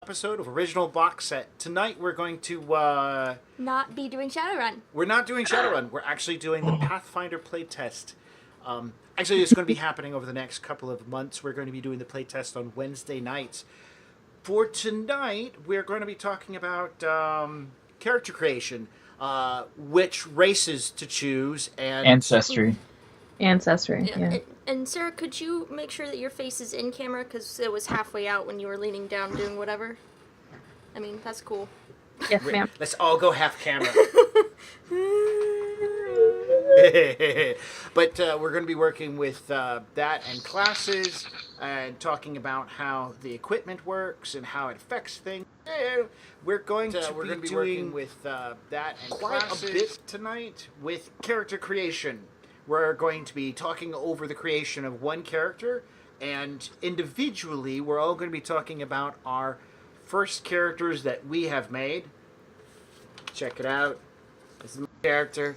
episode of Original Box Set. Tonight we're going to not be doing Shadowrun. We're not doing Shadowrun. We're actually doing the Pathfinder Playtest. Actually, it's going to be happening over the next couple of months. We're going to be doing the playtest on Wednesday nights. For tonight, we're going to be talking about character creation, which races to choose, and Ancestry. Yeah. And Sarah, could you make sure that your face is in camera, because it was halfway out when you were leaning down doing whatever? I mean, that's cool. Yes, ma'am. Let's all go half camera. But we're going to be working with that and classes and talking about how the equipment works and how it affects things. We're going to be working with that and classes a bit tonight with character creation. We're going to be talking over the creation of one character, and individually we're all going to be talking about our first characters that we have made. Check it out. This is my character.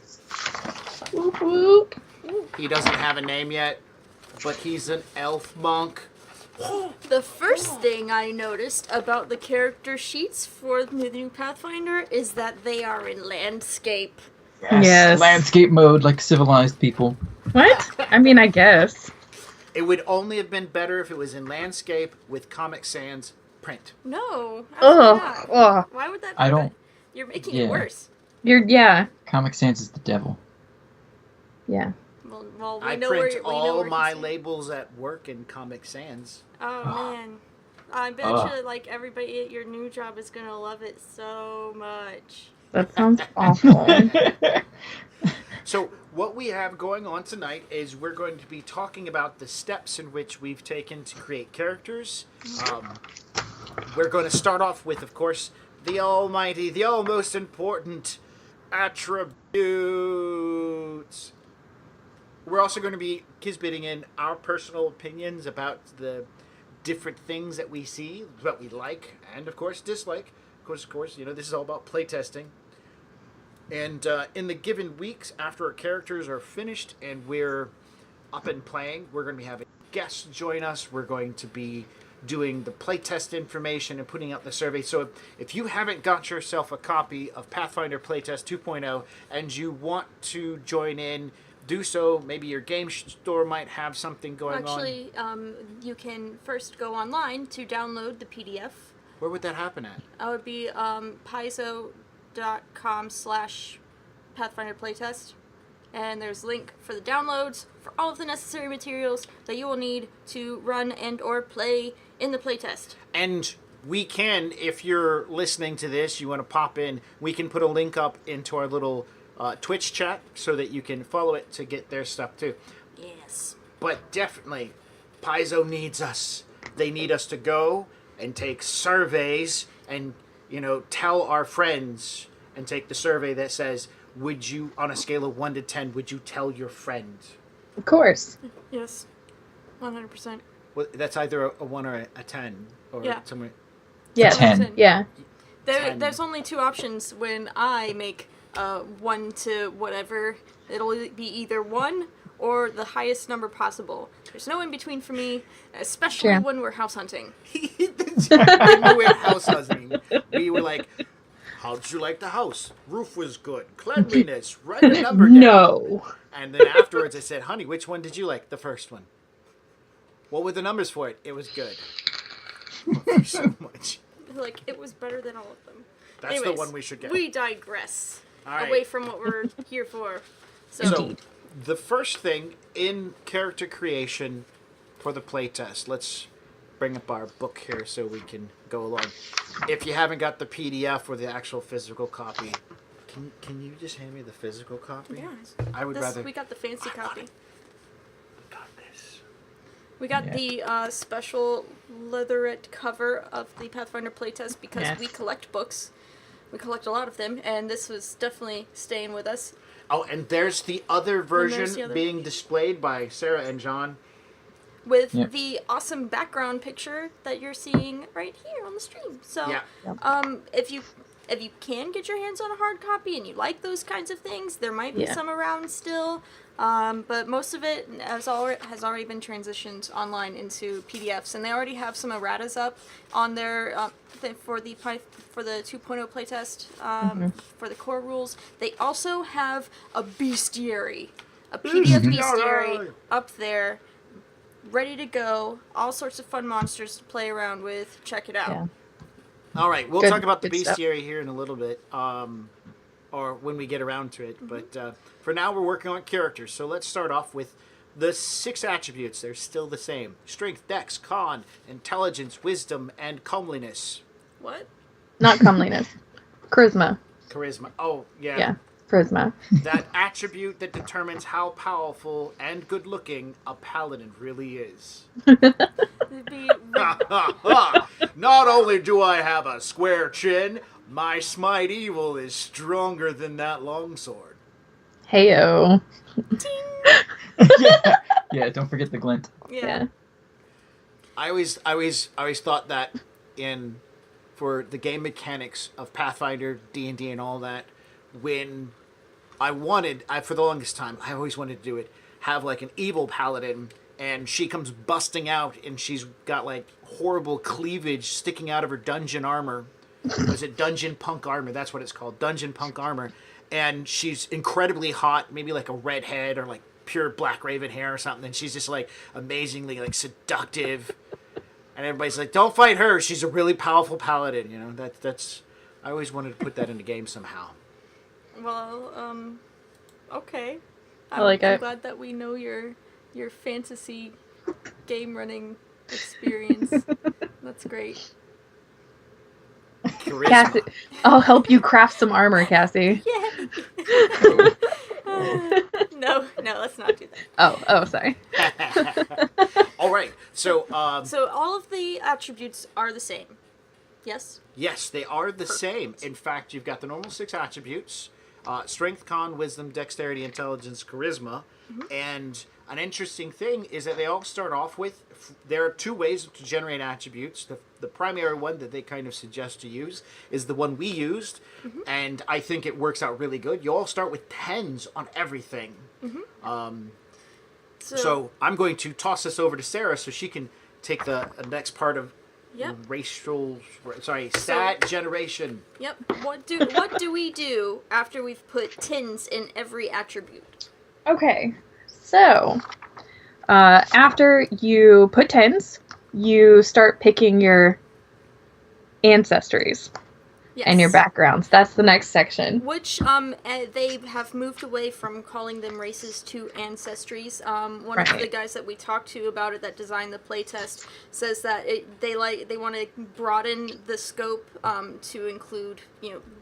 Whoop, whoop. He doesn't have a name yet, but he's an elf monk. The first thing I noticed about the character sheets for the new Pathfinder is that they are in landscape. Yes. Landscape mode, like civilized people. What? I mean, I guess. It would only have been better if it was in landscape with Comic Sans print. No. Oh, oh. Why would that be I don't. bad? You're making it worse. Yeah. Comic Sans is the devil. Yeah. Well, I print all my labels at work in Comic Sans. Oh, man. I bet you, like, everybody at your new job is going to love it so much. That sounds awful. So what we have going on tonight is we're going to be talking about the steps in which we've taken to create characters. We're going to start off with, of course, the almighty, the almost important attributes. We're also going to be kisbiting in our personal opinions about the different things that we see, what we like, and of course dislike. Of course, you know, this is all about playtesting. And in the given weeks after our characters are finished and we're up and playing, we're going to be having guests join us. We're going to be doing the playtest information and putting out the survey. So if you haven't got yourself a copy of Pathfinder Playtest 2.0 and you want to join in, do so. Maybe your game store might have something going on. Actually, you can first go online to download the PDF. Where would that happen at? That would be paizo.com/Pathfinder Playtest. And there's a link for the downloads for all of the necessary materials that you will need to run and or play in the playtest. And we can, if you're listening to this, you want to pop in, we can put a link up into our little Twitch chat so that you can follow it to get their stuff too. Yes. But definitely, Paizo needs us. They need us to go and take surveys and, you know, tell our friends and take the survey that says, would you, on a scale of 1 to 10, would you tell your friend? Of course. Yes. 100%. Well, that's either a 1 or a 10. Or somewhere. Yeah. 10. Yeah. There's only two options when I make 1 to whatever. It'll be either 1 or the highest number possible. There's no in between for me, especially when we're house hunting. When we were house hunting, we were like, how'd you like the house? Roof was good. Cleanliness. Write a number down. No. And then afterwards I said, honey, which one did you like? The first one. What were the numbers for it? It was good. Thank you so much. Like, it was better than all of them. That's Anyways, the one we should get. We digress. All right. Away from what we're here for. So, the first thing in character creation for the playtest, let's bring up our book here so we can go along. If you haven't got the PDF or the actual physical copy, can you just hand me the physical copy? Yeah. I would rather. We got the fancy copy. Got this. We got the special leatherette cover of the Pathfinder playtest because we collect books. We collect a lot of them, and this was definitely staying with us. Oh, and there's the other version being displayed by Sarah and John. With the awesome background picture that you're seeing right here on the stream. So, if you if you can get your hands on a hard copy and you like those kinds of things, there might be some around still. But most of it has already been transitioned online into PDFs, and they already have some erratas up on their for the 2.0 playtest for the core rules. They also have a bestiary, a PDF bestiary up there, ready to go. All sorts of fun monsters to play around with. Check it out. Yeah. All right, we'll Good- talk about the good stuff. bestiary here in a little bit, or when we get around to it. But for now, we're working on characters. So let's start off with the 6 attributes. They're still the same: strength, dex, con, intelligence, wisdom, and comeliness. What? Not comeliness. Charisma. Charisma. Oh, yeah. Yeah. Charisma. That attribute that determines how powerful and good-looking a paladin really is. It'd be Not only do I have a square chin, my smite evil is stronger than that longsword. Heyo. Yeah, don't forget the glint. Yeah. I always thought that for the game mechanics of Pathfinder, D&D, and all that, when for the longest time, I always wanted to do it, have like an evil paladin, and she comes busting out, and she's got like horrible cleavage sticking out of her dungeon armor. Was it dungeon punk armor? That's what it's called, dungeon punk armor. And she's incredibly hot, maybe like a redhead or like pure black raven hair or something. And she's just like amazingly like seductive. And everybody's like, "Don't fight her. She's a really powerful paladin." You know, that's. I always wanted to put that in the game somehow. well, okay. I like I'm it. glad that we know your fantasy game running experience. That's great. Charisma. Cassie, I'll help you craft some armor, Cassie. Yay! No, let's not do that. Oh, sorry. All right. So, So all of the attributes are the same. Yes? yes, they are the same. In fact, you've got the normal 6 attributes: strength, con, wisdom, dexterity, intelligence, charisma. And an interesting thing is that they all start off with, there are 2 ways to generate attributes. The primary one that they kind of suggest to use is the one we used, and I think it works out really good. You all start with 10s on everything. So I'm going to toss this over to Sarah so she can take the next part of Yep. stat generation. Yep. What do we do after we've put tins in every attribute? Okay. So, after you put 10s, you start picking your ancestries Yes. and your backgrounds. That's the next section. Which they have moved away from calling them races to ancestries. One of the Right. guys that we talked to about it that designed the playtest says that they want to broaden the scope to include,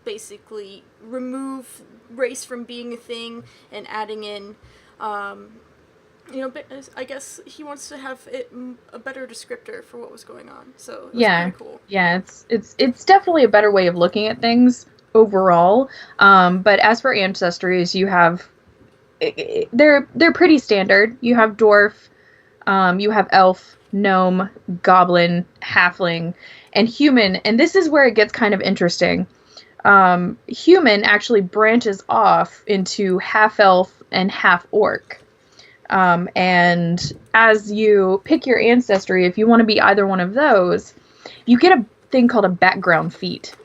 basically remove race from being a thing and adding in I guess he wants to have it a better descriptor for what was going on. So it was pretty cool. Yeah, it's definitely a better way of looking at things overall. But as for ancestries, you have they're pretty standard. You have dwarf, you have elf, gnome, goblin, halfling, and human. And this is where it gets kind of interesting. Human actually branches off into half elf and half orc. And as you pick your ancestry, if you want to be either one of those, you get a thing called a background feat.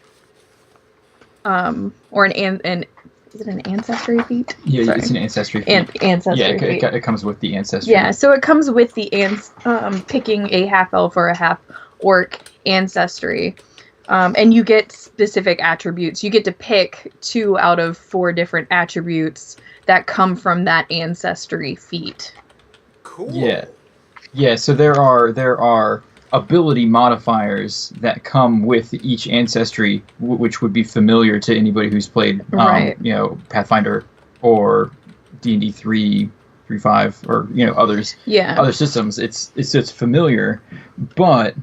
Or is it an ancestry feat? Yeah, Sorry. it's an ancestry feat. Ancestry feat. feat. It comes with the ancestry. Yeah, so it comes with the picking a half elf or a half orc ancestry. And you get specific attributes. You get to pick 2 out of 4 different attributes that come from that ancestry feat. Cool. Yeah. So there are ability modifiers that come with each ancestry, which would be familiar to anybody who's played, Right. Pathfinder or D&D 3.5 or others. Yeah. Other systems. It's familiar, but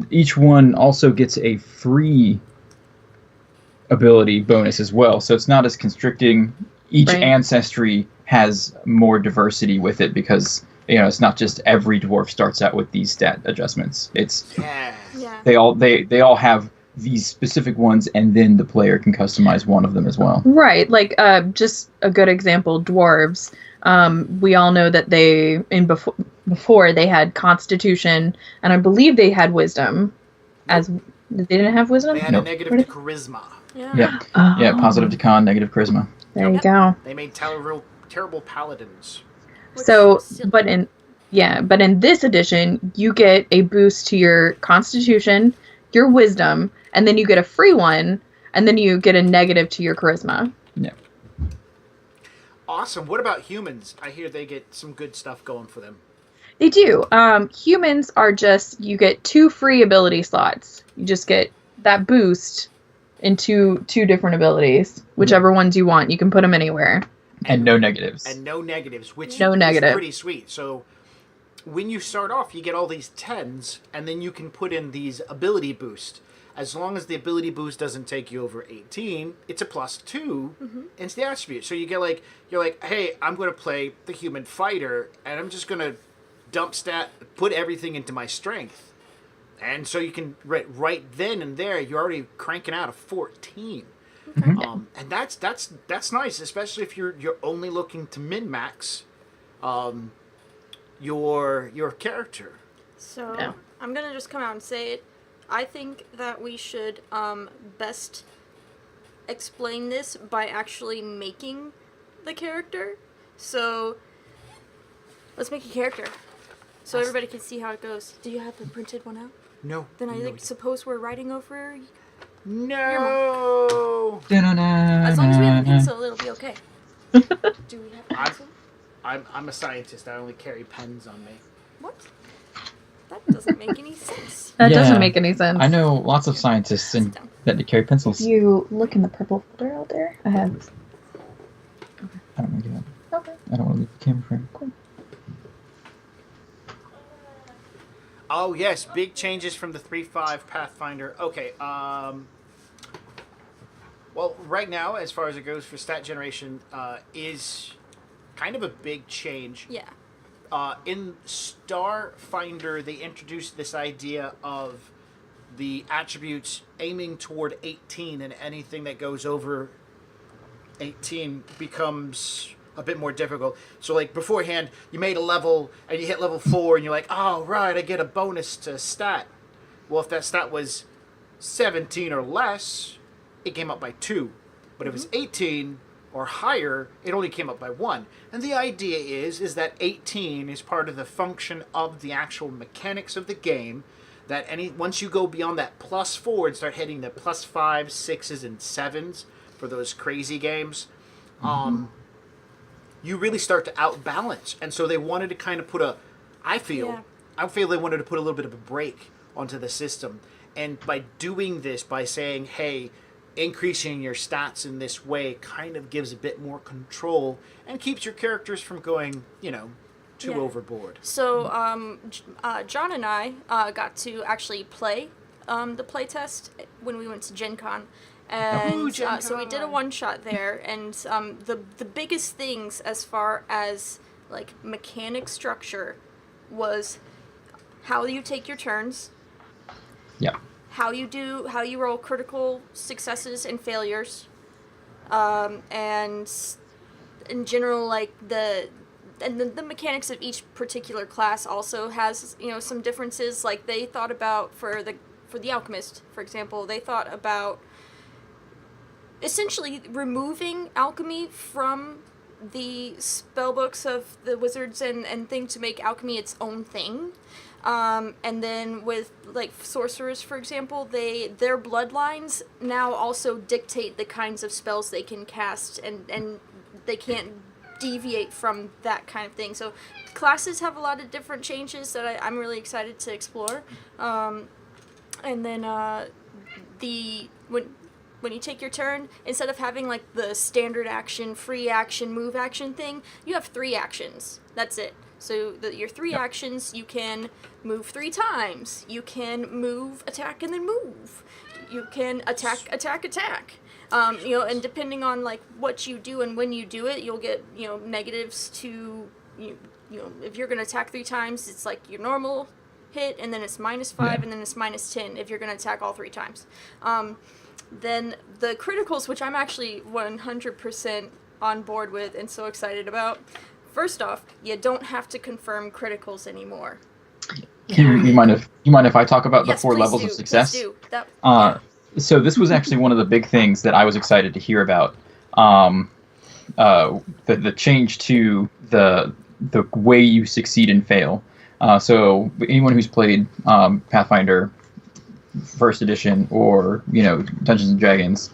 each one also gets a free ability bonus as well, so it's not as constricting. Each Right. ancestry has more diversity with it because it's not just every dwarf starts out with these stat adjustments. It's Yeah. Yeah. they all have these specific ones, and then the player can customize one of them as well. Right, like just a good example, dwarves. We all know that they before they had Constitution, and I believe they had Wisdom. As they didn't have Wisdom. They had Nope. a negative to charisma. Yeah. Oh, Yeah, positive to con, negative charisma. There you Yep. go. They made terrible paladins. Which So, was silly. but in this edition, you get a boost to your Constitution, your Wisdom, and then you get a free one, and then you get a negative to your Charisma. Yeah. Awesome. What about humans? I hear they get some good stuff going for them. They do. Humans are just, you get 2 free ability slots. You just get that boost in two different abilities, whichever ones you want. You can put them anywhere. And no negatives. And no negatives, which No is negative. pretty sweet. So when you start off, you get all these 10s, and then you can put in these ability boost. As long as the ability boost doesn't take you over 18, it's a +2 into the attribute. So you get like, you're like, hey, I'm going to play the human fighter, and I'm just going to put everything into my strength. And so you can, right then and there, you're already cranking out a 14. And that's nice, especially if you're only looking to min-max your character. So Yeah. I'm gonna just come out and say it. I think that we should best explain this by actually making the character. So let's make a character, so everybody can see how it goes. Do you have the printed one out? No. Then I no, suppose we're writing over. No. As long as we have a pencil, it'll be okay. Do we have a pencil? I'm a scientist. I only carry pens on me. What? That doesn't make any sense. That Yeah. doesn't make any sense. I know lots of scientists that carry pencils. You look in the purple folder out there. I have. I don't want to get up. Okay. I don't want to leave the camera frame. Cool. Oh yes, big changes from the 3.5 Pathfinder. Okay. Well, right now, as far as it goes for stat generation, is kind of a big change. Yeah. In Starfinder, they introduced this idea of the attributes aiming toward 18, and anything that goes over 18 becomes a bit more difficult. So, like, beforehand, you made a level, and you hit level 4, and you're like, oh, right, I get a bonus to stat. Well, if that stat was 17 or less, it came up by 2. But if it's 18 or higher, it only came up by 1. And the idea is that 18 is part of the function of the actual mechanics of the game, that once you go beyond that +4 and start hitting the +5, 6s, and 7s for those crazy games, you really start to outbalance. And so they wanted to kind of put I feel they wanted to put a little bit of a break onto the system. And by doing this, by saying, hey, increasing your stats in this way kind of gives a bit more control and keeps your characters from going, too overboard. So, John and I got to actually play the playtest when we went to Gen Con. And Ooh, Gen so we did a Con. one-shot there, and the biggest things as far as, like, mechanic structure was how you take your turns, Yeah. how you roll critical successes and failures, and in general, like, the mechanics of each particular class also has, some differences. Like, they thought about, for the alchemist, for example, they thought about essentially removing alchemy from the spellbooks of the wizards and thing to make alchemy its own thing. And then with, like, sorcerers, for example, their bloodlines now also dictate the kinds of spells they can cast, and they can't deviate from that kind of thing. So classes have a lot of different changes that I'm really excited to explore. And then when you take your turn, instead of having, like, the standard action, free action, move action thing, you have 3 actions. That's it. So your 3 actions, you can move 3 times. You can move, attack, and then move. You can attack. And depending on, like, what you do and when you do it, you'll get, negatives to, if you're going to attack 3 times, it's like your normal hit, and then it's -5, Yeah. and then it's -10 if you're going to attack all 3 times. Then the criticals, which I'm actually 100% on board with and so excited about. First off, you don't have to confirm criticals anymore. You mind if I talk about the Yes, 4 please levels do, of success? Please do. That, So this was actually one of the big things that I was excited to hear about. The change to the way you succeed and fail. So anyone who's played Pathfinder First Edition or Dungeons and Dragons,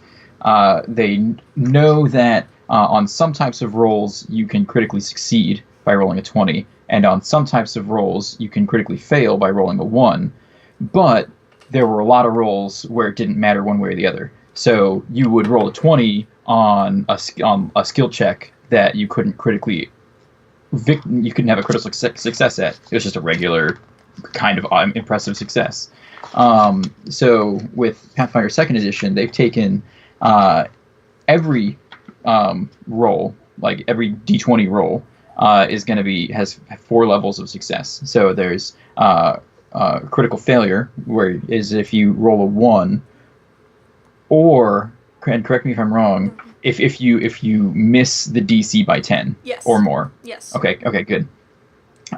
they know that on some types of rolls you can critically succeed by rolling a 20, and on some types of rolls you can critically fail by rolling a 1. But there were a lot of rolls where it didn't matter one way or the other. So you would roll a 20 on a skill check that you couldn't critically you couldn't have a critical success at. It was just a regular kind of impressive success. So with Pathfinder 2nd Edition, they've taken every roll, like every D20 roll, has 4 levels of success. So there's critical failure, where is if you roll a 1, or, and correct me if I'm wrong, if you miss the DC by 10 Yes. or more. Yes. Okay, good.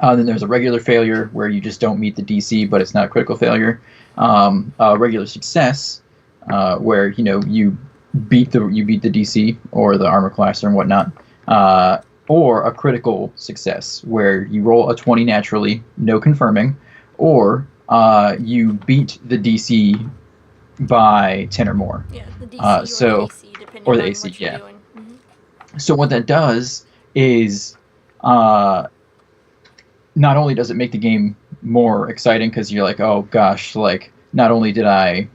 Then there's a regular failure where you just don't meet the DC, but it's not a critical failure. A regular success, where you beat the DC or the armor class or whatnot. Or a critical success where you roll a 20 naturally, no confirming, or you beat the DC by 10 or more. Yeah, the DC or the AC, depending or the on AC, what you're yeah. doing. Mm-hmm. So what that does is, not only does it make the game more exciting because you're like, oh gosh, like not only did I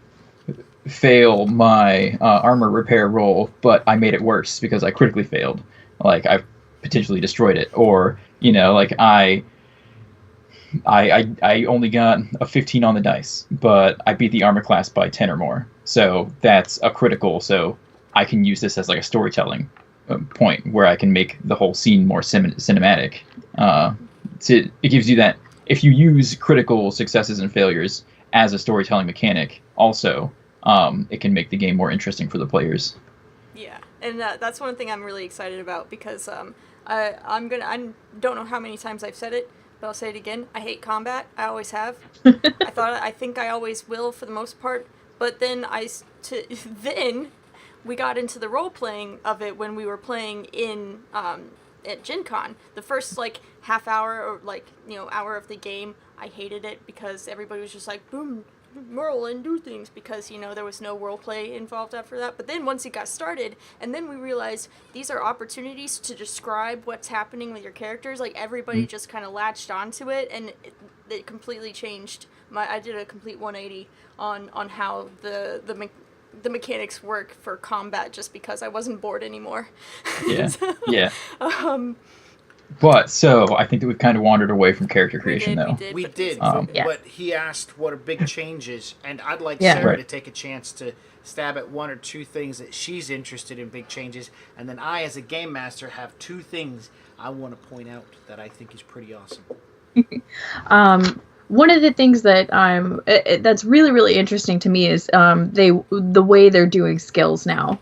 fail my armor repair roll, but I made it worse because I critically failed. Like I potentially destroyed it, or like I only got a 15 on the dice, but I beat the armor class by 10 or more. So that's a critical. So I can use this as like a storytelling point where I can make the whole scene more cinematic. It gives you that. If you use critical successes and failures as a storytelling mechanic, also, it can make the game more interesting for the players. Yeah, and that's one thing I'm really excited about because I don't know how many times I've said it, but I'll say it again. I hate combat. I always have. I think I always will for the most part. But then then we got into the role playing of it when we were playing in at Gen Con. The first half hour or hour of the game, I hated it because everybody was just like, boom, roll and do things, because there was no role play involved after that. But then once it got started, and then we realized these are opportunities to describe what's happening with your characters. Like everybody just kind of latched onto it, and it completely changed. I did a complete 180 on how the mechanics work for combat, just because I wasn't bored anymore. Yeah. Yeah. But so I think that we've kind of wandered away from character creation, though. We did. Yeah. But he asked what are big changes, and I'd like Yeah. Sarah Right. to take a chance to stab at 1 or 2 things that she's interested in big changes, and then I, as a game master, have 2 things I want to point out that I think is pretty awesome. One of the things that that's really, really interesting to me is the way they're doing skills now.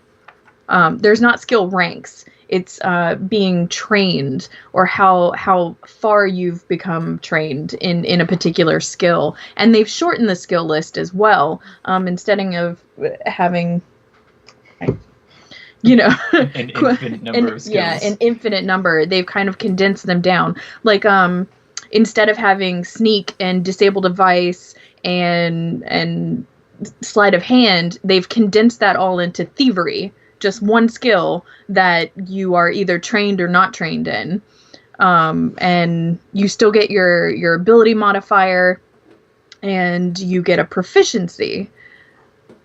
There's not skill ranks. It's being trained, or how far you've become trained in a particular skill. And they've shortened the skill list as well. Instead of having, An infinite number of skills. Yeah, an infinite number. They've kind of condensed them down. Like, instead of having sneak and disable device and sleight of hand, they've condensed that all into thievery. Just one skill that you are either trained or not trained in. And you still get your ability modifier, and you get a proficiency,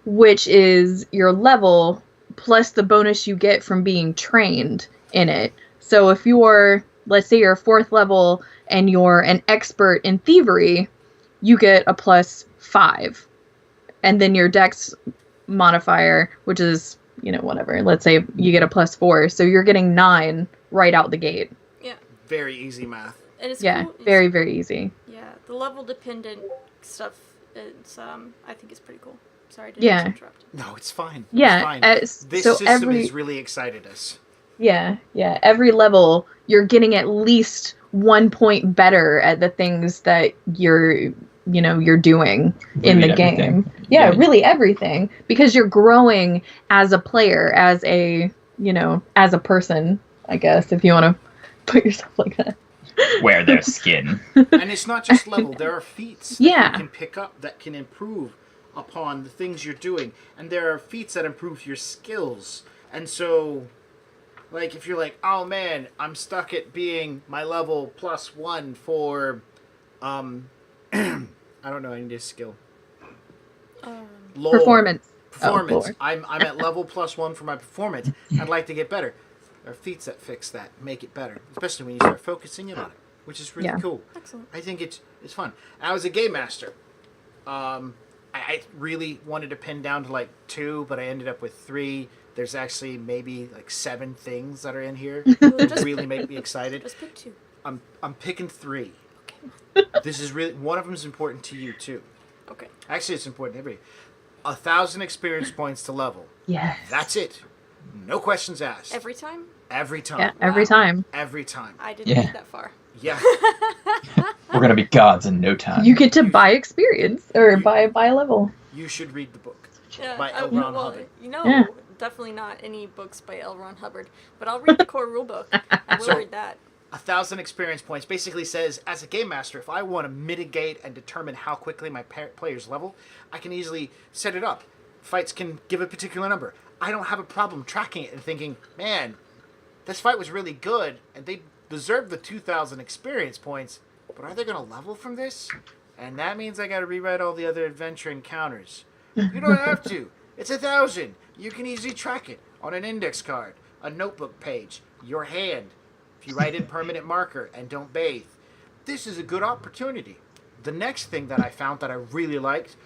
which is your level plus the bonus you get from being trained in it. So if you're, let's say you're 4th level and you're an expert in thievery, you get a +5. And then your dex modifier, which is, whatever. Let's say you get a +4, so you're getting 9 right out the gate. Yeah. Very easy math. And it's Yeah, cool. very, very easy. Yeah, Yeah, the level dependent stuff is I think is pretty cool. Sorry, I didn't Yeah. mean to interrupt. No, it's fine. Yeah, It's fine. This so system has really excited us. Yeah, every level you're getting at least 1 point better at the things that you're doing in Really the everything. game. Yeah, Yeah. really everything, because you're growing as a player, as a person, I guess, if you want to put yourself like that. Wear their skin. And it's not just level. There are feats that Yeah. you can pick up that can improve upon the things you're doing. And there are feats that improve your skills. And so, like, if you're like, oh man, I'm stuck at being my level +1 for, I don't know, I need a skill. Lore. Performance. Performance. Lord. I'm at level +1 for my performance. I'd like to get better. There are feats that fix that, make it better, especially when you start focusing in on it, which is really Yeah. cool. Excellent. I think it's fun. I was a game master. I really wanted to pin down to like 2, but I ended up with 3. There's actually maybe like 7 things that are in here that Just really make me excited. Just pick 2. I'm picking 3. Okay. This is really one of them is important to you too. Okay. Actually, it's important to everybody. 1,000 experience points to level. Yes. That's it. No questions asked. Every time? Every time. Yeah, every time. Every time. I didn't Yeah. get that far. Yeah. We're gonna be gods in no time. You get to buy experience or buy a level. You should read the book. Yeah, By L. Ron Hubbard. Yeah. Definitely not any books by L. Ron Hubbard, but I'll read the core rulebook. I will So- read that. 1,000 experience points basically says, as a game master, if I want to mitigate and determine how quickly my players level, I can easily set it up. Fights can give a particular number. I don't have a problem tracking it and thinking, man, this fight was really good, and they deserve the 2,000 experience points, but are they going to level from this? And that means I got to rewrite all the other adventure encounters. You don't have to. It's 1,000. You can easily track it on an index card, a notebook page, your hand, if you write in permanent marker and don't bathe. This is a good opportunity. The next thing that I found that I really liked,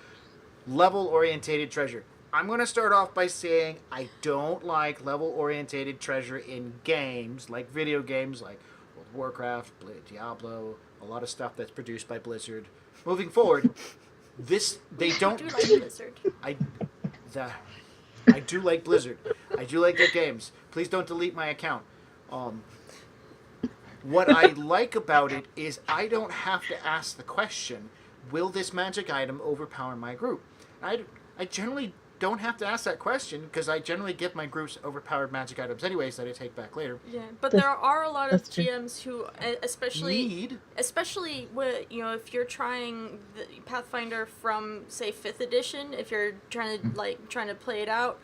level-orientated treasure. I'm going to start off by saying I don't like level-orientated treasure in games, like video games, like World of Warcraft, Diablo, a lot of stuff that's produced by Blizzard. Moving forward, they don't... I do like Blizzard. I do like Blizzard. I do like their games. Please don't delete my account. What I like about it is I don't have to ask the question, will this magic item overpower my group? I generally don't have to ask that question because I generally give my groups overpowered magic items anyways that I take back later. Yeah, but That's- there are a lot of that's true. GMs who, especially Need. if you're trying the Pathfinder from say 5th edition, if you're trying to play it out,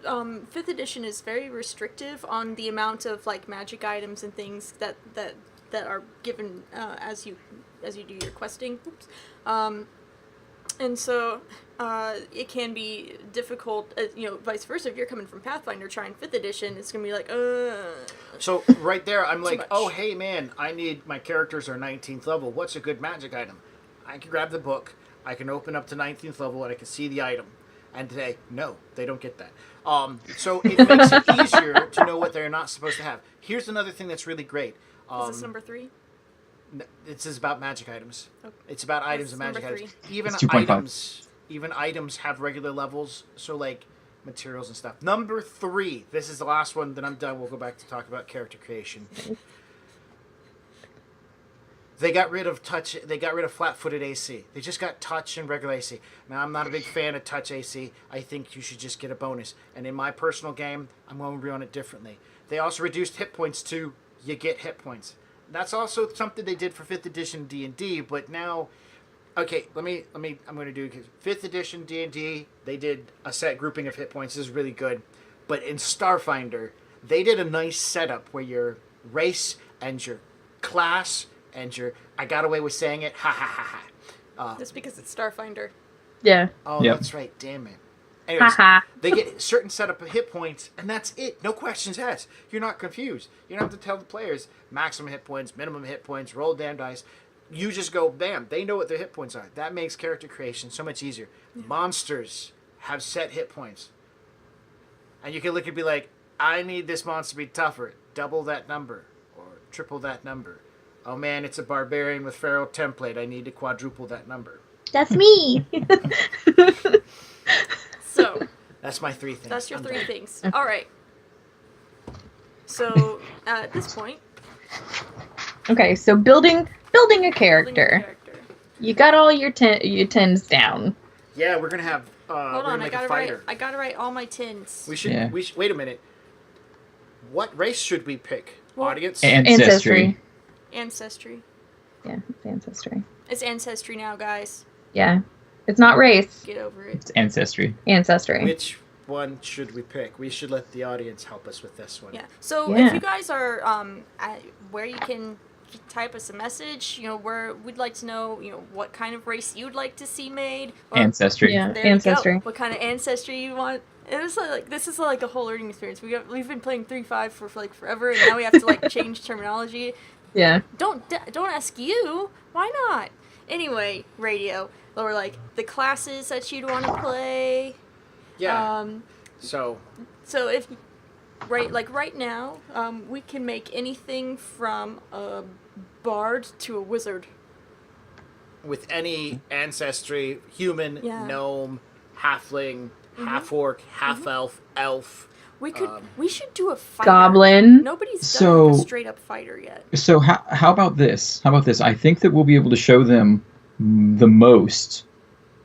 5th edition is very restrictive on the amount of like magic items and things that are given as you do your questing. Oops. And so it can be difficult, vice versa. If you're coming from Pathfinder trying 5th edition, it's going to be like, So right there, I'm like, much. oh, hey, man, I need, my characters are 19th level. What's a good magic item? I can grab the book. I can open up to 19th level and I can see the item. And today, no, they don't get that. So it makes it easier to know what they're not supposed to have. Here's another thing that's really great. is this number 3? This is about magic items. Okay. It's about items and That's magic number items. Even It's 2.5. items have regular levels. So like materials and stuff. Number 3. This is the last one. Then I'm done. We'll go back to talk about character creation. They got rid of touch. They got rid of flat-footed AC. They just got touch and regular AC. Now I'm not a big fan of touch AC. I think you should just get a bonus. And in my personal game, I'm going to run it differently. They also reduced hit points to you get hit points. That's also something they did for 5th edition D&D. But now, okay, I'm going to do 5th edition D&D. They did a set grouping of hit points. This is really good. But in Starfinder, they did a nice setup where your race and your class and your, I got away with saying it, ha ha ha ha. That's because it's Starfinder. Yeah. Oh, Yep. that's right, damn it. Anyways, Haha. they get a certain setup of hit points, and that's it. No questions asked. You're not confused. You don't have to tell the players maximum hit points, minimum hit points, roll damn dice. You just go, bam, they know what their hit points are. That makes character creation so much easier. Monsters have set hit points. And you can look and be like, I need this monster to be tougher. Double that number, or triple that number. Oh man, it's a barbarian with feral template. I need to quadruple that number. That's me. So, That's my 3 things. that's your I'm 3 done. things. All right. So, at this point, Okay, so building a building a character. character. You got all your tins down. Yeah, we're gonna have. Hold we're on, gonna I make a gotta fighter. write all my tins. We should. Yeah. We should. Wait a minute. What race should we pick? Well, Audience. Ancestry. Ancestry. Yeah, it's ancestry. It's ancestry now, guys. Yeah. It's not race. Get over it. It's ancestry. Ancestry. Which one should we pick? We should let the audience help us with this one. Yeah. So Yeah. if you guys are at where you can type us a message, where we'd like to know, what kind of race you'd like to see made. Or, Ancestry. Yeah. there you Ancestry. go. What kind of ancestry you want. It was this is like a whole learning experience. We've been playing 3.5 for like forever, and now we have to change terminology. Yeah. Don't ask you. Why not? Anyway, radio. Or the classes that you'd want to play. Yeah. So So if right now, we can make anything from a bard to a wizard. with any ancestry, human, Yeah. gnome, halfling, half orc, half elf, elf. We could. We should do a fighter. Goblin. Nobody's done So- a straight up fighter yet. So how about this? How about this? I think that we'll be able to show them the most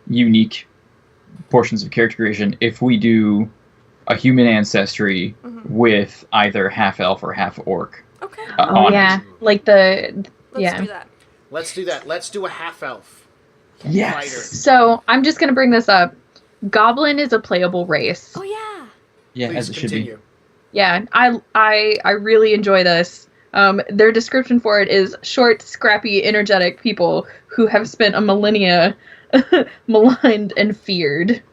unique portions of character creation if we do a human ancestry with either half elf or half orc. Okay. Oh on it. yeah. Let's yeah. do that. Let's do that. Let's do a half elf. Yes. So I'm just gonna bring this up. Goblin is a playable race. Oh yeah. Yeah, Please as it should continue. Yeah, I really enjoy this. Their description for it is short, scrappy, energetic people who have spent a millennia maligned and feared.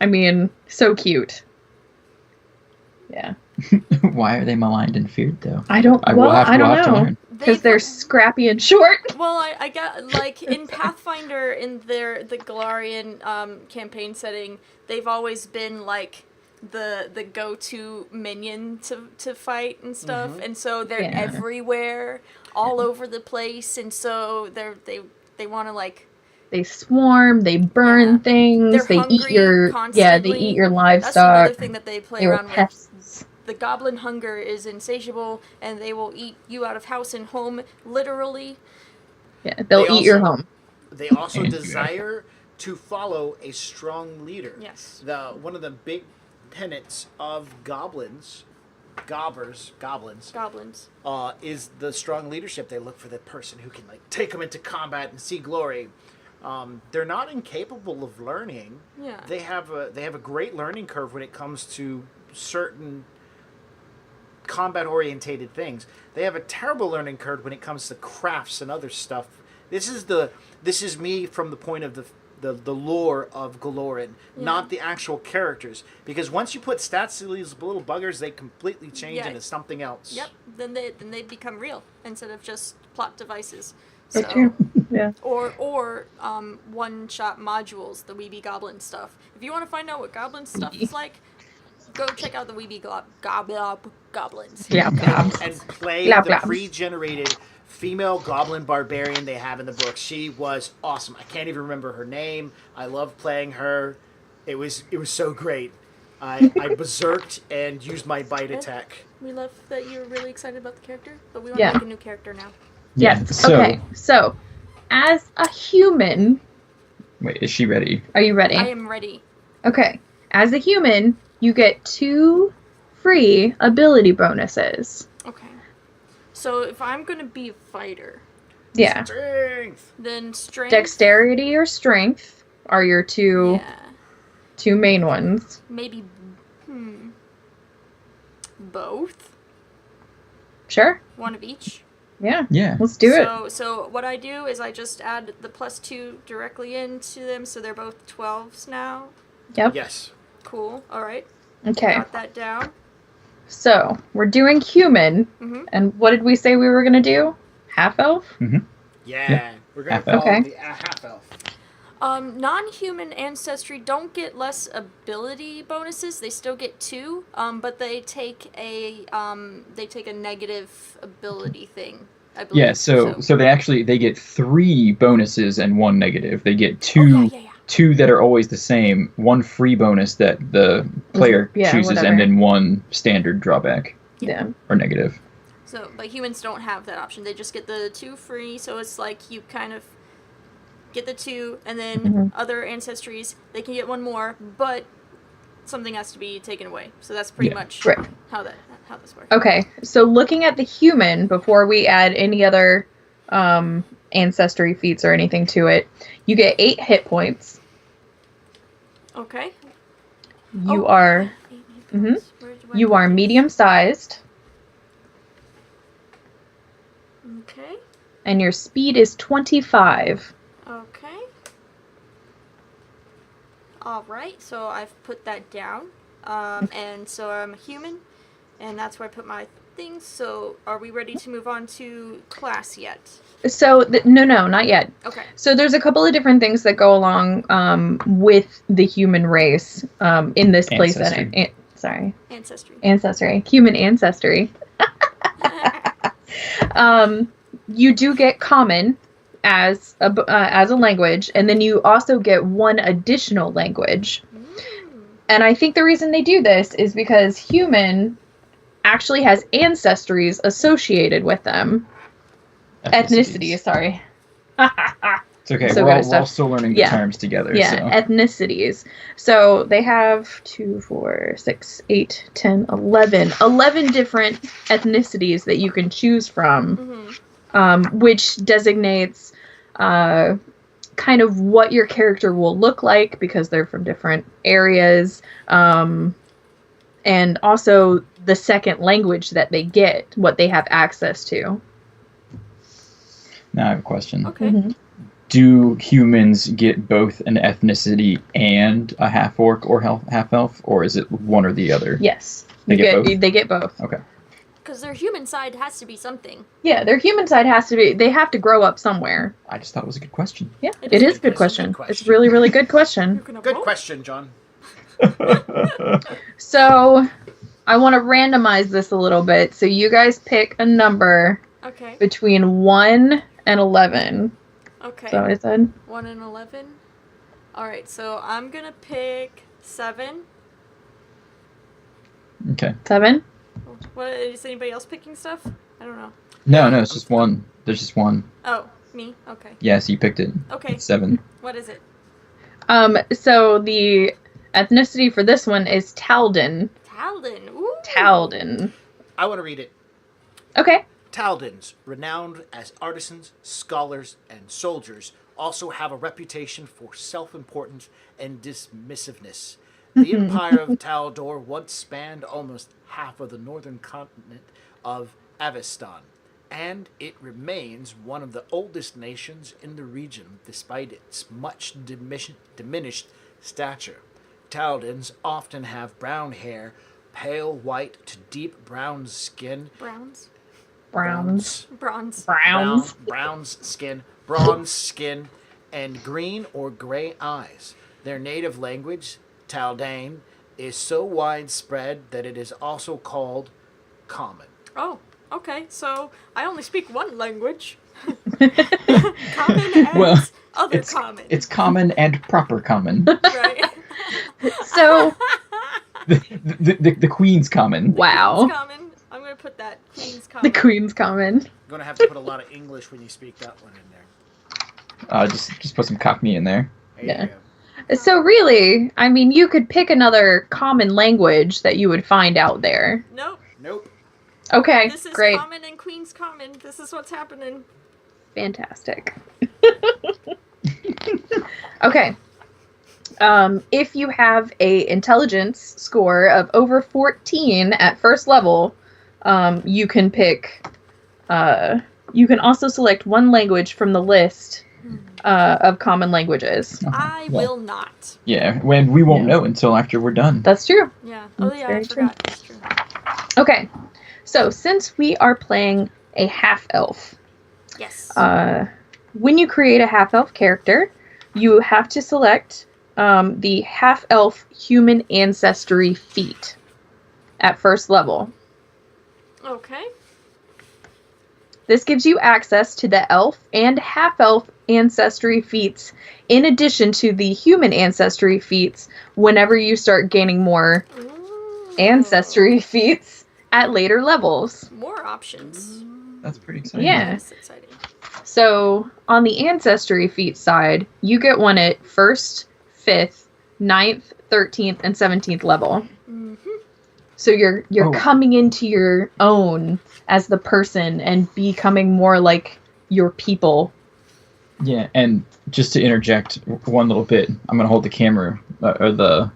I mean, so cute. Yeah. be. Why are they maligned and feared, though? I don't. We'll have to know learn. because they're scrappy and short. Well, I got in Pathfinder in the Galarian campaign setting, they've always been the go-to minion to fight and stuff, and so they're Yeah. everywhere, all over the place, and so they want to They swarm. They burn Yeah. things. They're They eat hungry your They constantly. eat your That's livestock. another thing that they play They were around with. pests. The goblin hunger is insatiable, and they will eat you out of house and home, literally. Yeah, they'll They eat your also- home. They also desire to follow a strong leader. Yes. One of the big tenets of goblins, goblins, Goblins. is the strong leadership. They look for the person who can take them into combat and see glory. They're not incapable of learning. Yeah. They have a great learning curve when it comes to certain combat orientated things. They have a terrible learning curve when it comes to crafts and other stuff. This is me from the point of the lore of Galoran, not the actual characters. Because once you put stats to these little buggers, they completely change Yeah. into something else. Yep. Then they become real instead of just plot devices. That's So, true. Yeah. or one-shot modules, the Weeby Goblin stuff. If you want to find out what Goblin stuff is like, go check out the Weeby Goblins. Yeah. And play Glab the glabs. pre-generated female goblin barbarian they have in the book. She was awesome. I can't even remember her name. I love playing her. It was so great. I berserked and used my bite attack. We love that you're really excited about the character, but we want Yeah. to make a new character now. Yeah. So, Okay. So, as a human, wait, is she ready? are you ready? I am ready. Okay. As a human, you get 2 free ability bonuses. Okay. So if I'm gonna be a fighter, Yeah. Strength. then strength. Dexterity or strength are your two Yeah. main ones. Maybe. Both. Sure. One of each. Yeah. Yeah. Let's do it. So what I do is I just add the +2 directly into them, so they're both 12s now. Yep. Yes. Cool. All right. Okay. Got that down. So, we're doing human. Mhm. And what did we say we were going to do? Half elf? Yeah. We're gonna Half call elf. it Okay. the half elf. Non-human ancestry don't get less ability bonuses. They still get 2, but they take a negative ability thing I believe. Yeah, so they get 3 bonuses and 1 negative. They get two yeah. two that are always the same, 1 free bonus that the player chooses, whatever. and then 1 standard drawback Yeah. or negative. So, but humans don't have that option. They just get the 2 free, so it's like you kind of get the 2, and then other ancestries, they can get 1 more, but something has to be taken away. So that's pretty much how this works. Okay, so looking at the human, before we add any other ancestry feats or anything to it, you get 8 hit points. Okay. You are... You are medium-sized. Okay. And your speed is 25. Okay. Alright, so I've put that down. And so I'm a human, and that's where I put my things. So are we ready to move on to class yet? So, no, not yet. Okay. So there's a couple of different things that go along with the human race in this place. Ancestry. Human ancestry. You do get common as a language, and then you also get 1 additional language. And I think the reason they do this is because human actually has ancestries associated with them. Ethnicities, sorry. It's okay. So we're all still learning the terms together. Yeah, so. ethnicities. So they have 2, 4, 6, 8, 10, 11. 11 different ethnicities that you can choose from, which designates kind of what your character will look like because they're from different areas. And also the second language that they get, what they have access to. Now I have a question. Okay. Do humans get both an ethnicity and a half-orc or half-elf, or is it one or the other? Yes. They get both. Okay. Because their human side has to be something. Yeah, their human side has to be... They have to grow up somewhere. I just thought it was a good question. Yeah, it is a good question. It's a really, really good question. Good question, John. So, I want to randomize this a little bit. So you guys pick a number between 1 and 11. Okay. Is that what I said? 1 and 11? Alright, so I'm going to pick 7. Okay. 7? What, is anybody else picking stuff? I don't know. No, it's just 1. There's just 1. Oh, me? Okay. Yes, you picked it. Okay. It's 7. What is it? So the ethnicity for this one is Taldan. Taldan. Ooh. Taldan. I want to read it. Okay. Taldans, renowned as artisans, scholars, and soldiers, also have a reputation for self-importance and dismissiveness. The Empire of Taldor once spanned almost half of the northern continent of Avestan, and it remains one of the oldest nations in the region despite its much diminished stature. Taldans often have brown hair, pale white to deep brown skin. Bronze skin, and green or gray eyes. Their native language, Taldane, is so widespread that it is also called common. Oh, okay. So I only speak 1 language. Common and other common. It's common and proper common. Right. So the Queen's common. Wow. Queen's common. I'm going to put that Queen's common. The Queen's common. You're going to have to put a lot of English when you speak that one in there. Just put some Cockney in there. There you go. So really, I mean, you could pick another common language that you would find out there. Nope. Okay, This is great. common and Queen's common. This is what's happening. Fantastic. Okay. If you have a intelligence score of over 14 at first level, you can pick. You can also select 1 language from the list of common languages. I will not. Yeah, when we won't know until after we're done. That's true. Yeah. Oh, That's yeah, I very forgot. That's true. Okay. So, since we are playing a half-elf, Yes. when you create a half-elf character, you have to select the half-elf human ancestry feat at first level. Okay. This gives you access to the elf and half-elf ancestry feats, in addition to the human ancestry feats, whenever you start gaining more ancestry feats at later levels. More options. That's pretty exciting. Yeah. That's exciting. So, on the ancestry feat side, you get one at 1st, 5th, 9th, 13th, and 17th level. Mm-hmm. So you're Oh. coming into your own as the person and becoming more like your people. Yeah, and just to interject one little bit, I'm going to hold the camera or the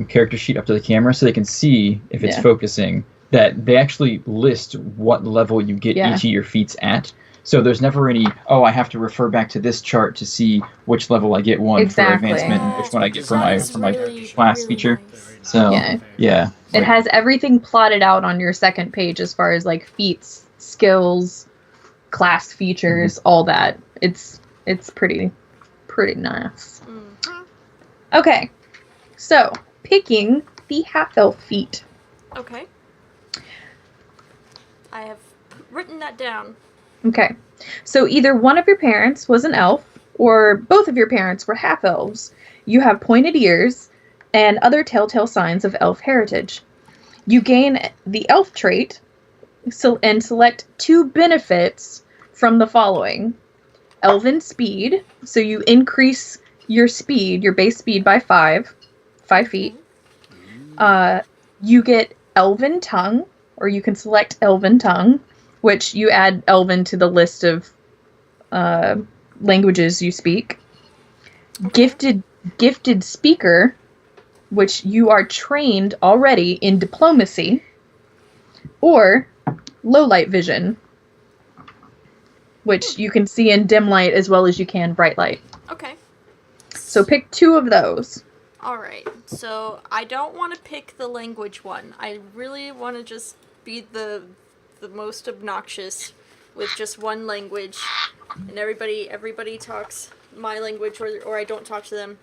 character sheet up to the camera so they can see if it's Yeah. focusing, that they actually list what level you get Yeah. each of your feats at. So there's never any, I have to refer back to this chart to see which level I get one Exactly. for advancement and which one I get for my class really feature. nice. So, Yeah. yeah. It has everything plotted out on your second page as far as like feats, skills, class features, all that. It's pretty nice. Mhm. Okay. So, picking the half-elf feat. Okay. I have written that down. Okay. So either one of your parents was an elf, or both of your parents were half-elves. You have pointed ears and other telltale signs of elf heritage. You gain the elf trait and select 2 benefits from the following. Elven speed, so you increase your speed, your base speed by 5 feet. You get elven tongue, or you can select elven tongue, which you add elven to the list of languages you speak. Gifted speaker, which you are trained already in diplomacy. Or low light vision, which you can see in dim light as well as you can bright light. Okay. So pick 2 of those. Alright, so I don't want to pick the language one. I really want to just be the most obnoxious with just one language, and everybody talks my language, or I don't talk to them.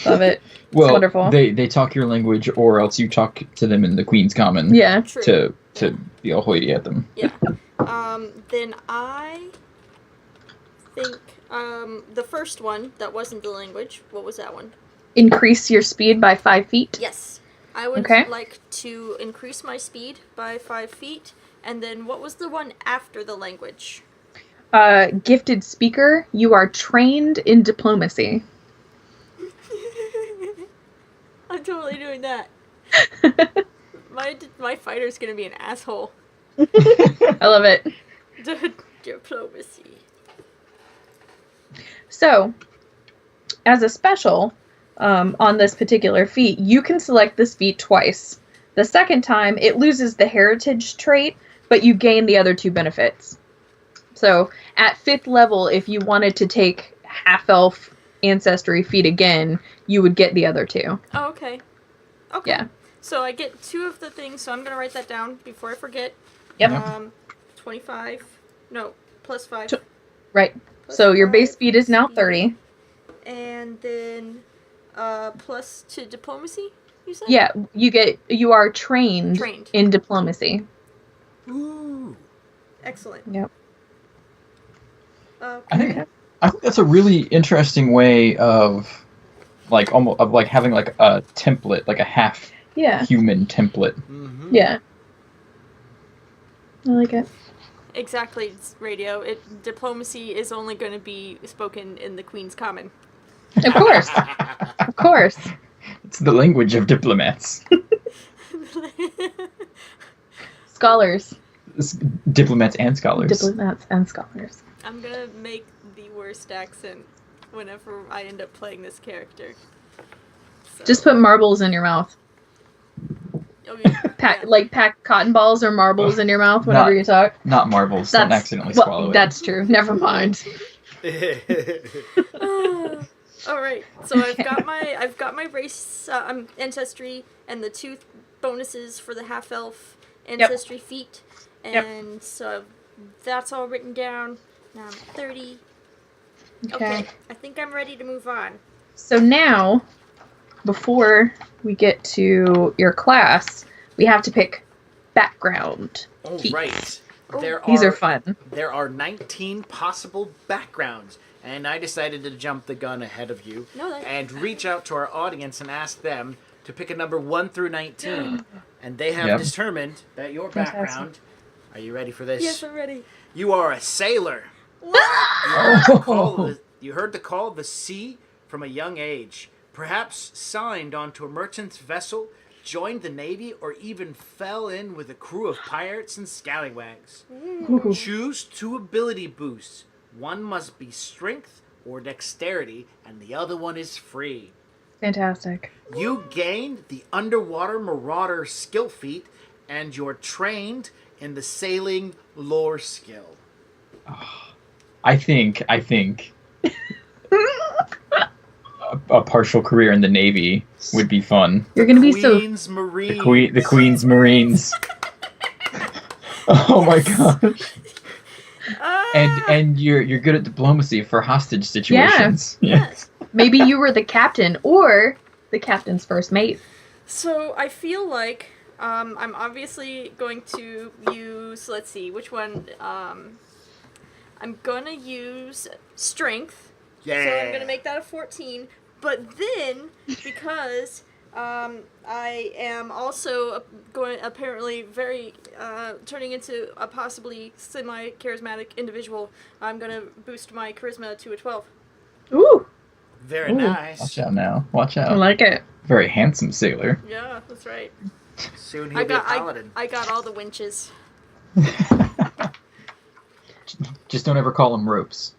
Love it. Well, wonderful. They talk your language, or else you talk to them in the Queen's Common. Yeah. True. To be all hoity at them. Yeah. Then I think the first one that wasn't the language. What was that one? Increase your speed by 5 feet. Yes. I would Okay. like to increase my speed by 5 feet. And then what was the one after the language? Gifted speaker, you are trained in diplomacy. I'm totally doing that. My fighter's gonna be an asshole. I love it. Diplomacy. So, as a special, on this particular feat, you can select this feat twice. The second time, it loses the heritage trait, but you gain the other 2 benefits. So, at 5th level, if you wanted to take half-elf ancestry feat again, you would get the other 2. Oh, okay. Okay. Yeah. So I get 2 of the things, so I'm gonna write that down before I forget. Yep. 25. No, plus 5. Right. Plus So your 5 base speed is now speed. 30. And then, plus to diplomacy, you said? Yeah, you are trained in diplomacy. Ooh. Excellent. Yep. Okay. I think that's a really interesting way of having like a template, like a half Yeah. human template. Mm-hmm. Yeah. I like it. Exactly, it's radio. Diplomacy is only going to be spoken in the Queen's Common. Of course. Of course. It's the language of diplomats. Scholars. Diplomats and scholars. Diplomats and scholars. I'm gonna make the worst accent whenever I end up playing this character. So. Just put marbles in your mouth. Oh, yeah. Pack cotton balls or marbles in your mouth whenever Not- you talk. Not marbles. Don't accidentally well, swallow it. That's true. Never mind. All right. So I've got my race ancestry and the 2 bonuses for the half elf ancestry feat, and so that's all written down. Now I'm at 30. Okay. I think I'm ready to move on. So now, before we get to your class, we have to pick background. Oh, feats. right. These are fun. There are 19 possible backgrounds, and I decided to jump the gun ahead of you and reach out to our audience and ask them to pick a number 1 through 19. And they have determined that your background... Are you ready for this? Yes, I'm ready. You are a sailor. What? You heard the call of the sea from a young age. Perhaps signed onto a merchant's vessel, joined the navy, or even fell in with a crew of pirates and scallywags. Choose 2 ability boosts. One must be strength or dexterity, and the other one is free. Fantastic. You gained the Underwater Marauder skill feat, and you're trained in the sailing lore skill. I think a partial career in the Navy would be fun. You're gonna be Queen's Marines. The Queen's Marines. Oh my gosh. And you're good at diplomacy for hostage situations. Yes. Maybe you were the captain or the captain's first mate. So I feel like I'm obviously going to use, let's see, which one? I'm gonna use strength. Yeah. So I'm gonna make that a 14. But then, because I am also going apparently very turning into a possibly semi-charismatic individual, I'm gonna boost my charisma to a 12. Ooh, Very nice. Watch out now. Watch out. I like it. Very handsome sailor. Yeah, that's right. Soon he'll be a paladin. I got all the winches. Just don't ever call them ropes.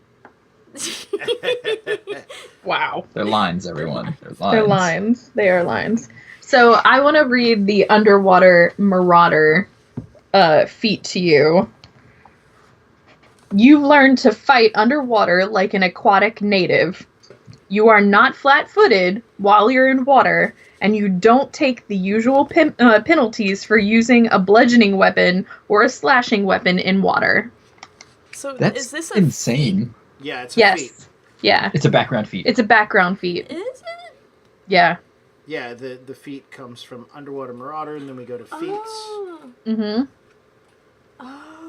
Wow. They're lines, everyone. They're lines. They're lines. They are lines. So I want to read the Underwater Marauder feat to you. You've learned to fight underwater like an aquatic native. You are not flat-footed while you're in water, and you don't take the usual penalties for using a bludgeoning weapon or a slashing weapon in water. So That's is this insane. Yeah, it's a feat. Yeah. It's a background feat. It's a background feat. Is it? Yeah. Yeah, the feat comes from Underwater Marauder, and then we go to feats. Oh. Mm-hmm. Oh.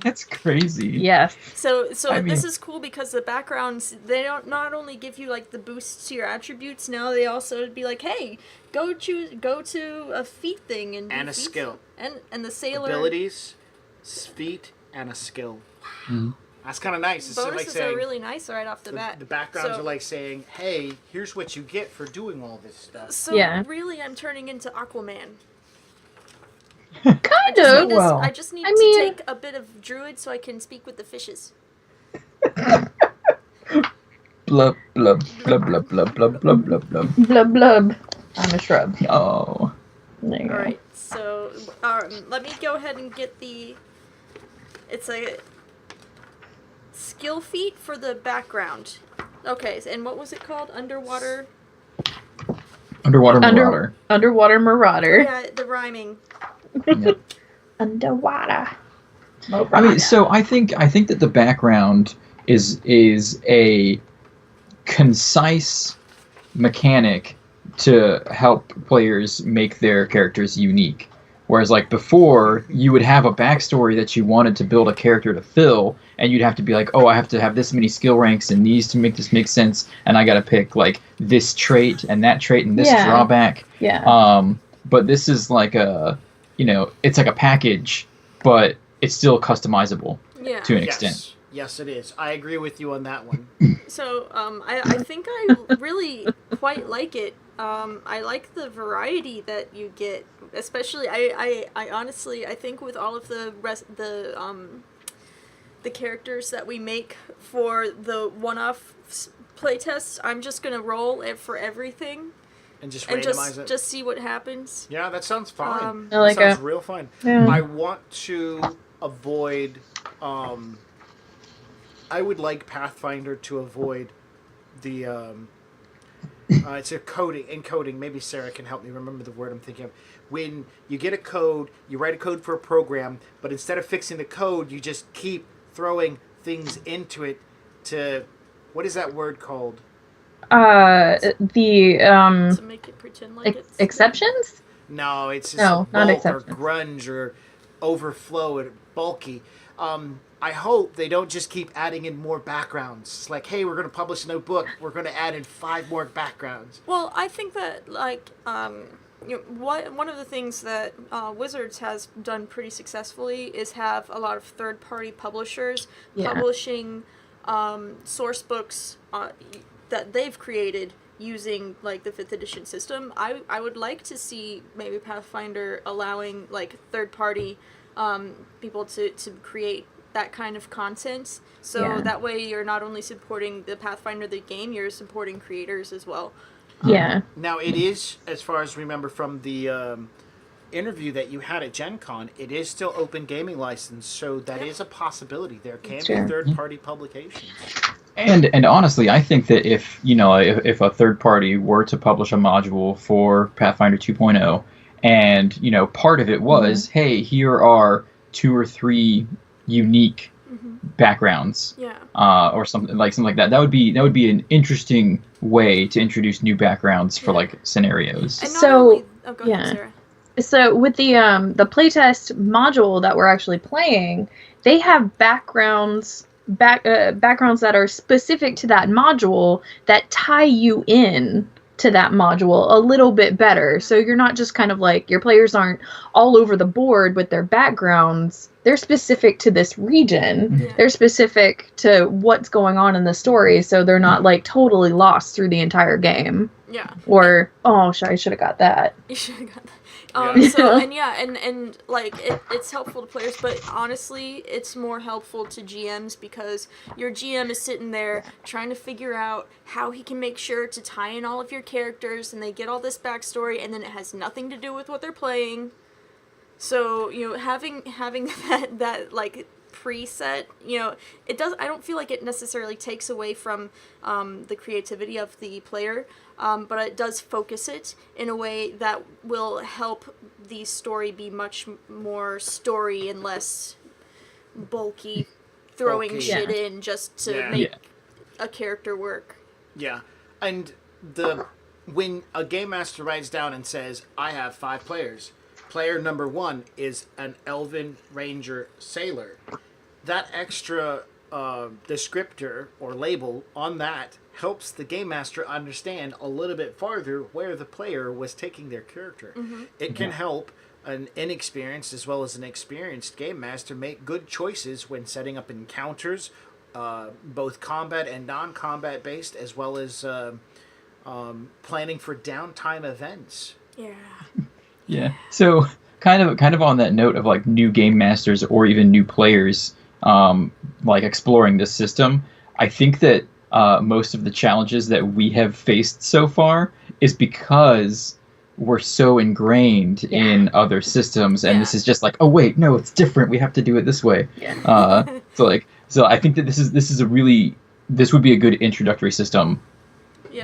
That's crazy. Yes. So I mean- this is cool because the backgrounds, they don't not only give you like the boosts to your attributes, now they also be like, hey, go to a feat thing and do And a feats. skill. And the sailor Abilities, feat, and a skill. Mhm. That's kind of nice. It's like bonuses saying, are really nice right off the bat. the backgrounds So- are like saying, hey, here's what you get for doing all this stuff. So Yeah. really, I'm turning into Aquaman. Kind of. Well, I just need I to mean- take a bit of druid so I can speak with the fishes. Blub, blub, blub, blub, blub, blub, blub, blub, blub. Blub blub. I'm a shrub. Oh. There you go. Alright, so let me go ahead and get the... It's a skill feat for the background. Okay, and what was it called? Underwater? Underwater Marauder. Underwater Marauder. Yeah, the rhyming. Yep. Underwater. I mean, so I think that the background is a concise mechanic to help players make their characters unique. Whereas, like, before, you would have a backstory that you wanted to build a character to fill, and you'd have to be like, oh, I have to have this many skill ranks and these to make this make sense, and I gotta pick, like, this trait and that trait and this drawback. Yeah. But this is like it's like a package, but it's still customizable Yeah. to an extent. Yes, it is. I agree with you on that one. So, I think I really quite like it. I like the variety that you get, especially, I honestly, I think with all of the characters that we make for the one-off playtests, I'm just gonna roll it for everything. And just And randomize it. just see what happens. Yeah, that sounds fine. I like that sounds it. real fun. Yeah. I want to avoid... I would like Pathfinder to avoid the... it's a encoding. Maybe Sarah can help me remember the word I'm thinking of. When you get a code, you write a code for a program, but instead of fixing the code, you just keep throwing things into it to... What is that word called? To make it pretend like it's... Exceptions? No, it's just No, not bulk or exceptions. grunge or overflow and bulky. I hope they don't just keep adding in more backgrounds. It's like, hey, we're going to publish a new book. We're going to add in 5 more backgrounds. Well, I think that one of the things that Wizards has done pretty successfully is have a lot of third-party publishers publishing source books that they've created using like the 5th edition system. I would like to see maybe Pathfinder allowing like third-party people to create that kind of content, so that way you're not only supporting the Pathfinder the game, you're supporting creators as well. Now it is, as far as I remember from the interview that you had at Gen Con, it is still open gaming license, so that is a possibility. There can be third-party publications. And honestly, I think that if a third party were to publish a module for Pathfinder 2.0, and part of it was, hey, here are 2 or 3 unique backgrounds, or something like that. That would be an interesting way to introduce new backgrounds for like scenarios. And go ahead, Sarah. So with the playtest module that we're actually playing, they have backgrounds that are specific to that module that tie you in to that module a little bit better. So you're not just kind of like, your players aren't all over the board with their backgrounds. They're specific to this region. Yeah. They're specific to what's going on in the story, so they're not like totally lost through the entire game. Yeah. Or, I should have got that. You should have got that. It's helpful to players, but honestly, it's more helpful to GMs because your GM is sitting there trying to figure out how he can make sure to tie in all of your characters, and they get all this backstory, and then it has nothing to do with what they're playing. So, having that like preset, it does. I don't feel like it necessarily takes away from the creativity of the player, but it does focus it in a way that will help the story be much more story and less bulky, throwing shit in just to make a character work. Yeah, and when a game master writes down and says, "I have 5 players." Player number 1 is an Elven Ranger Sailor. That extra descriptor or label on that helps the game master understand a little bit farther where the player was taking their character. It can help an inexperienced as well as an experienced game master make good choices when setting up encounters, both combat and non-combat based, as well as planning for downtime events. Yeah. So kind of on that note of like new game masters or even new players, like exploring this system, I think that most of the challenges that we have faced so far is because we're so ingrained in other systems, and this is just like, oh wait, no, it's different. We have to do it this way. So I think that this would be a good introductory system.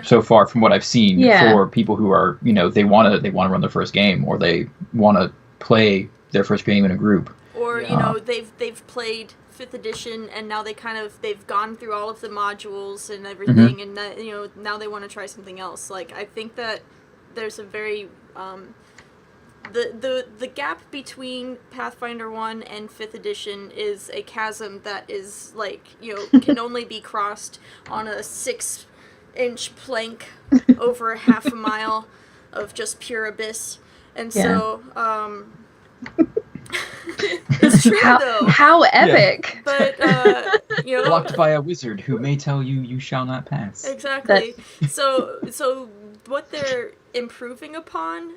So far from what I've seen for people who are, they want to run their first game, or they want to play their first game in a group, or they've played 5th edition and now they've gone through all of the modules and everything, and now they want to try something else. Like, I think that there's a very the gap between Pathfinder 1 and 5th edition is a chasm that is like, can only be crossed on a 6-inch plank over half a mile of just pure abyss. And so it's true though. How epic. But blocked by a wizard who may tell you shall not pass. Exactly. So what they're improving upon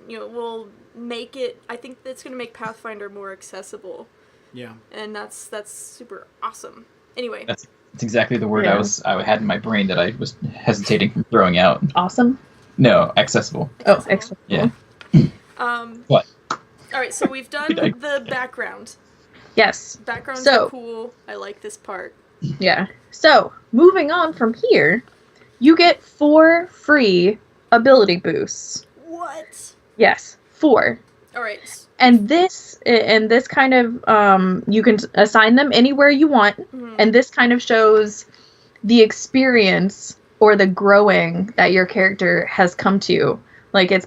will make it, I think that's going to make Pathfinder more accessible. Yeah. And that's super awesome. Anyway, that's exactly the word I had in my brain that I was hesitating from throwing out. Awesome? No, accessible. Oh, accessible. Yeah. What? All right, so we've done the background. Yes. Backgrounds are cool. I like this part. Yeah. So, moving on from here, you get 4 free ability boosts. What? Yes, 4. All right. And this kind of, you can assign them anywhere you want, and this kind of shows the experience or the growing that your character has come to. Like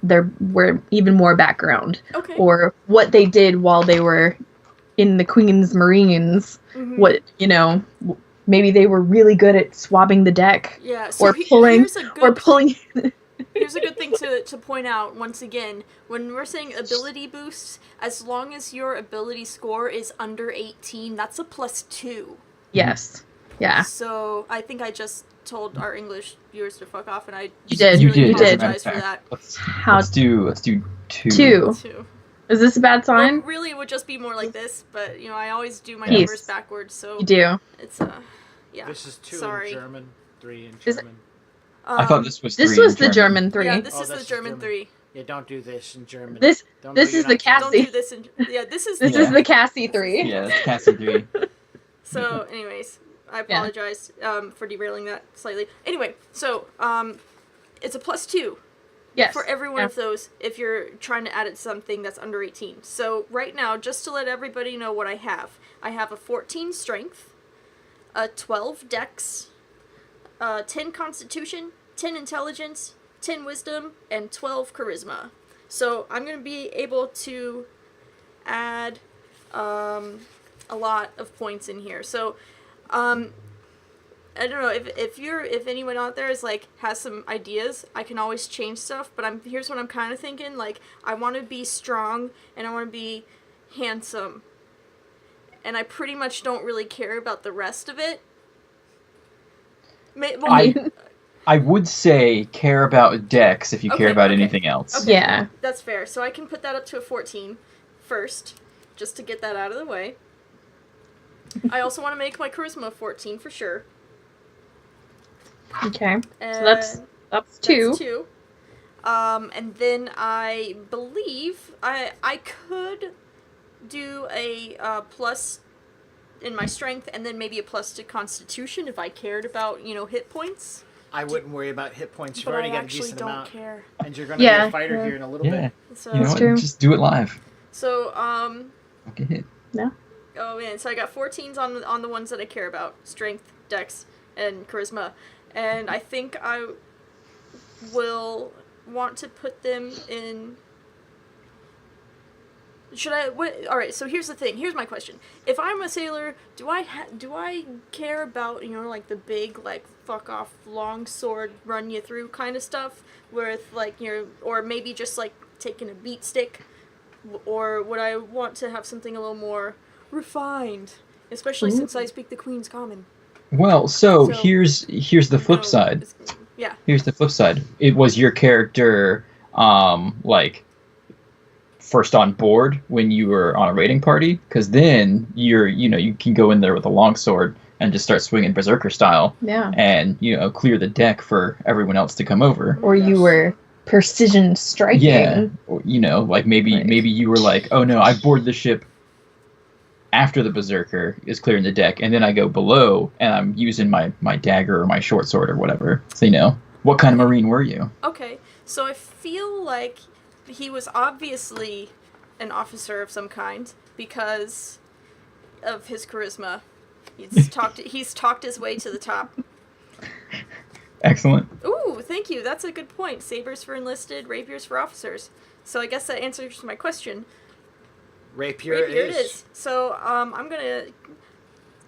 there were even more background, Okay. or what they did while they were in the Queen's Marines. Mhm. What maybe they were really good at swabbing the deck, Yeah. So or pulling, here's a good pulling. Here's a good thing to point out once again. When we're saying ability boosts, as long as your ability score is under 18, that's a +2. Yes. Yeah. So I think I just told our English viewers to fuck off, and I You did. You did. apologize for that. Let's do 2. 2. Too. Is this a bad sign? Well, really, it would just be more like this, but I always do my Peace. numbers backwards, so You do. it's yeah. This is 2 Sorry. in German, 3 in Is- German. I thought this was 3 This was in the German 3. Yeah, this Oh, is the that's German German. 3. Yeah, don't do this in German. This Don't this do is you're the not Don't Cassie. do this in. Yeah, this is. This the, is the Cassie 3. Yeah, it's Cassie 3. So, anyways, I apologize for derailing that slightly. Anyway, so it's a +2 Yes. for every one of those if you're trying to add it to something that's under 18. So right now, just to let everybody know what I have a 14 strength, a 12 dex, 10 constitution, 10 intelligence, 10 wisdom, and 12 charisma. So I'm going to be able to add a lot of points in here. So I don't know if anyone out there is like has some ideas, I can always change stuff, but here's what I'm kind of thinking. Like, I want to be strong and I want to be handsome. And I pretty much don't really care about the rest of it. I would say care about Dex if you care Okay, about okay. anything else. Okay. Yeah. That's fair. So I can put that up to a 14 first, just to get that out of the way. I also want to make my charisma 14 for sure. Okay. So And that's 2. That's 2. And then I believe I could do a plus in my strength, and then maybe a plus to constitution if I cared about hit points. I wouldn't worry about hit points. You've But already I got a actually decent don't amount. care. And you're going to be a fighter Yeah. here in a little Yeah. bit. So You know That's what? true. Just do it live. so Okay, hit. oh man, so I got 14s on the ones that I care about: strength, dex, and charisma. And I think I will want to put them in. Should I? All right. So here's the thing. Here's my question. If I'm a sailor, do I care about like the big like fuck off long sword run you through kind of stuff with like or maybe just like taking a beat stick, or would I want to have something a little more refined, especially since I speak the Queen's Common? Well, so So- here's the flip side. Yeah. Here's the flip side. It was your character like first on board when you were on a raiding party, because then you can go in there with a longsword and just start swinging berserker style Yeah. and clear the deck for everyone else to come over. Or you were precision striking. Yeah, or, like maybe Right. maybe you were like, oh no, I board the ship after the berserker is clearing the deck, and then I go below and I'm using my dagger or my short sword or whatever. So what kind of marine were you? Okay, so I feel like he was obviously an officer of some kind because of his charisma. He's talked his way to the top. Excellent. Ooh, thank you. That's a good point. Sabers for enlisted, rapiers for officers. So I guess that answers my question. Rapier, Rapier it it is. So I'm gonna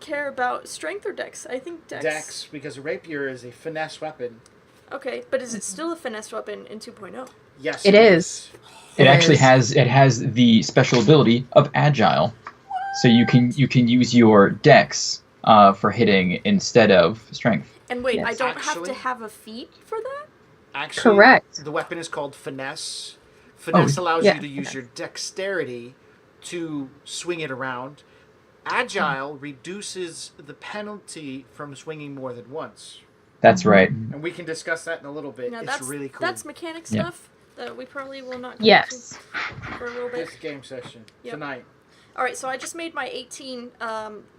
care about strength or dex. I think dex. Dex, because a rapier is a finesse weapon. Okay, but is it still a finesse weapon in 2.0? Yes, It is. It actually is. has the special ability of agile, so you can use your dex for hitting instead of strength. And wait, Yes. I don't have Actually- to have a feat for that? Actually, Correct. the weapon is called finesse. Finesse allows yeah, you to use your dexterity to swing it around. Agile reduces the penalty from swinging more than once. That's right. And we can discuss that in a little bit. Now It's that's really cool. That's mechanic Yeah. stuff that we probably will not go Yes. into for a little bit. this game session Yep. tonight. All right, so I just made my 18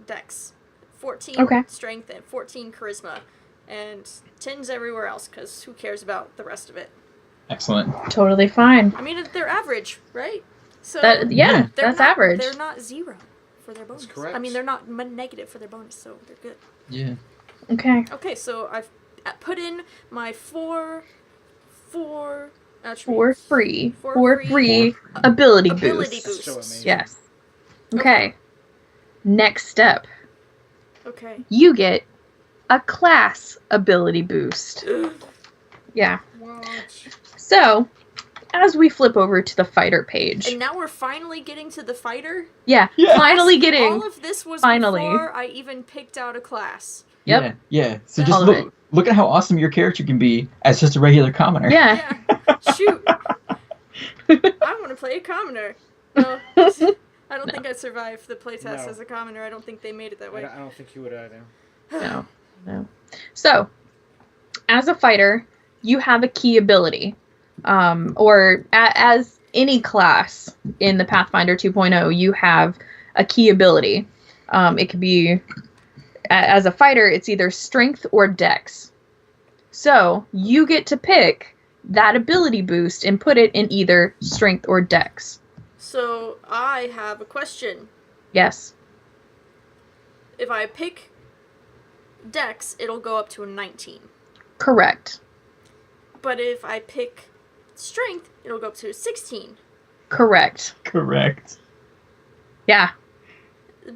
dex, 14 Okay. strength, and 14 charisma, and 10s everywhere else because who cares about the rest of it? Excellent. Totally fine. I mean, they're average, right? So Yeah, Yeah. they're that's not, average. They're not 0 for their bonus. correct. I mean, they're not negative for their bonus, so they're good. Yeah. Okay. Okay, so I've put in my 4, for free. For For free. free ability Ability boost. boost. So amazing. Yes. Okay. Next step. Okay. You get a class ability boost. Yeah. What? So, as we flip over to the fighter page. And now we're finally getting to the fighter? Yeah, Yeah. finally getting. All of this was Finally. before I even picked out a class. Yep. Yeah. So All just of look at how awesome your character can be as just a regular commoner. Yeah. Yeah. Shoot. I want to play a commoner. No, I don't think I'd survive the playtest No. as a commoner. I don't think they made it that way. I don't think you would either. No. So, as a fighter, you have a key ability. Or as any class in the Pathfinder 2.0, you have a key ability. It could be, as a fighter, it's either strength or dex. So, you get to pick that ability boost and put it in either strength or dex. So, I have a question. Yes. If I pick Dex, it'll go up to a 19. Correct. But if I pick Strength, it'll go up to a 16. Correct. Correct. Yeah.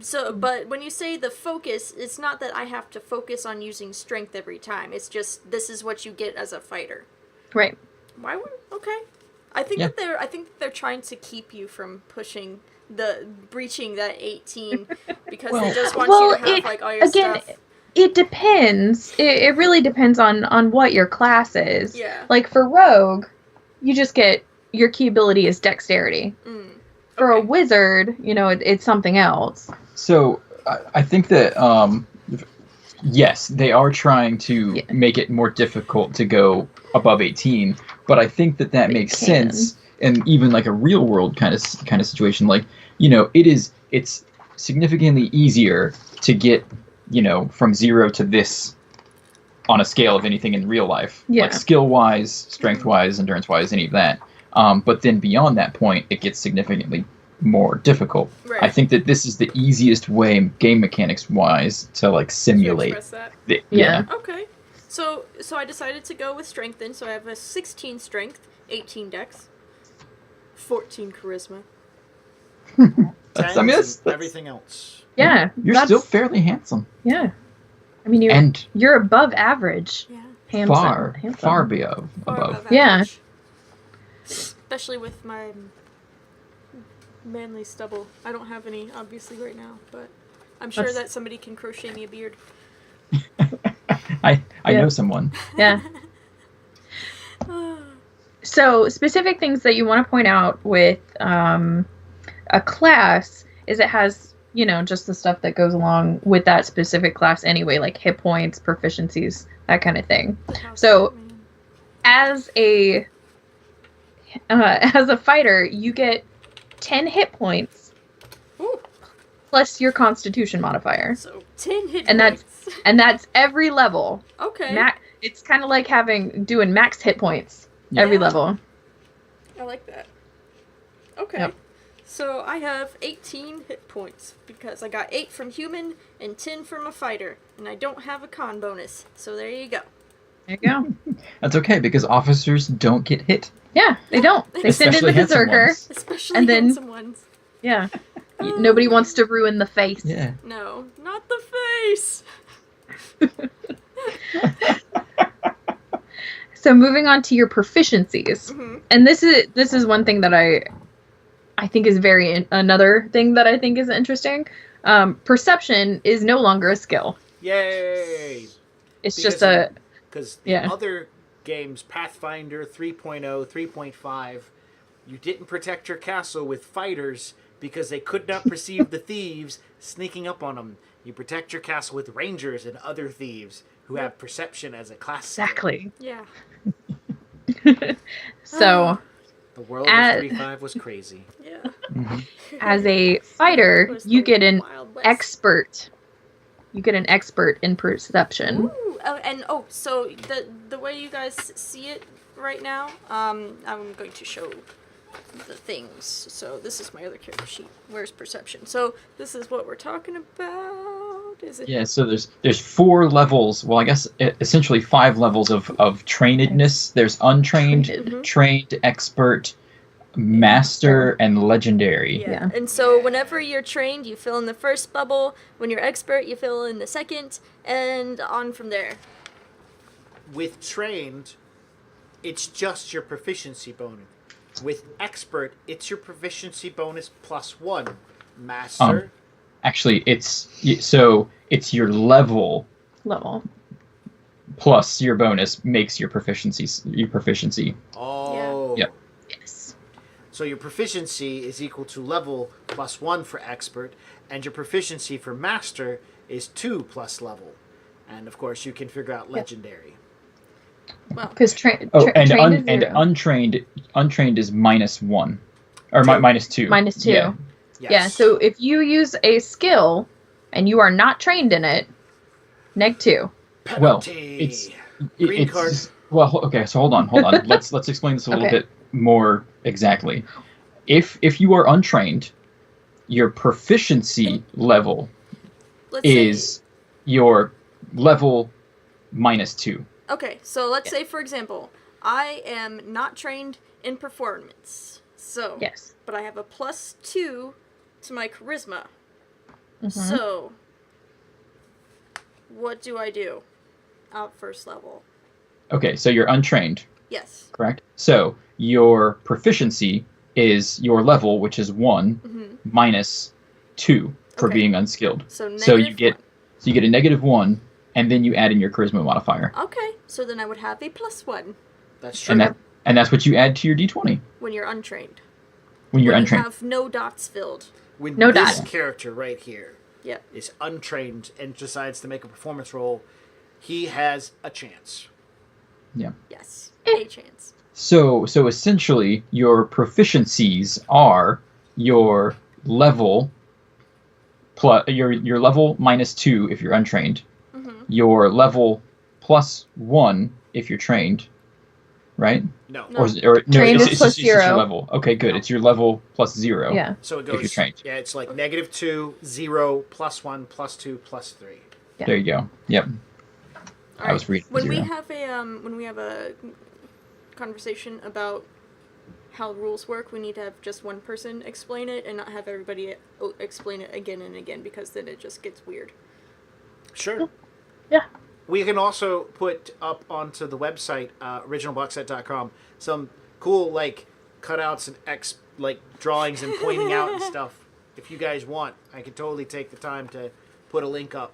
So, but when you say the focus, it's not that I have to focus on using Strength every time. It's just this is what you get as a fighter. Right. Why would okay? I think Yeah. that they're trying to keep you from breaching that 18 because Well- they just want you to have like all your again, stuff. it depends. It really depends on what your class is. Yeah. Like for rogue, you just get your key ability is dexterity. For a Okay. wizard, it's something else. So I think that yes, they are trying to Yeah. make it more difficult to go above 18, but I think that They makes can. sense in even like a real world kind of situation. Like it's significantly easier to get from 0 to this on a scale of anything in real life, Yeah. like skill wise, strength wise, endurance wise, any of that. But then beyond that point, it gets significantly more difficult. Right. I think that this is the easiest way, game mechanics wise, to like To simulate. express that. Yeah. Okay. So I decided to go with strength then. So I have a 16 strength, 18 dex, 14 charisma. Tens I mean, and that's- everything else. Yeah. You're that's- still fairly handsome, Yeah. I mean, and you're above average. Yeah. Handsome. far Handsome. above. Far above Yeah. average. Especially with my manly stubble. I don't have any, obviously, right now, but I'm sure That's- that somebody can crochet me a beard. I Yeah. know someone. Yeah. So, specific things that you want to point out with a class is it has, just the stuff that goes along with that specific class anyway, like hit points, proficiencies, that kind of thing. So- As a fighter, you get 10 hit points Ooh, plus your Constitution modifier, so 10 hit And that's- points. and that's every level. Okay. It's kind of like doing max hit points every Yeah. level. I like that. Okay. Yep. So I have 18 hit points because I got 8 from human and 10 from a fighter, and I don't have a con bonus. So there you go. There you go. That's okay because officers don't get hit. Yeah, they don't. They send in Especially the handsome berserker. ones. Especially And then- handsome ones. Yeah. Nobody wants to ruin the face. Yeah. No, not the face. So moving on to your proficiencies, Mhm. and this is one thing that I think is another thing that I think is interesting. Perception is no longer a skill. Yay! It's Because just a Because Yeah. other games, Pathfinder 3.0, 3.5, you didn't protect your castle with fighters because they could not perceive the thieves sneaking up on them. You protect your castle with rangers and other thieves who have perception as a class skill. exactly. Yeah. So The world At- of 3.5 was crazy. Yeah. as a fighter, It was you the get an Wild West. expert. You get an expert in perception. Ooh, so the way you guys see it right now, I'm going to show the things. So this is my other character sheet. Where's perception? So this is what we're talking about. is it? Yeah, so there's 4 levels. Well, I guess essentially 5 levels of trainedness. There's untrained, Trained. trained, expert, master, and legendary. Yeah. And so whenever you're trained, you fill in the first bubble. When you're expert, you fill in the second, and on from there. With trained, it's just your proficiency bonus. With expert, it's your proficiency bonus plus 1. Master. Actually, it's your level plus your bonus makes your proficiency. Oh. Yep. Yes. So your proficiency is equal to level plus 1 for expert, and your proficiency for master is 2 plus level. And of course, you can figure out legendary. Well, Because and trained is 0. untrained is -1 or Two. minus 2. -2. Yeah. Yes. Yeah, so if you use a skill and you are not trained in it, -2. Well, Penalty. it's Green card. well, okay, so hold on. Let's explain this a little Okay. bit more exactly. If you are untrained, your proficiency level let's is your level -2. Okay, so let's say, for example, I am not trained in performance. So, Yes. but I have a +2 to my charisma. Mhm. So, what do I do at first level? Okay, so you're untrained, Yes. correct? So your proficiency is your level, which is 1 -2 for Okay. being unskilled. So So you negative get a -1, and then you add in your charisma modifier, 1. Okay, so then I would have a +1 That's true. and that's what you add to your d20 when you're untrained. when you're when untrained. you have no dots filled. When No this dot. character right here Yep. is untrained and decides to make a performance roll, he has a chance. Yes. A chance. So essentially, your proficiencies are your level plus your level -2 if you're untrained, your level +1 if you're trained, right? No. No. Or no, Trained is it's plus just your 0. level. Okay, good. No. It's your level +0. Yeah. So it If you're goes. trained. Yeah, it's like -2, 0, +1, +2, +3. There you go. Yep. All I was reading When we 0. have a conversation about how rules work, we need to have just one person explain it and not have everybody explain it again and again, because then it just gets weird. Sure. Yeah. We can also put up onto the website, originalboxset.com, some cool cutouts and drawings and pointing out and stuff. If you guys want, I could totally take the time to put a link up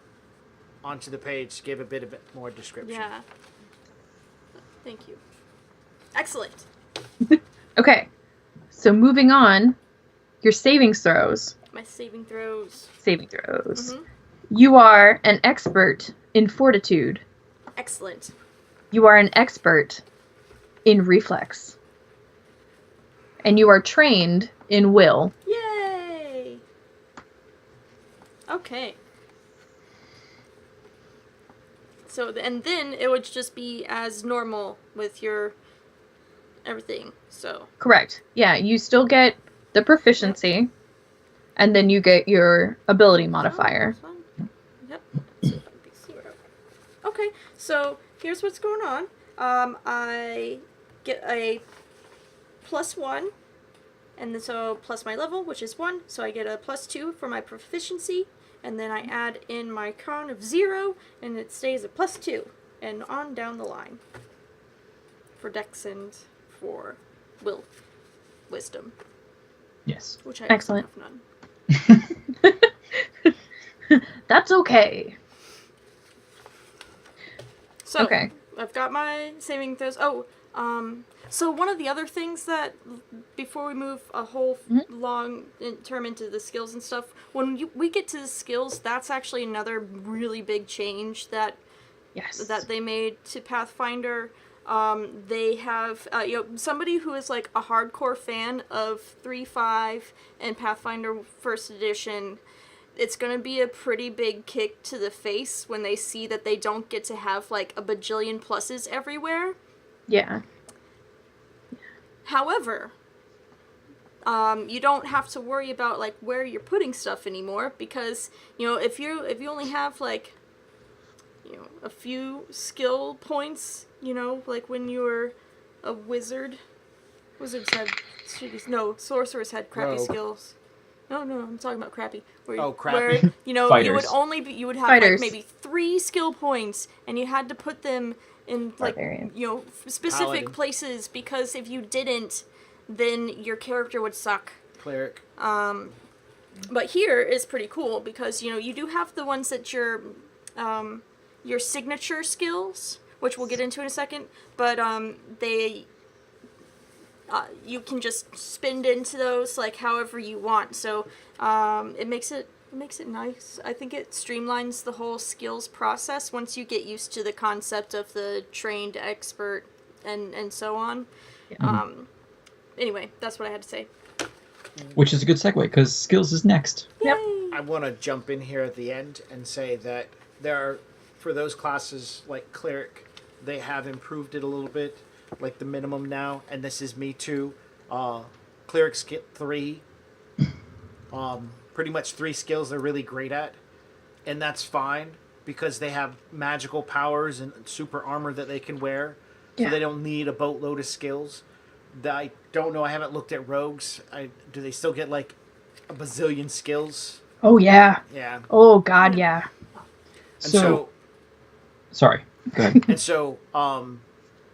onto the page to give a bit more description. Yeah. Thank you. Excellent. Okay. So moving on, your savings throws. My saving throws. Mm-hmm. You are an expert in fortitude. Excellent. You are an expert in reflex. And you are trained in will. Yay! Okay. So, and then it would just be as normal with your everything, so. Correct. Yeah, you still get the proficiency, and then you get your ability modifier. Oh, fun. Yep. So that would be 0. Okay, so here's what's going on. I get a +1, and then so plus my level, which is 1, so I get a +2 for my proficiency, and then I add in my con of 0, and it stays a +2, and on down the line. For dex and for wisdom, Yes. which I Excellent. have none. That's okay. So, Okay. I've got my saving throws. So one of the other things that, before we move a whole long term into the skills and stuff, when we get to the skills, that's actually another really big change that Yes. that they made to Pathfinder. They have somebody who is like a hardcore fan of 3.5 and Pathfinder First Edition. It's gonna be a pretty big kick to the face when they see that they don't get to have like a bajillion pluses everywhere. Yeah. However, you don't have to worry about like where you're putting stuff anymore, because if you only have like a few skill points, like when you were a wizard. Wizards had sorcerers had crappy Rogue. skills. No, I'm talking about crappy. Crappy. Where, you Fighters. would have Fighters. like maybe 3 skill points, and you had to put them in like Barbarian. specific Paladin. places, because if you didn't, then your character would suck. Cleric. But here is pretty cool because you do have the ones that your signature skills, which we'll get into in a second, but they you can just spin into those like however you want. So it makes it nice. I think it streamlines the whole skills process once you get used to the concept of the trained expert and so on. Anyway, that's what I had to say. Which is a good segue, because skills is next. Yep. I want to jump in here at the end and say that there are, for those classes like cleric, they have improved it a little bit, like the minimum now, and this is me too. Cleric skip 3, pretty much 3 skills they're really great at, and that's fine because they have magical powers and super armor that they can wear, so Yeah. they don't need a boatload of skills. I don't know. I haven't looked at rogues. Do they still get like a bazillion skills? Oh, yeah. Yeah. Oh, God, yeah. And So- Sorry. Go ahead. so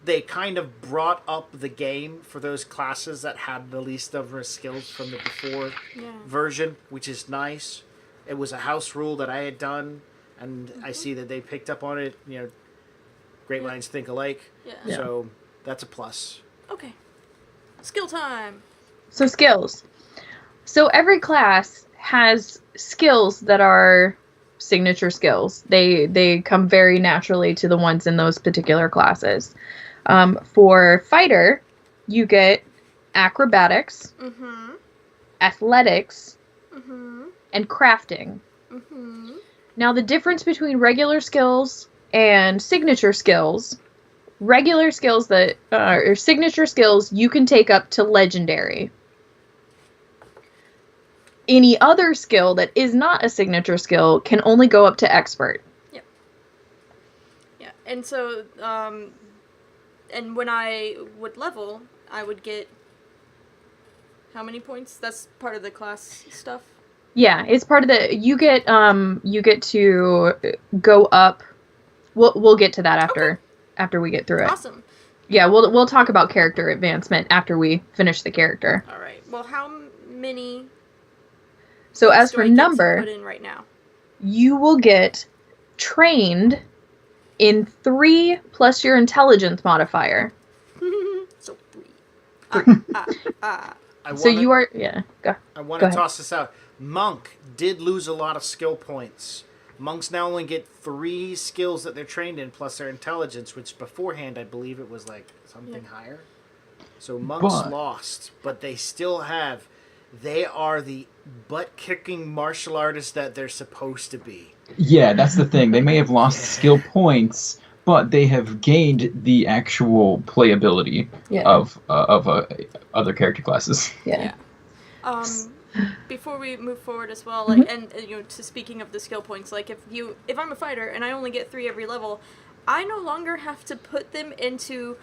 they kind of brought up the game for those classes that had the least number of skills from the before Yeah. version, which is nice. It was a house rule that I had done, and I see that they picked up on it. Great minds think alike. Yeah. So that's a plus. Okay. Skill time. So skills. So every class has skills that are signature skills. They come very naturally to the ones in those particular classes. For fighter, you get acrobatics, Mm-hmm. athletics, Mm-hmm. and crafting. Mm-hmm. Now the difference between regular skills and signature skills, regular skills that or signature skills you can take up to legendary. Any other skill that is not a signature skill can only go up to expert. Yeah. And so, and when I would level, I would get how many points? That's part of the class stuff. Yeah, it's part of the you get to go up. We'll get to that after we get through it. Awesome. Yeah, we'll talk about character advancement after we finish the character. All right. Well, how many? So as do for I get to number, put in right now. you will get trained in 3 plus your intelligence modifier. So 3. So you are go. I want Go to ahead. toss this out. Monk did lose a lot of skill points. Monks now only get 3 skills that they're trained in plus their intelligence, which beforehand I believe it was like something higher. So monks But- lost, but they still have. They are the butt-kicking martial artists that they're supposed to be. Yeah, that's the thing. They may have lost skill points, but they have gained the actual playability Yeah. of other character classes. Yeah. Before we move forward as well, like, and to speaking of the skill points, like if I'm a fighter and I only get 3 every level, I no longer have to put them into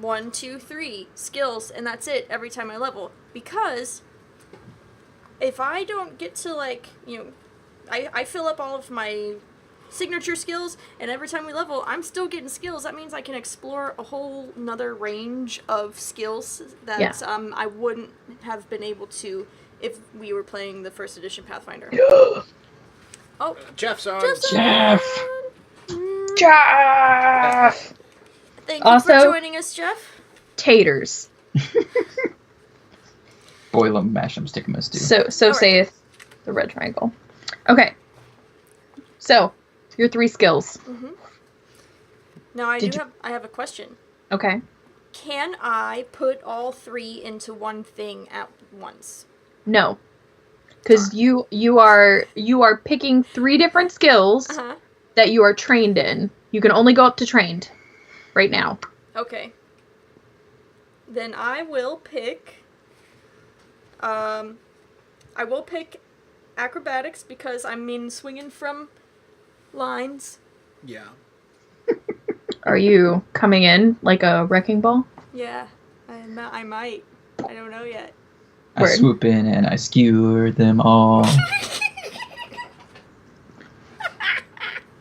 1, 2, 3 skills, and that's it every time I level. Because if I don't get to I fill up all of my signature skills, and every time we level, I'm still getting skills. That means I can explore a whole nother range of skills that I wouldn't have been able to if we were playing the first edition Pathfinder. Oh, Jeff's on. Jeff! Jeff! thank you Also- for joining us, Jeff. Taters. Boil 'em, mash 'em, stick 'em as stew. So All right. saith the red triangle. Okay. So, your 3 skills. Now I Did I have a question. Okay. Can I put all 3 into one thing at once? No. Because you are picking 3 different skills Uh-huh. that you are trained in. You can only go up to trained right now. Okay. Then I will pick I will pick acrobatics because I mean swinging from lines. Yeah. Are you coming in like a wrecking ball? Yeah, I might. I don't know yet. I Word. swoop in and I skewer them all.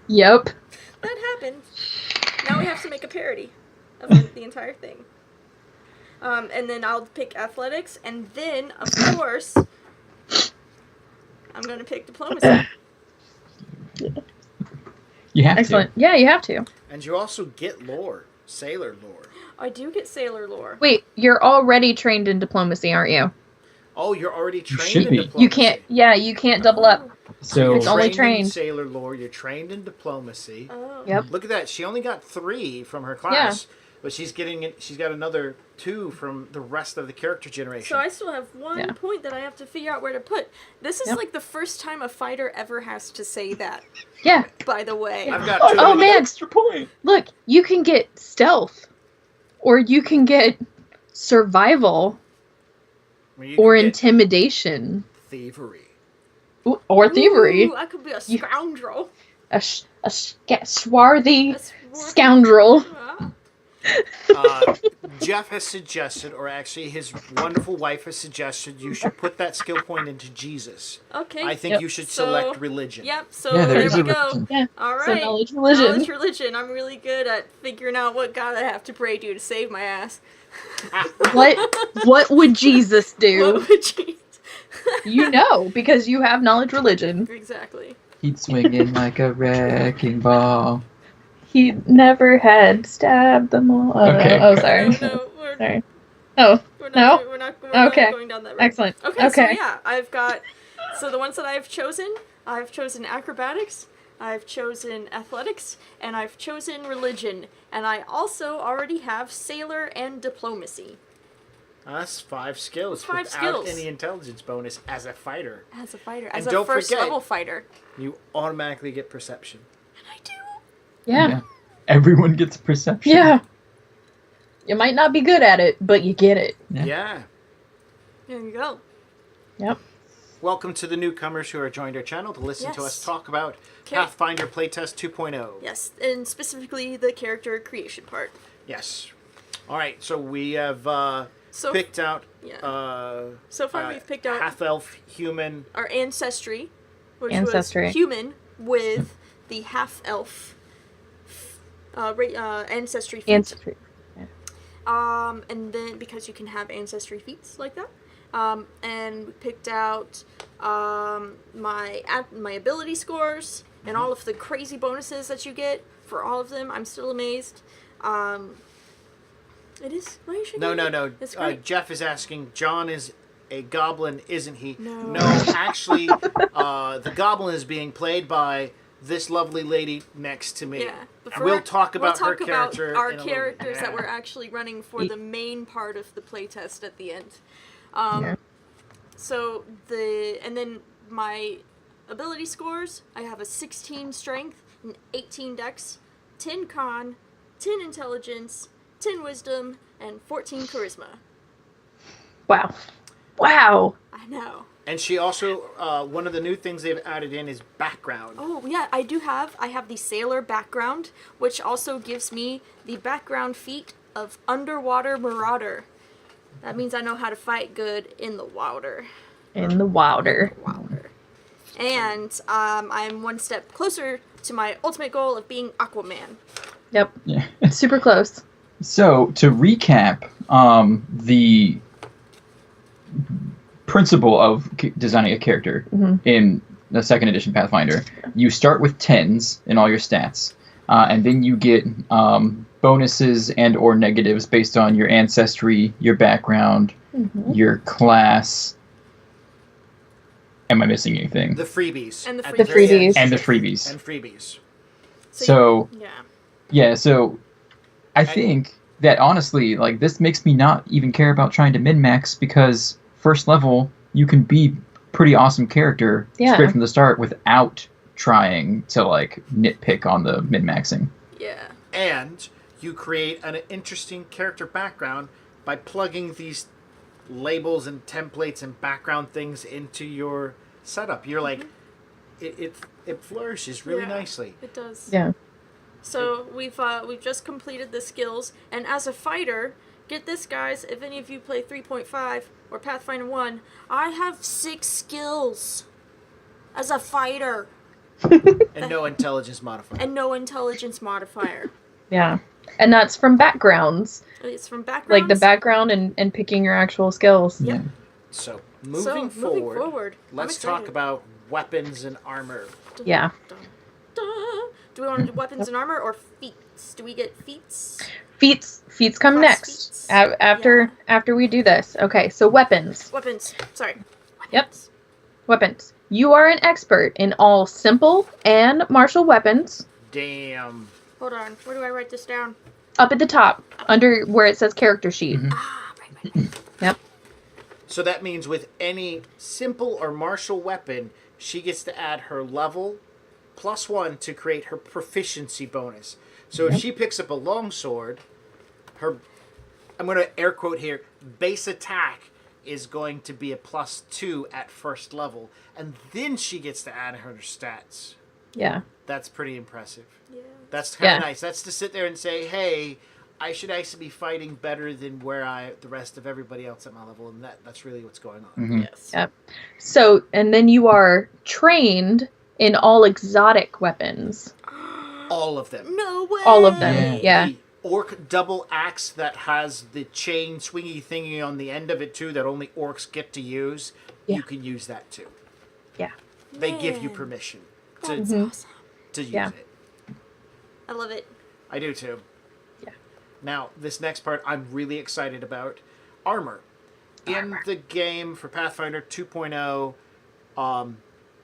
Yep. That happened. Now we have to make a parody of the entire thing. And then I'll pick athletics, and then, of course, I'm going to pick diplomacy. You have Excellent. Yeah, you have to. And you also get lore, sailor lore. I do get sailor lore. Wait, you're already trained in diplomacy, aren't you? Oh, you're already trained should in be. diplomacy. You can't. Yeah, you can't double up. to. So So It's only in trained. sailor lore. You're trained in diplomacy. Oh. Yep. Look at that. She only got 3 from her class, but she's getting it. She's got another 2 from the rest of the character generation. So I still have one Yeah. point that I have to figure out where to put. This is Yep. like the first time a fighter ever has to say that, Yeah. by the way. I've got Oh, two. man. extra point. Look, you can get stealth, or you can get survival, You or can get intimidation, thievery. or thievery. Ooh, I could be a scoundrel. A swarthy A swart- scoundrel. Ah. Jeff has suggested, or actually his wonderful wife has suggested, you should put that skill point into Jesus. Okay. I think Yep. you should So- select religion. Yep, so Yeah, there there is we a go. religion. Yeah. All So right. knowledge religion. Knowledge religion. I'm really good at figuring out what god I have to pray to save my ass. What would Jesus do? What would you... You know, because you have knowledge religion. Exactly. He'd swing in like a wrecking ball. He never had stabbed them all. Oh, Okay. no. Oh, sorry. No, we're, Sorry. Oh, we're not, No? we're not Okay. going down that road. excellent. Okay, so Okay. yeah, I've got... So the ones that I've chosen acrobatics, I've chosen athletics, and I've chosen religion. And I also already have sailor and diplomacy. That's 5 skills Five without skills. any intelligence bonus as a fighter. As a fighter. And As a don't first forget- level fighter. You automatically get perception. And I do. Yeah. Everyone gets perception. Yeah. You might not be good at it, but you get it. Yeah. Yeah. There you go. Yep. Welcome to the newcomers who are joined our channel to listen to Yes. us talk about Okay. Pathfinder Playtest 2.0. Yes, and specifically the character creation part. Yes. All right, so we have So picked out yeah. So far we've picked out half-elf human. our ancestry, which Ancestry. was human with the half-elf ancestry feat. Ancestry. And then because you can have ancestry feats like that. And we picked out my ability scores and all of the crazy bonuses that you get for all of them. I'm still amazed. It is. Why are you shaking No, your no, head? no. It's great. Jeff is asking, John is a goblin, isn't he? No. Actually, the goblin is being played by this lovely lady next to me. Yeah. And we'll talk about her about character. our in a little bit. characters that we're actually running for the main part of the playtest at the end. Yeah. So and then my ability scores, I have a 16 strength, an 18 dex, 10 con, 10 intelligence, 10 wisdom, and 14 charisma. Wow. Wow. I know. And she also, one of the new things they've added in is background. Oh, yeah, I have the sailor background, which also gives me the background feat of underwater marauder. That means I know how to fight good in the water. In the water. And I'm one step closer to my ultimate goal of being Aquaman. Yep. Yeah. Super close. So to recap, the principle of designing a character in the second edition Pathfinder, you start with 10s in all your stats, and then you get bonuses and or negatives based on your ancestry, your background, your class. Am I missing anything? The freebies. And the at freebies. very The freebies. end. And the freebies. And freebies. So yeah. yeah, so I think that honestly, like, this makes me not even care about trying to min-max, because first level, you can be pretty awesome character Yeah. straight from the start without trying to, like, nitpick on the min-maxing. Yeah. And you create an interesting character background by plugging these labels and templates and background things into your setup. You're like, it flourishes really nicely. It does. Yeah. So we've just completed the skills, and as a fighter, get this, guys. If any of you play 3.5 or Pathfinder 1, I have 6 skills as a fighter. And no intelligence modifier. And no intelligence modifier. Yeah. And that's from backgrounds. It's from backgrounds. Like the background and picking your actual skills. Yep. So, moving forward, let's talk about weapons and armor. Yeah. Dun, dun. Do we want to do weapons and armor or feats? Do we get feats? Feats come Class next. feats. After we do this. Okay, so weapons. Weapons. Sorry. Yep. Weapons. You are an expert in all simple and martial weapons. Damn. Hold on. Where do I write this down? Up at the top, under where it says character sheet. Ah, right. Yep. So that means with any simple or martial weapon, she gets to add her level +1 to create her proficiency bonus. So if she picks up a longsword, her, I'm going to air quote here, base attack is going to be a +2 at first level, and then she gets to add her stats. Yeah. That's pretty impressive. Yeah. That's kind of nice. That's to sit there and say, hey, I should actually be fighting better than the rest of everybody else at my level, and that's really what's going on. Mm-hmm. Yes. Yep. So, and then you are trained in all exotic weapons. All of them. No way. All of them. Yeah. The orc double axe that has the chain swingy thingy on the end of it too that only orcs get to use. Yeah. You can use that too. Yeah. They give you Man. permission That's to awesome. use Yeah. it. I love it. I do too. Yeah. Now, this next part I'm really excited about. Armor. In the game for Pathfinder 2.0,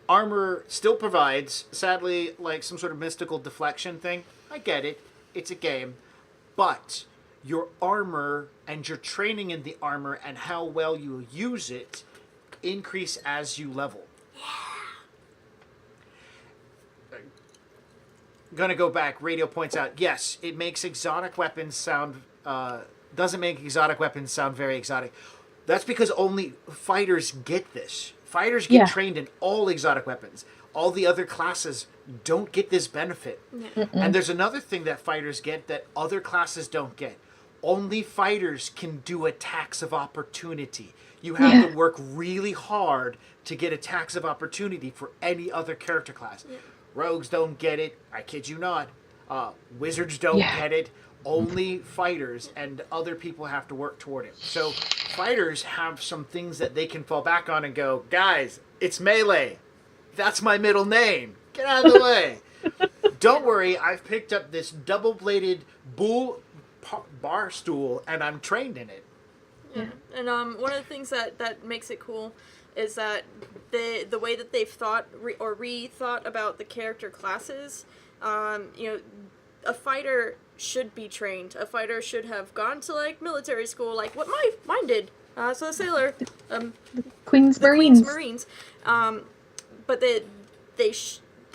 armor still provides, sadly, like some sort of mystical deflection thing. I get it. It's a game. But your armor and your training in the armor and how well you use it increase as you level. Gonna go back. Radio points out, yes, it makes exotic weapons sound, doesn't make exotic weapons sound very exotic. That's because only fighters get this. Fighters get trained in all exotic weapons. All the other classes don't get this benefit. And there's another thing that fighters get that other classes don't get. Only fighters can do attacks of opportunity. You have to work really hard to get attacks of opportunity for any other character class. Rogues don't get it. I kid you not. Wizards don't get it. Only fighters and other people have to work toward it. So fighters have some things that they can fall back on and go, guys, it's melee. That's my middle name. Get out of the way. Don't worry. I've picked up this double-bladed bull bar stool and I'm trained in it. Yeah. And one of the things that makes it cool is that the way that they've thought or rethought about the character classes, a fighter should be trained. A fighter should have gone to like military school, like what mine did. So a sailor, Queen's the Marines. Queen's Marines, but they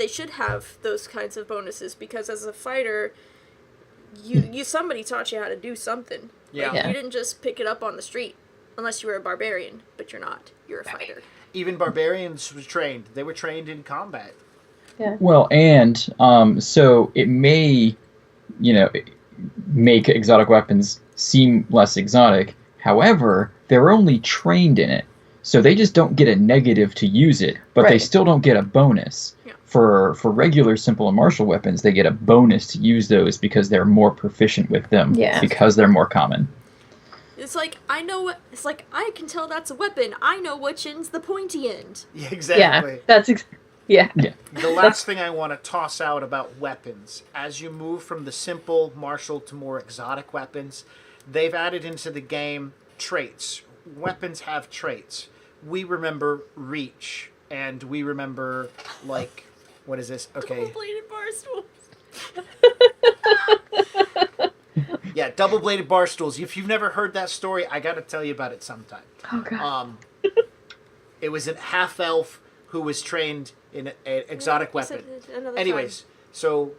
should have those kinds of bonuses because as a fighter, you somebody taught you how to do something. Yeah. Like, you didn't just pick it up on the street. Unless you were a barbarian, but you're not. You're a fighter. Even barbarians were trained. They were trained in combat. Yeah. Well, and so it may, make exotic weapons seem less exotic. However, they're only trained in it, so they just don't get a negative to use it, but they still don't get a bonus. Yeah. For regular simple and martial weapons, they get a bonus to use those because they're more proficient with them. Yeah. Because they're more common. It's like I can tell that's a weapon. I know which end's the pointy end. Yeah, exactly. Yeah. That's yeah. The last thing I want to toss out about weapons, as you move from the simple martial to more exotic weapons, they've added into the game traits. Weapons have traits. We remember reach, and we remember, like, what is this? Okay. Double-bladed bar stools. Yeah, double-bladed bar stools. If you've never heard that story, I got to tell you about it sometime. Oh god. It was a half-elf who was trained in an exotic weapon. Anyways, so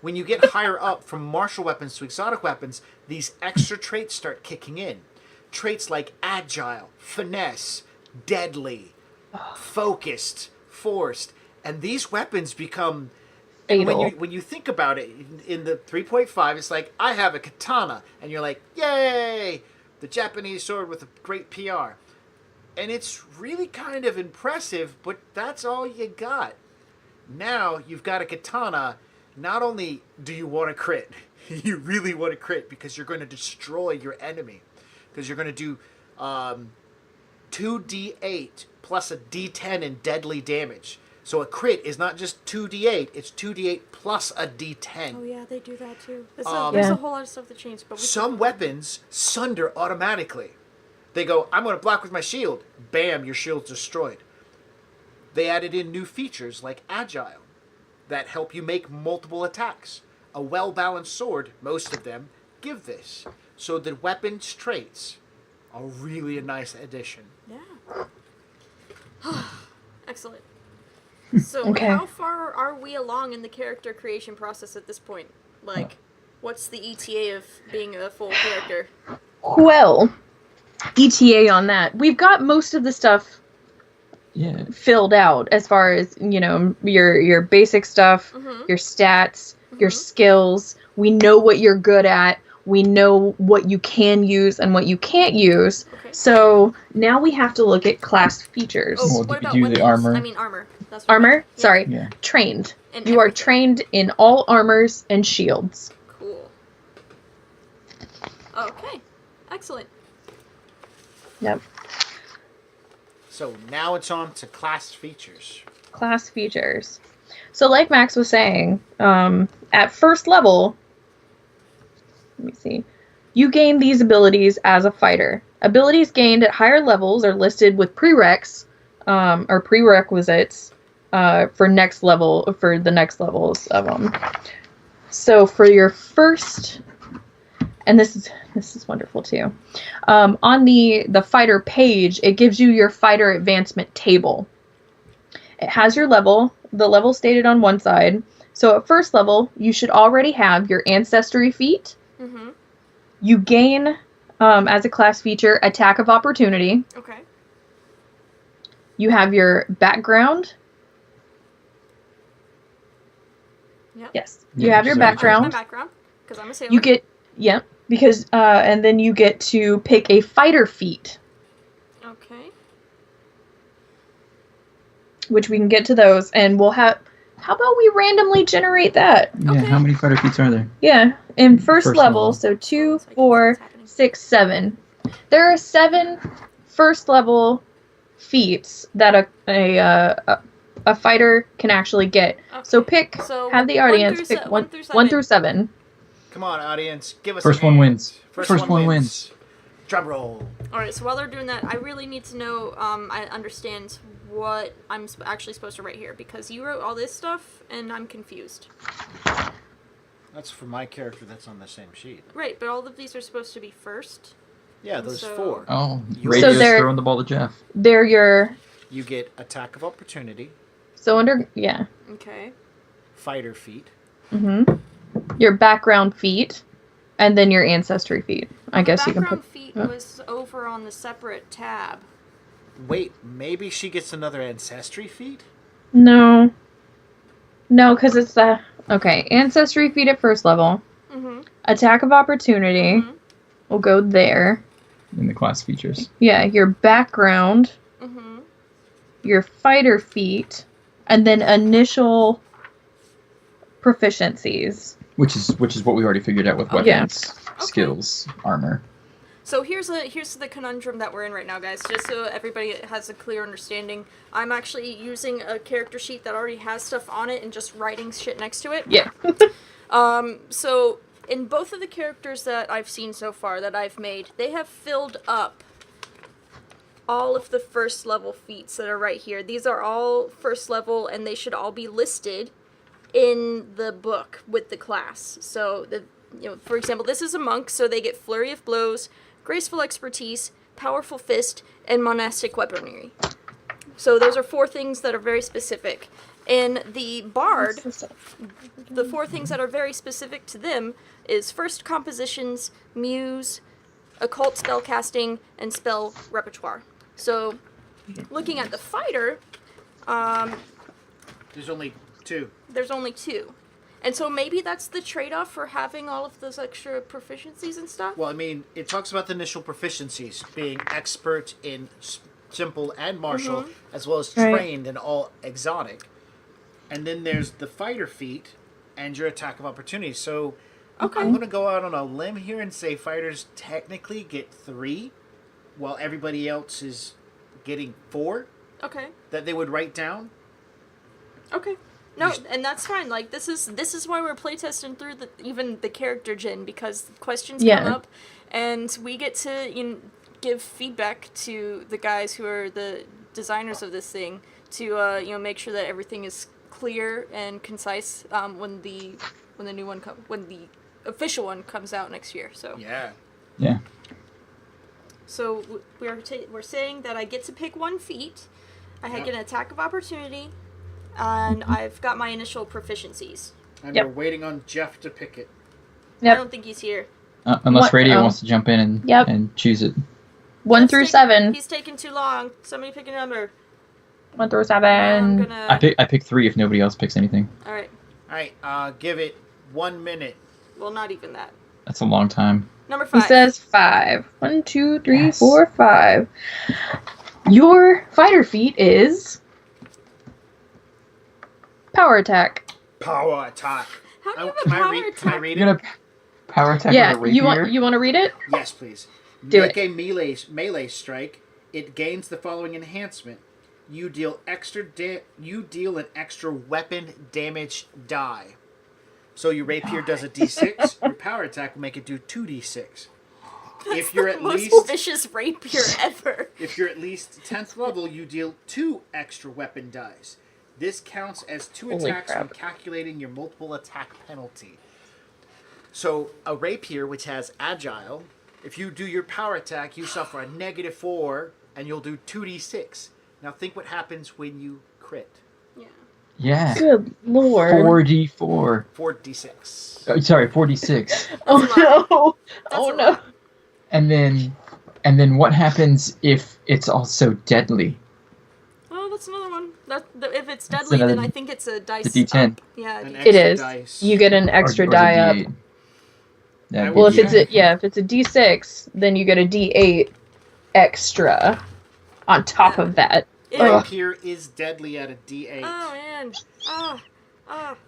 when you get higher up from martial weapons to exotic weapons, these extra traits start kicking in. traits like agile, finesse, deadly, focused, forced, and these weapons become. And Fatal. when you think about it, in the 3.5, it's like, I have a katana, and you're like, yay, the Japanese sword with a great PR. And it's really kind of impressive, but that's all you got. Now you've got a katana. Not only do you want to crit, you really want to crit because you're going to destroy your enemy. Because you're going to do 2d8 plus a d10 in deadly damage. So a crit is not just 2d8, it's 2d8 plus a d10. Oh yeah, they do that too. There's Yeah. a whole lot of stuff that changed. But Some weapons sunder automatically. They go, I'm going to block with my shield. Bam, your shield's destroyed. They added in new features like agile that help you make multiple attacks. A well-balanced sword, most of them, give this. So the weapons traits are really a nice addition. Yeah. Excellent. So Okay. how far are we along in the character creation process at this point? Like, what's the ETA of being a full character? Well, ETA on that. We've got most of the stuff Yeah. filled out as far as, you know, your basic stuff, your stats, your skills. We know what you're good at. We know what you can use and what you can't use. Okay. So now we have to look at class features. Oh, Well, what did we about do the weapons? armor? I mean armor. That's what I Armor? meant. Yeah. Sorry. Yeah. Trained. And You are everything. trained in all armors and shields. Cool. Okay. Excellent. Yep. So now it's on to class features. Class features. So like Max was saying, at first level, let me see, you gain these abilities as a fighter. Abilities gained at higher levels are listed with prereqs, or prerequisites, for the next levels of them. So for your first, and this is wonderful too. On the fighter page, it gives you your fighter advancement table. It has your level, the level stated on one side. So at first level, you should already have your ancestry feat. Mm-hmm. You gain, as a class feature, attack of opportunity. Okay. You have your background. Yep. Yes. You Yeah, have your so- My background. background, because I'm a sailor. You get, because, and then you get to pick a fighter feat, Okay. which we can get to those, and we'll have, how about we randomly generate that? Yeah. Okay. How many fighter feats are there? Yeah, in first First level, level. so 2, So I guess 4, what's happening. 6, 7. There are 7 first level feats that a fighter can actually get. So Okay. pick, So have the one audience through pick se- one, one through 1 through 7. Come on, audience, give us First a one hand. wins. First one wins. Drum roll. All right. So while they're doing that, I really need to know. I understand what I'm actually supposed to write here because you wrote all this stuff and I'm confused. That's for my character that's on the same sheet. Right, but all of these are supposed to be first. Yeah, those So- 4. Oh, So Radio's they're- throwing the ball to Jeff. They're your, You get attack of opportunity, so under, yeah, Okay. fighter feat, your background feat, and then your ancestry feat. I guess you can Background put, feat yeah. was over on the separate tab. Wait, maybe she gets another ancestry feat? no, because it's the, okay, ancestry feat at first level, Mm-hmm. attack of opportunity, Mhm. will go there. In the class features. Yeah, your background, Mm-hmm. your fighter feat, and then initial proficiencies. Which is what we already figured out with Okay. weapons, skills, armor. So here's the conundrum that we're in right now, guys. Just so everybody has a clear understanding, I'm actually using a character sheet that already has stuff on it and just writing shit next to it. Yeah. So in both of the characters that I've seen so far that I've made, they have filled up all of the first level feats that are right here. These are all first level and they should all be listed in the book with the class. So for example, this is a monk, so they get flurry of blows, graceful expertise, powerful fist, and monastic weaponry. So those are 4 things that are very specific. And the bard, the 4 things that are very specific to them is first compositions, muse, occult spell casting, and spell repertoire. So, looking at the fighter, There's only 2. there's only 2. And so maybe that's the trade-off for having all of those extra proficiencies and stuff? Well, I mean, it talks about the initial proficiencies, being expert in simple and martial, as well as trained in all exotic. And then there's the fighter feat and your attack of opportunity. So I'm going to go out on a limb here and say fighters technically get 3, while everybody else is getting 4 Okay. that they would write down. Okay. No, and that's fine. Like this is why we're playtesting through even the character gen, because questions come up, and we get to give feedback to the guys who are the designers of this thing to make sure that everything is clear and concise when the new one when the official one comes out next year. So Yeah. So we're saying that I get to pick 1 feat. I get an attack of opportunity. And I've got my initial proficiencies. And we're waiting on Jeff to pick it. I don't think he's here. Unless Radio wants to jump in and choose it. 1 through 7. He's taking too long. Somebody pick a number. 1 through 7. I'm gonna... I pick 3 if nobody else picks anything. All right. Give it 1 minute. Well, not even that. That's a long time. Number 5. He says 5. 1, 2, 3, 4, 5. Your fighter feat is power attack. Power attack. How do you have a power attack? Can I read You're it? gonna power attack Yeah, with a rapier? you want to read it? Yes, please. Do Make it. a melee strike. It gains the following enhancement. You deal an extra weapon damage die. So your rapier does a d6. Your power attack will make it do 2d6. If you're the at most least vicious rapier ever. If you're at least 10th level, you deal 2 extra weapon dice. This counts as 2 Holy attacks when crap. calculating your multiple attack penalty. So a rapier, which has agile, if you do your power attack, you suffer a -4, and you'll do 2d6. Now think what happens when you crit. Yeah. Yeah. Good lord. 4d4. 4d6. Oh, sorry, 4d6. Oh no. That's Oh a no. lot. And then what happens if it's also deadly? Oh, that's another one. If it's deadly, then I think it's a dice. The D10. Up. Yeah. An D10. It extra is. dice. You get an extra Or die the up. D8. Yeah, Well, Well, if Yeah. it's a D6, then you get a D8 extra on top of that. Rapier is deadly at a d8. Oh man.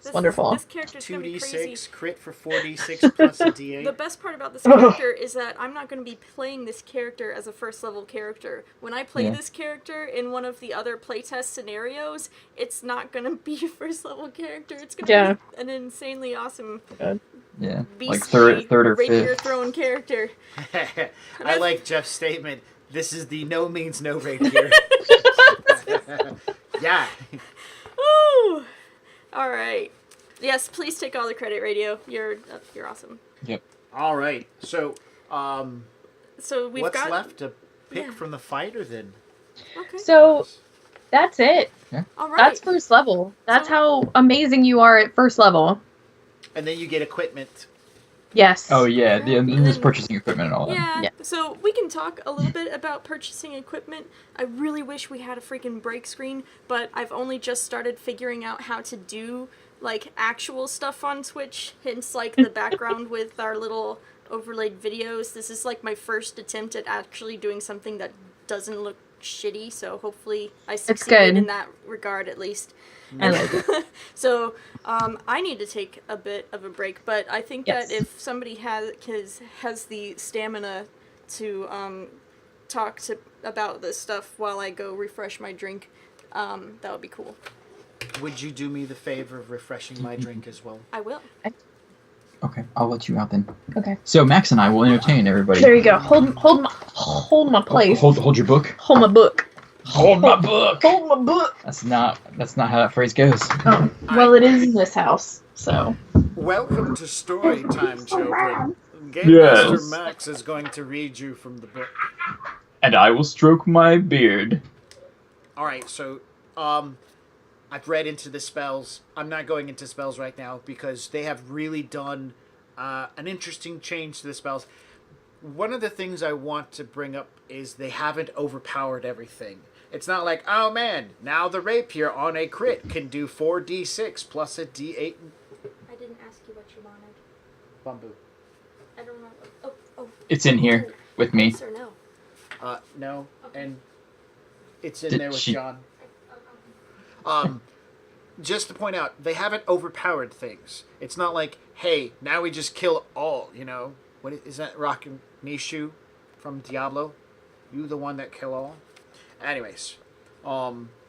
This wonderful. This character's gonna be crazy. 2d6, crit for 4d6 plus a d8. The best part about this character is that I'm not going to be playing this character as a first level character. When I play this character in one of the other playtest scenarios, it's not going to be a first level character. It's going to be an insanely awesome Yeah, beast like third or rapier fifth. throwing character. I like Jeff's statement. This is the no means no rapier. Yeah. Ooh. All right. Yes, please take all the credit, Radio. You're awesome. Yep. All right. So, So we've what's got left to pick from the fighter then? Okay. So that's it. all right. That's first level. That's So- how amazing you are at first level. And then you get equipment. Yes. Oh yeah, And there's then- purchasing equipment and all that. Yeah. So we can talk a little bit about purchasing equipment. I really wish we had a freaking break screen, but I've only just started figuring out how to do like actual stuff on Twitch, hence like the background with our little overlaid videos. This is like my first attempt at actually doing something that doesn't look shitty, so hopefully I succeeded good. in that regard at least. I like it. So I need to take a bit of a break, but I think Yes. that if somebody has the stamina to talk about this stuff while I go refresh my drink, that would be cool. Would you do me the favor of refreshing my drink as well? I will. Okay, I'll let you out then. Okay. So Max and I will entertain everybody. There you go. Hold my place. Hold your book. Hold my book. Hold my book. Hold my book. That's not how that phrase goes. Oh, well, it is in this house, so. Welcome to story time, children. Game Yes. Master Max is going to read you from the book. And I will stroke my beard. All right, so I've read into the spells. I'm not going into spells right now because they have really done an interesting change to the spells. one of the things I want to bring up is they haven't overpowered everything. It's not like, oh man, now the rapier on a crit can do 4d6 plus a d8. I didn't ask you what you wanted. Bamboo. I don't know. Oh. It's in here with me. Yes or no? No, Okay. and it's in Did there with she- John. Just to point out, they haven't overpowered things. It's not like, hey, now we just kill all, you know? What is that, Rock and Nishu from Diablo? You the one that kill all? Anyways,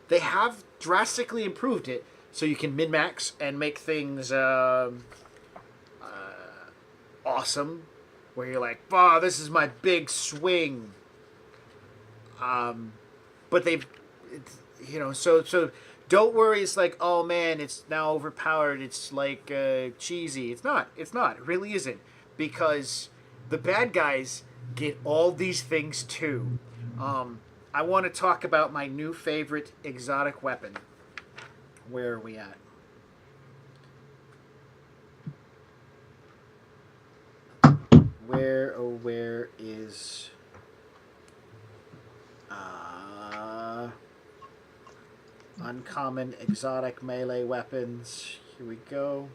they have drastically improved it so you can min-max and make things awesome, where you're like, oh, this is my big swing. But so don't worry. It's like, oh man, it's now overpowered. It's like cheesy. It's not. It really isn't, because the bad guys get all these things too. I want to talk about my new favorite exotic weapon. Where are we at? Where is uncommon exotic melee weapons? Here we go.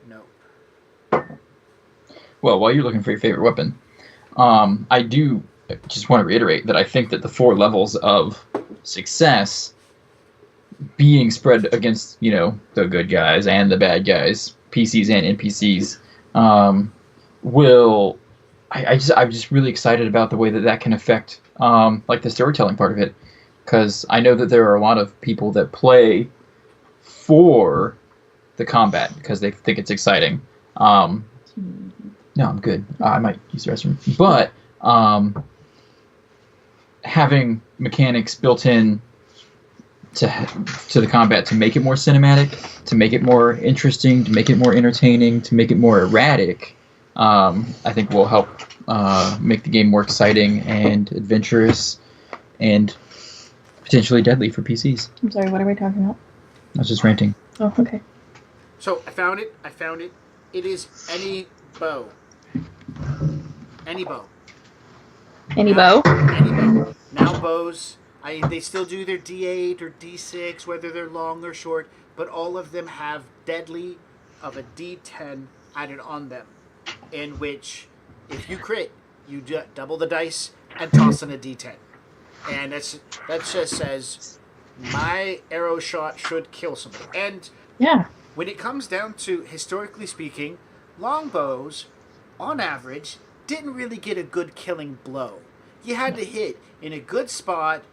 Nope. Well, while you're looking for your favorite weapon, I do just want to reiterate that I think that the 4 levels of success being spread against, you know, the good guys and the bad guys, PCs and NPCs, I'm just really excited about the way that can affect, like, the storytelling part of it, because I know that there are a lot of people that play for the combat because they think it's exciting. No, I'm good. I might use the restroom. But having mechanics built in to the combat to make it more cinematic, to make it more interesting, to make it more entertaining, to make it more erratic, I think will help make the game more exciting and adventurous and potentially deadly for PCs. I'm sorry, what are we talking about? I was just ranting. Oh, okay. So I found it. It is any bow. Any bow. Any bow? Any bow. Now bows, they still do their D8 or D6, whether they're long or short, but all of them have deadly of a D10 added on them, in which, if you crit, you double the dice and toss in a D10. And that just says, my arrow shot should kill somebody. And Yeah. when it comes down to, historically speaking, longbows, on average, didn't really get a good killing blow. You had to hit in a good spot,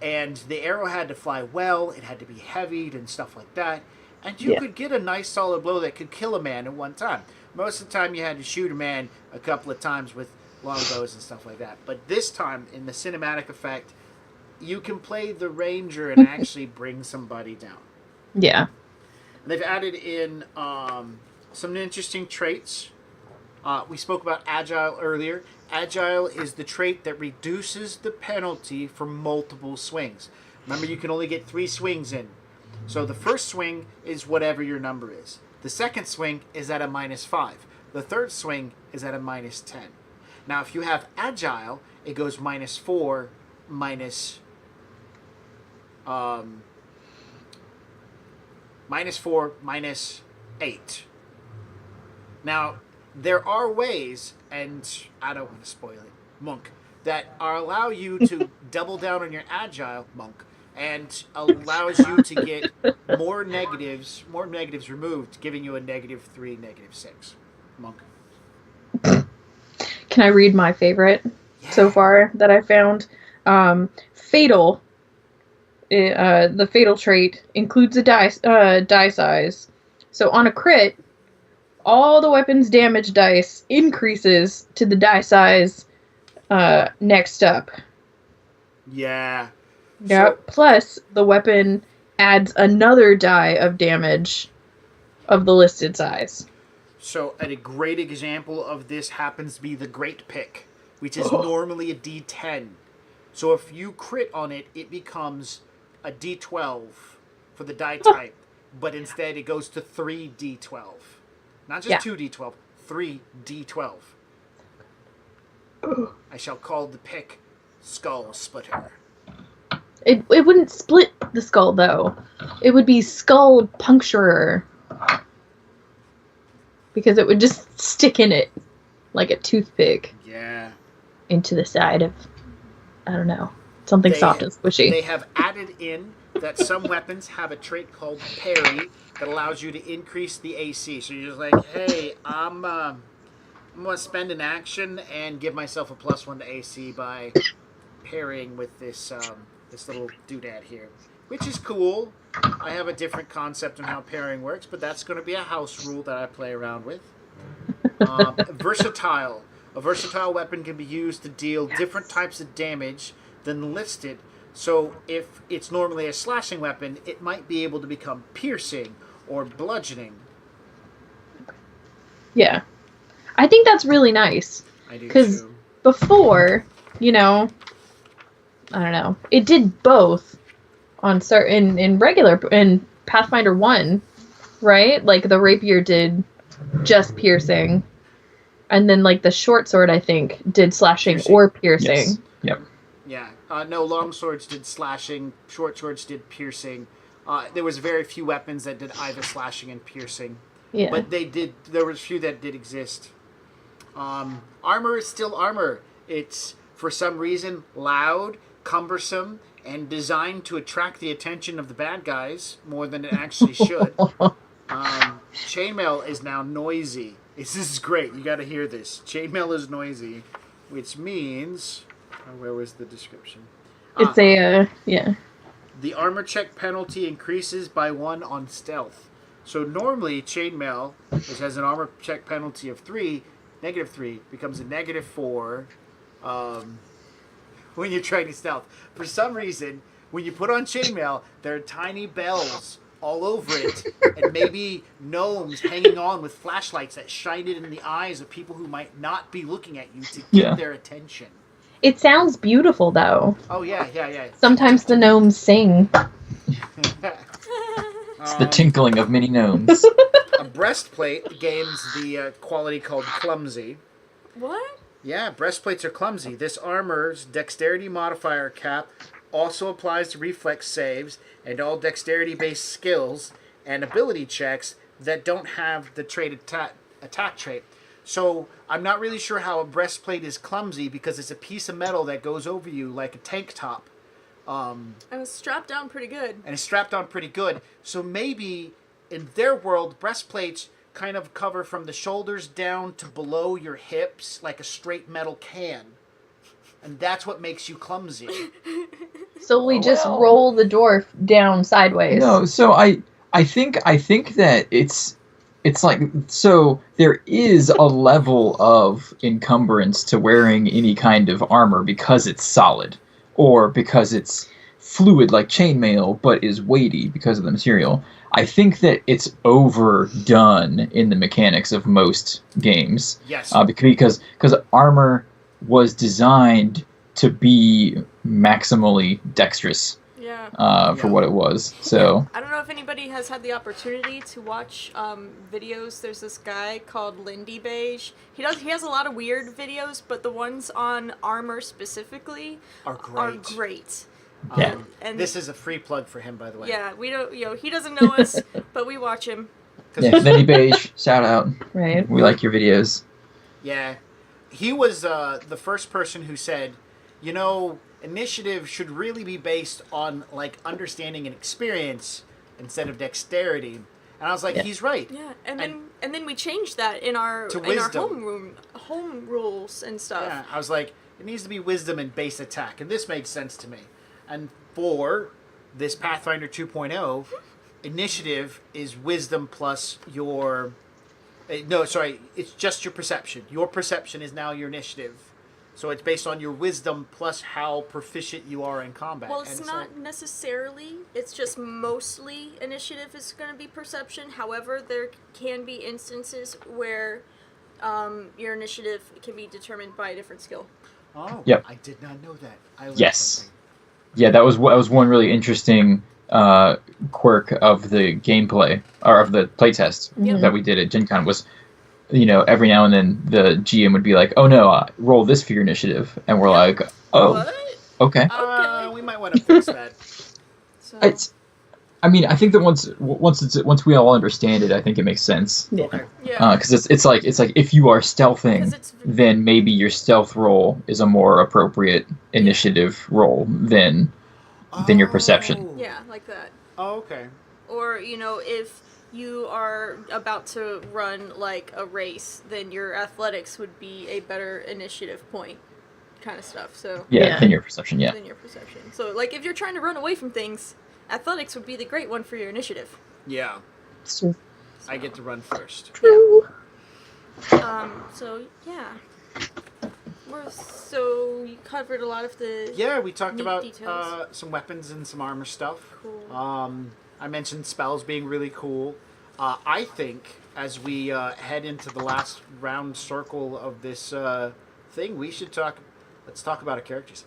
and the arrow had to fly well, it had to be heavied and stuff like that, and you could get a nice solid blow that could kill a man at one time. Most of the time you had to shoot a man a couple of times with longbows and stuff like that. But this time, in the cinematic effect, you can play the ranger and actually bring somebody down. Yeah. They've added in some interesting traits. We spoke about agile earlier. Agile is the trait that reduces the penalty for multiple swings. Remember, you can only get 3 swings in. So the first swing is whatever your number is. The second swing is at a -5. The third swing is at a -10. Now, if you have agile, it goes -4, -4, -8. Now, there are ways, and I don't want to spoil it, Monk, that allow you to double down on your agile, Monk, and allows you to get more negatives removed, giving you a -3, -6. Monk. Can I read my favorite so far that I found? Fatal. The fatal trait includes a die size. So on a crit, all the weapon's damage dice increases to the die size next up. Yeah. Yep. So- Plus, the weapon adds another die of damage of the listed size. So, a great example of this happens to be the Great Pick, which is normally a D10. So, if you crit on it, it becomes a D12 for the die type, but instead it goes to 3d12. Not just 2d12, 3d12. I shall call the pick Skull Splitter. It wouldn't split the skull, though. It would be Skull Puncturer. Because it would just stick in it like a toothpick. Yeah. Into the side of, I don't know, something soft and squishy. They have added in that some weapons have a trait called parry that allows you to increase the AC. So you're just like, hey, I'm going to spend an action and give myself a +1 to AC by parrying with this this little doodad here, which is cool. I have a different concept on how parrying works, but that's going to be a house rule that I play around with. Versatile. A versatile weapon can be used to deal different types of damage than listed. So if it's normally a slashing weapon, it might be able to become piercing or bludgeoning. Yeah. I think that's really nice. I do Because too. before, I don't know, it did both on in Pathfinder 1, right? Like the rapier did just piercing. And then like the short sword, I think, did slashing or piercing. Yes. Yep. Yeah. No, long swords did slashing. Short swords did piercing. There was very few weapons that did either slashing and piercing. Yeah. But there was a few that did exist. Armor is still armor. It's, for some reason, loud, cumbersome, and designed to attract the attention of the bad guys more than it actually should. Chainmail is now noisy. This is great. You got to hear this. Chainmail is noisy, which means... where was the description? It's yeah. The armor check penalty increases by 1 on stealth. So normally, chainmail, which has an armor check penalty of -3, becomes a -4 when you're trying to stealth. For some reason, when you put on chainmail, there are tiny bells all over it, and maybe gnomes hanging on with flashlights that shine it in the eyes of people who might not be looking at you to get their attention. It sounds beautiful, though. Oh, yeah. Sometimes the gnomes sing. It's the tinkling of many gnomes. A breastplate gains the quality called clumsy. What? Yeah, breastplates are clumsy. This armor's dexterity modifier cap also applies to reflex saves and all dexterity-based skills and ability checks that don't have the trait attack trait. So I'm not really sure how a breastplate is clumsy because it's a piece of metal that goes over you like a tank top. And it's strapped down pretty good. So maybe in their world, breastplates kind of cover from the shoulders down to below your hips like a straight metal can. And that's what makes you clumsy. So we just roll the dwarf down sideways. No, so I think that it's like, so there is a level of encumbrance to wearing any kind of armor because it's solid, or because it's fluid like chainmail, but is weighty because of the material. I think that it's overdone in the mechanics of most games. Yes. Because armor was designed to be maximally dexterous. For what it was. So I don't know if anybody has had the opportunity to watch videos. There's this guy called Lindy Beige. He has a lot of weird videos, but the ones on armor specifically are great. Yeah. And this is a free plug for him, by the way. Yeah, we don't. He doesn't know us, but we watch him. Yeah, Lenny Beige, shout out. Right. We like your videos. Yeah, he was the first person who said, initiative should really be based on like understanding and experience instead of dexterity. And I was like, he's right. Yeah, and then we changed that in our home rules and stuff. Yeah, I was like, it needs to be wisdom and base attack, and this made sense to me. And for this Pathfinder 2.0, initiative is wisdom plus your... it's just your perception. Your perception is now your initiative. So it's based on your wisdom plus how proficient you are in combat. Well, it's not necessarily. It's just mostly initiative is going to be perception. However, there can be instances where your initiative can be determined by a different skill. Oh, yep. I did not know that. I learned yes. something. Yeah, that was one really interesting quirk of the gameplay or of the playtest Yep. that we did at Gen Con was, every now and then the GM would be like, "Oh no, roll this for your initiative," and we're like, "Oh, What? okay." We might want to fix that. So, I think that once we all understand it, I think it makes sense. Yeah. Okay. yeah. Because it's like if you are 'Cause stealthing, it's then maybe your stealth roll is a more appropriate initiative roll than your perception. Oh. yeah, like that. Oh, okay. Or, if you are about to run like a race, then your athletics would be a better initiative point kind of stuff. So Yeah. Than your perception. Yeah. than your perception. So like if you're trying to run away from things, athletics would be the great one for your initiative. Yeah. So I get to run first. true. So yeah. So you covered a lot of the Yeah, we talked neat about details. some weapons and some armor stuff. Cool. I mentioned spells being really cool. I think as we head into the last round circle of this thing, we should let's talk about our characters.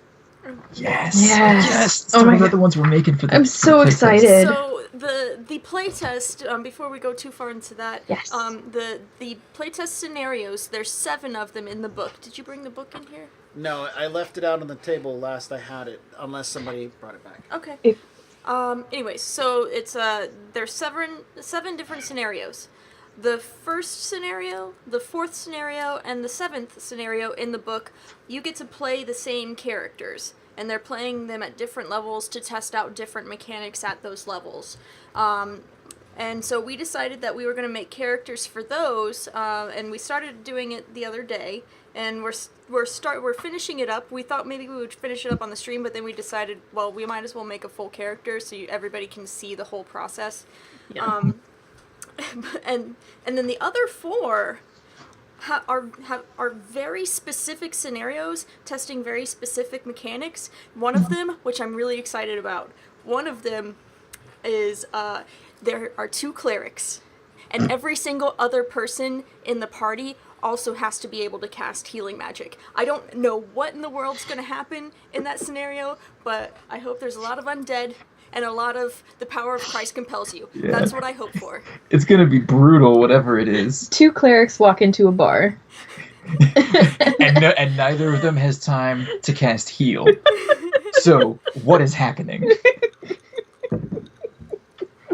Yes. Yes. Oh my Talk about God. the ones we're making for the. I'm so for the playtest. excited. So the playtest, before we go too far into that, Yes. the playtest scenarios, there's 7 of them in the book. Did you bring the book in here? No, I left it out on the table last I had it, unless somebody brought it back. Okay. If- Anyways, so it's there's seven different scenarios. The first scenario, the 4th scenario, and the 7th scenario in the book, you get to play the same characters, and they're playing them at different levels to test out different mechanics at those levels. And so we decided that we were going to make characters for those, and we started doing it the other day. And we're finishing it up. We thought maybe we would finish it up on the stream, but then we decided, well, we might as well make a full character so everybody can see the whole process. Yeah. And then the other 4 are very specific scenarios, testing very specific mechanics. One of them, which I'm really excited about, one of them is there are 2 clerics, and every single other person in the party also has to be able to cast healing magic. I don't know what in the world's going to happen in that scenario, but I hope there's a lot of undead and a lot of the power of Christ compels you. Yeah. That's what I hope for. It's gonna be brutal, whatever it is. 2 clerics walk into a bar. and neither of them has time to cast heal. So what is happening?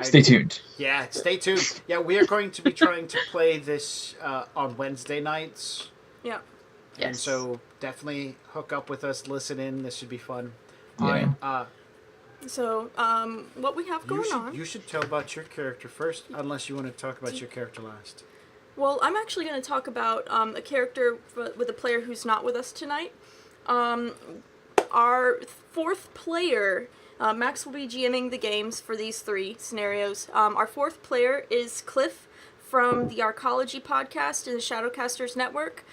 Stay tuned. Yeah, stay tuned. Yeah, we are going to be trying to play this on Wednesday nights. Yeah. And Yes. so definitely hook up with us, listen in. This should be fun. Yeah. So, what we have going on. You should tell about your character first, unless you want to talk about your character last. Well, I'm actually going to talk about a character with a player who's not with us tonight. Our 4th player, Max will be GMing the games for these 3 scenarios. Our 4th player is Cliff from the Arcology podcast in the Shadowcasters Network.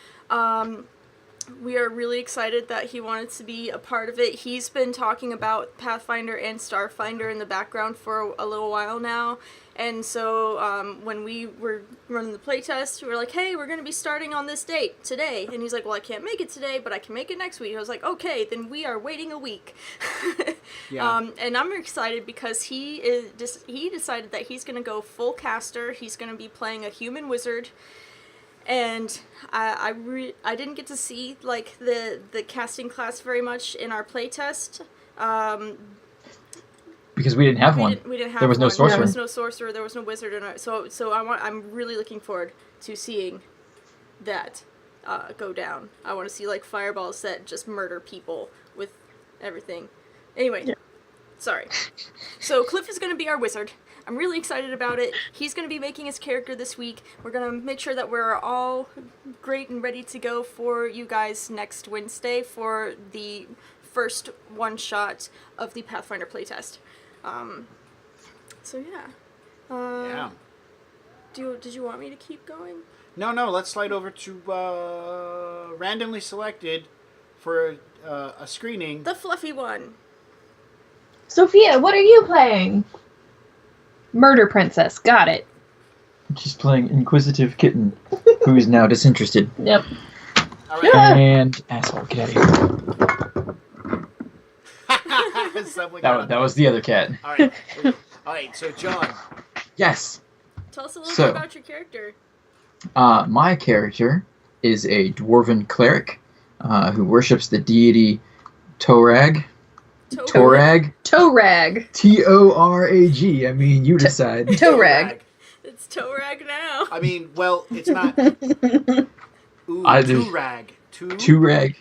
We are really excited that he wanted to be a part of it. He's been talking about Pathfinder and Starfinder in the background for a little while now. And so when we were running the playtest, we were like, hey, we're going to be starting on this date today. And he's like, well, I can't make it today, but I can make it next week. I was like, okay, then we are waiting a week. Yeah. And I'm excited because he decided that he's going to go full caster. He's going to be playing a human wizard. And I didn't get to see like the casting class very much in our playtest. Because we didn't have one. We didn't have There was no one. sorcerer. There was no sorcerer. There was no wizard. I'm really looking forward to seeing that go down. I want to see like fireballs that just murder people with everything. Anyway, sorry. So Cliff is going to be our wizard. I'm really excited about it. He's going to be making his character this week. We're going to make sure that we're all great and ready to go for you guys next Wednesday for the first one-shot of the Pathfinder playtest. So yeah. Yeah. Did you want me to keep going? No, let's slide over to randomly selected for a screening. The fluffy one. Sophia, what are you playing? Murder Princess. Got it. She's playing Inquisitive Kitten, who is now disinterested. Yep. All right. And asshole, get out of here. Someone got on That was the other cat. All right. All right. So John. Yes. Tell us a little bit about your character. My character is a dwarven cleric who worships the deity Torag. Torag. Torag. Torag. I mean, you decide. Torag. It's Torag now. I mean, well, it's not. Ooh, Turag. Turag.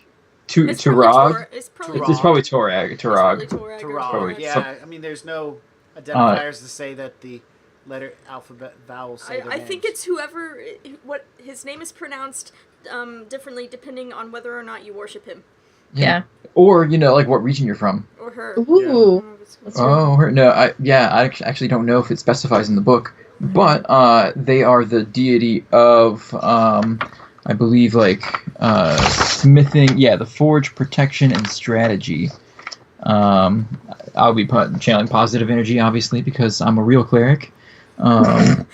It's Turag. It's probably Turag. It's probably Torag. Turag. Turag. Yeah. Some- I mean, there's no identifiers to say that the letter alphabet vowels say their I names. think it's whoever what his name is pronounced differently depending on whether or not you worship him Yeah. Or like what region you're from. or her. Ooh. Oh, no, I actually don't know if it specifies in the book, but they are the deity of, I believe, smithing, the forge, protection, and strategy. I'll be channeling positive energy, obviously, because I'm a real cleric. My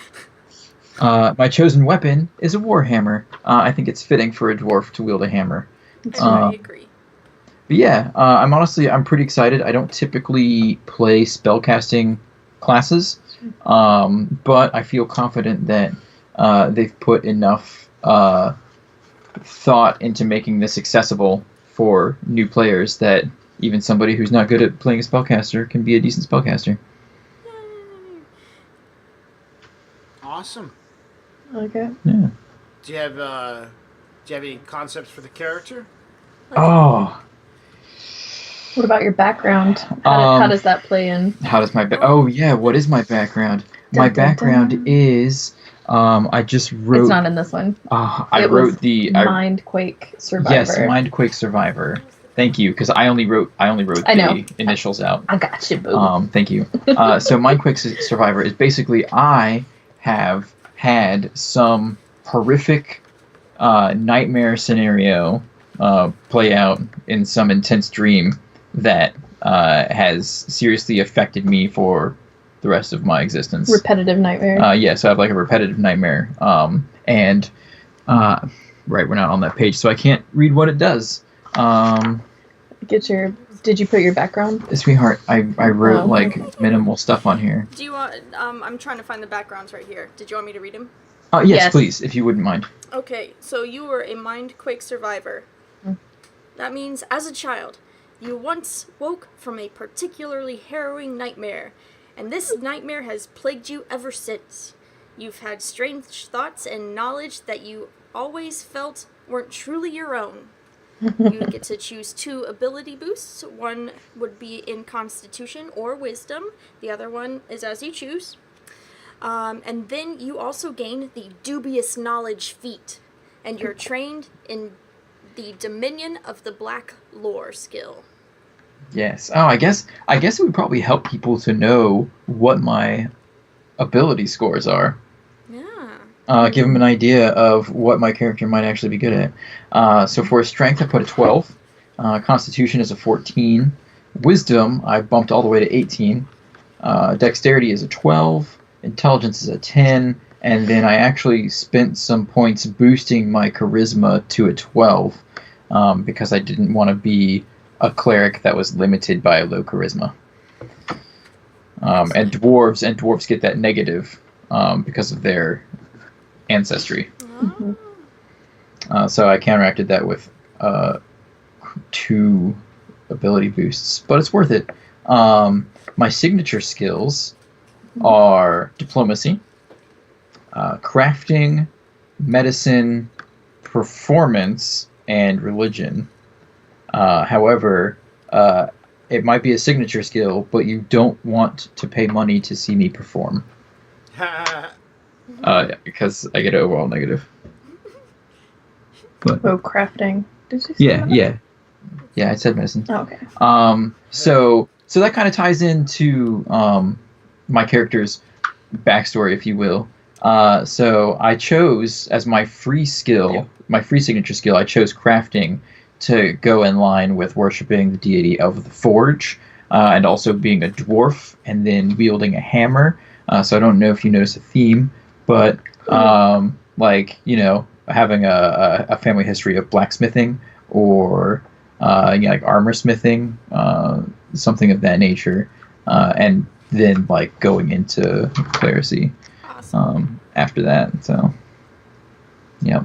chosen weapon is a warhammer. I think it's fitting for a dwarf to wield a hammer. I agree. But yeah, I'm pretty excited. I don't typically play spellcasting classes, but I feel confident that they've put enough thought into making this accessible for new players that even somebody who's not good at playing a spellcaster can be a decent spellcaster. Awesome. Okay. Yeah. Do you have any concepts for the character? Oh. What about your background? How does that play in? How does my what is my background? My background is I just wrote. It's not in this one. I wrote the Mindquake Survivor. Yes, Mindquake Survivor. Thank you, because I only wrote the initials out. I got you, boo. Thank you. So Mindquake Survivor is basically I have had some horrific nightmare scenario play out in some intense dream that has seriously affected me for the rest of my existence. Repetitive nightmare. So I have a repetitive nightmare. Right, we're not on that page, so I can't read what it does. Did you put your background? Sweetheart, I wrote minimal stuff on here. Do you want I'm trying to find the backgrounds right here. Did you want me to read them? Yes, please, if you wouldn't mind. Okay, so you were a Mindquake survivor. That means, as a child, you once woke from a particularly harrowing nightmare, and this nightmare has plagued you ever since. You've had strange thoughts and knowledge that you always felt weren't truly your own. You get to choose 2 ability boosts. One would be in Constitution or Wisdom. The other one is as you choose. And then you also gain the Dubious Knowledge feat, and you're trained in the Dominion of the Black Lore skill. Yes. Oh, I guess it would probably help people to know what my ability scores are. Yeah. Give them an idea of what my character might actually be good at. So for strength, I put a 12. Constitution is a 14. Wisdom, I bumped all the way to 18. Dexterity is a 12. Intelligence is a 10. And then I actually spent some points boosting my charisma to a 12 because I didn't want to be a cleric that was limited by a low charisma. And dwarves get that negative because of their ancestry. So I counteracted that with 2 ability boosts, but it's worth it. My signature skills are diplomacy, crafting, medicine, performance, and religion. However, it might be a signature skill, but you don't want to pay money to see me perform. Because I get an overall negative. But, crafting. Did you say that? Yeah, I said medicine. Oh, okay. So that kind of ties into my character's backstory, if you will. So I chose as my free skill, my free signature skill, I chose crafting to go in line with worshiping the deity of the forge, and also being a dwarf, and then wielding a hammer. So I don't know if you notice a theme, but having a family history of blacksmithing or armor smithing, something of that nature, and then like going into clerisy Awesome. after that. So, yeah,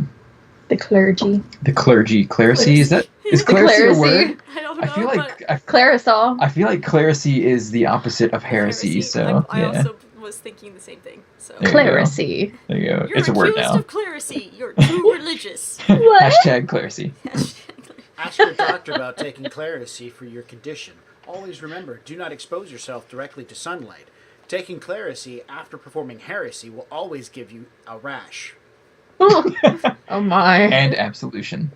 The clergy. the clerisy is clerisy a word? I don't know, I feel like Clarasol. I feel like clerisy is the opposite of heresy. So I yeah, also was thinking the same thing. So There you go. Clerisy. there you go. you're It's a word accused now. of clerisy. You're too religious. What? Hashtag clerisy. Ask your doctor about taking Clerisy for your condition. Always remember, do not expose yourself directly to sunlight. Taking Clerisy after performing heresy will always give you a rash. Oh my. And absolution.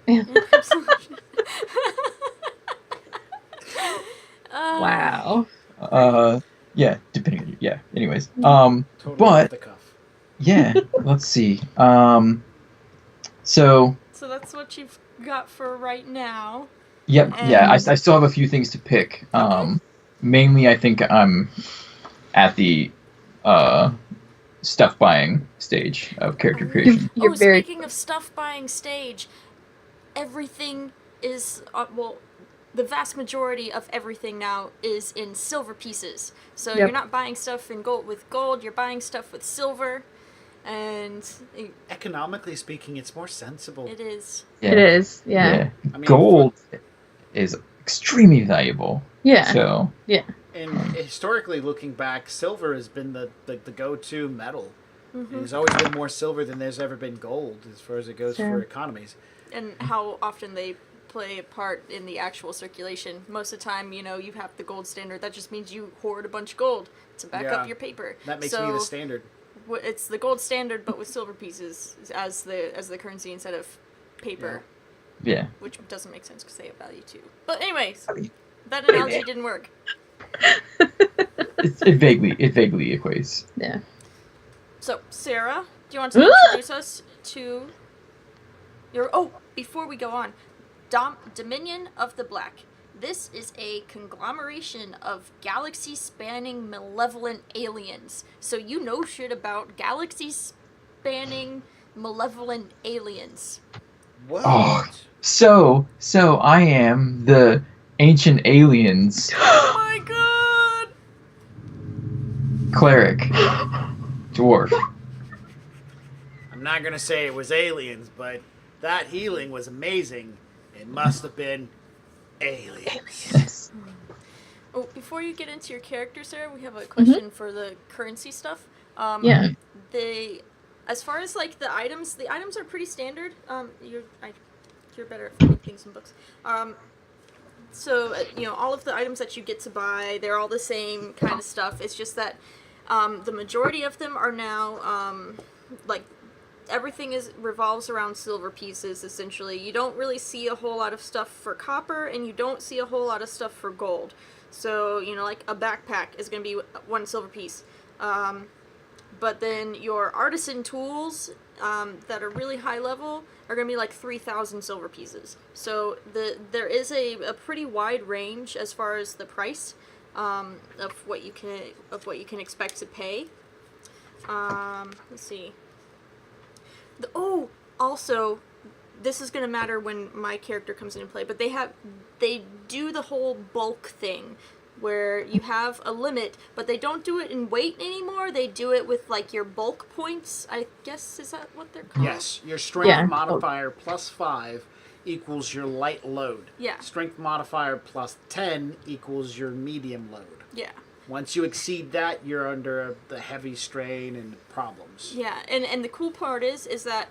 Wow. Yeah, depending on you. Yeah. Anyways, Totally But- off the cuff. yeah. Let's see. So So that's what you've got for right now. yep. Yeah. I And- still have a few things to pick. Mainly, I think I'm at the stuff buying stage of character creation. You're oh, very. speaking of stuff buying stage, everything is the vast majority of everything now is in silver pieces. So Yep. you're not buying stuff in gold with gold. You're buying stuff with silver, and Economically speaking, it's more sensible. it is. Yeah. It is. Yeah. I mean, Gold is extremely valuable. Yeah. So And historically, looking back, silver has been the go-to metal. There's always been more silver than there's ever been gold, as far as it goes Sure. for economies. And how often they play a part in the actual circulation. Most of the time, you have the gold standard. That just means you hoard a bunch of gold to back Yeah. up your paper. That makes so, me the standard. It's the gold standard, but with silver pieces as the currency instead of paper, yeah. which doesn't make sense because they have value too. But anyways, I mean, that analogy didn't work. it vaguely equates. Yeah. So, Sarah, do you want to introduce us to your... Oh, before we go on, Dominion of the Black. This is a conglomeration of galaxy-spanning malevolent aliens. So you know shit about galaxy-spanning malevolent aliens. What? Oh. So I am the ancient aliens Oh my god! cleric dwarf. I'm not gonna say it was aliens, but that healing was amazing. It must have been aliens. Oh, before you get into your character, Sarah, we have a question for the currency stuff. Yeah. As far as like the items are pretty standard. You're better at finding things in books. So all of the items that you get to buy, they're all the same kind of stuff. It's just that the majority of them are now like everything revolves around silver pieces. Essentially, you don't really see a whole lot of stuff for copper, and you don't see a whole lot of stuff for gold. So like a backpack is going to be one silver piece. But then your artisan tools that are really high level are going to be like 3,000 silver pieces. So there is a pretty wide range as far as the price of what you can expect to pay. Let's see. Also, this is going to matter when my character comes into play, but they do the whole bulk thing where you have a limit, but they don't do it in weight anymore. They do it with like your bulk points. I guess, is that what they're called? Yes, your strength modifier plus 5 equals your light load. Yeah. Strength modifier plus 10 equals your medium load. Yeah. Once you exceed that, you're under the heavy strain and problems. Yeah, and the cool part is that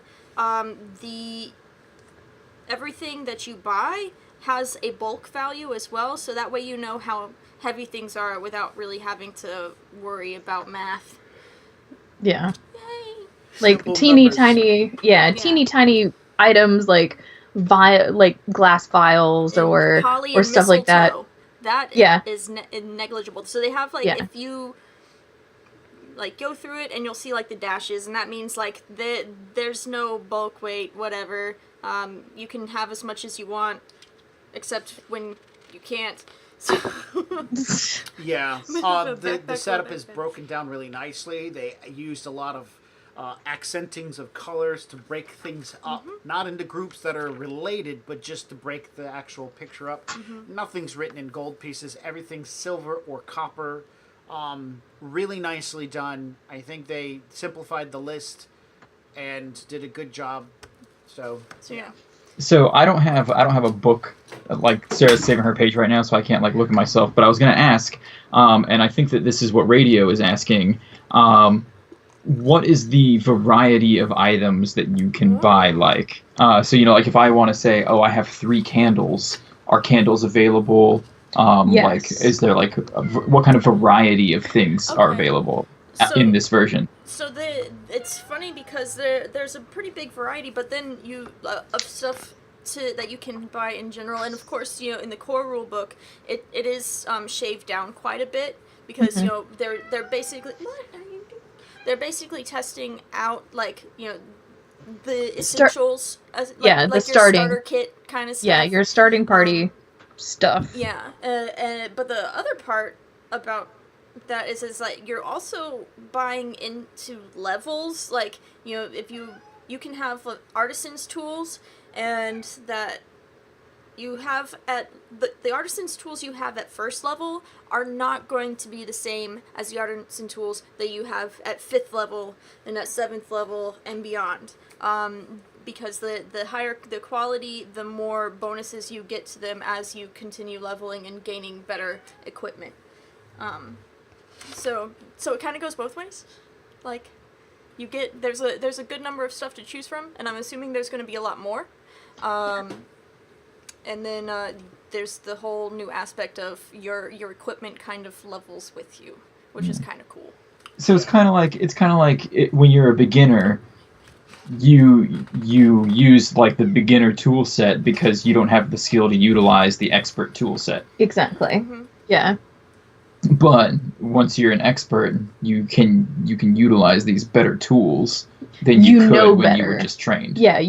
everything that you buy has a bulk value as well, so that way you know how heavy things are without really having to worry about math. Yeah. Yay! Like Simple teeny numbers. tiny, teeny tiny items like glass vials And or holly or and stuff like that. mistletoe. That Yeah. is negligible. So they have like if you like go through it and you'll see like the dashes, and that means like there's no bulk weight, whatever. You can have as much as you want, except when you can't. Yeah, The the backpack setup or is backpack. broken down really nicely. They used a lot of accentings of colors to break things up, not into groups that are related, but just to break the actual picture up. Nothing's written in gold pieces. Everything's silver or copper. Really nicely done. I think they simplified the list and did a good job. So yeah. So I don't have a book, like Sarah's saving her page right now, so I can't like look at myself. But I was gonna ask, and I think that this is what Radio is asking. What is the variety of items that you can buy? Like, so like if I want to say, oh, I have 3 candles. Are candles available? Yes. Like, is there like what kind of variety of things are available in this version? So it's funny because there's a pretty big variety, but then of stuff that you can buy in general, and of course in the core rule book it is shaved down quite a bit because they're basically they're basically testing out like the essentials, like the your starting starter kit kind of stuff. Yeah, your starting party stuff. Yeah, but the other part about that is like you're also buying into levels. Like if you can have artisans tools, and that you have at the artisan's tools you have at first level are not going to be the same as the artisan tools that you have at 5th level and at 7th level and beyond. Because the higher the quality, the more bonuses you get to them as you continue leveling and gaining better equipment. So it kind of goes both ways. Like you get there's a good number of stuff to choose from, and I'm assuming there's going to be a lot more. And then there's the whole new aspect of your equipment kind of levels with you, which is kind of cool. So it's kind of like when you're a beginner, you use like the beginner tool set because you don't have the skill to utilize the expert tool set. Exactly. Mm-hmm. Yeah. But once you're an expert, you can utilize these better tools than you could when you were just trained. Yeah,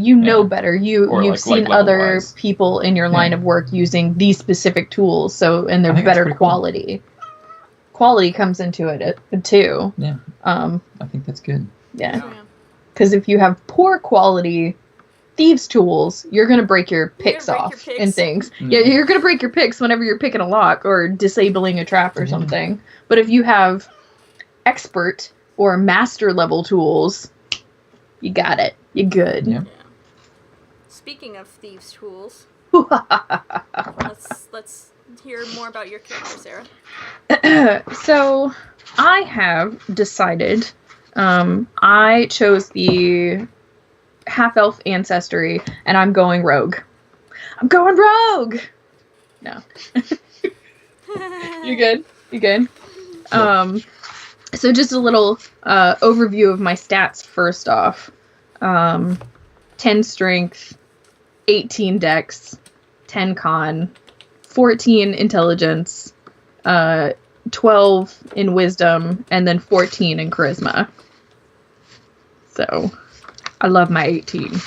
better. You've like seen other level-wise. people in your line of work using these specific tools, and they're better quality. Cool. Quality comes into it too. Yeah. I think that's good. Yeah. Because if you have poor quality thieves tools, you're gonna break your picks off and things. Mm-hmm. Yeah, you're gonna break your picks whenever you're picking a lock or disabling a trap or something. But if you have expert or master level tools, you got it. You're good. Yeah. Speaking of thieves' tools, let's hear more about your character, Sarah. So, I have decided. I chose the half-elf ancestry, and I'm going rogue. I'm going rogue. No. You good? You good? So just a little overview of my stats first off. 10 strength, 18 dex, 10 con, 14 intelligence, 12 in wisdom, and then 14 in charisma. So, I love my 18.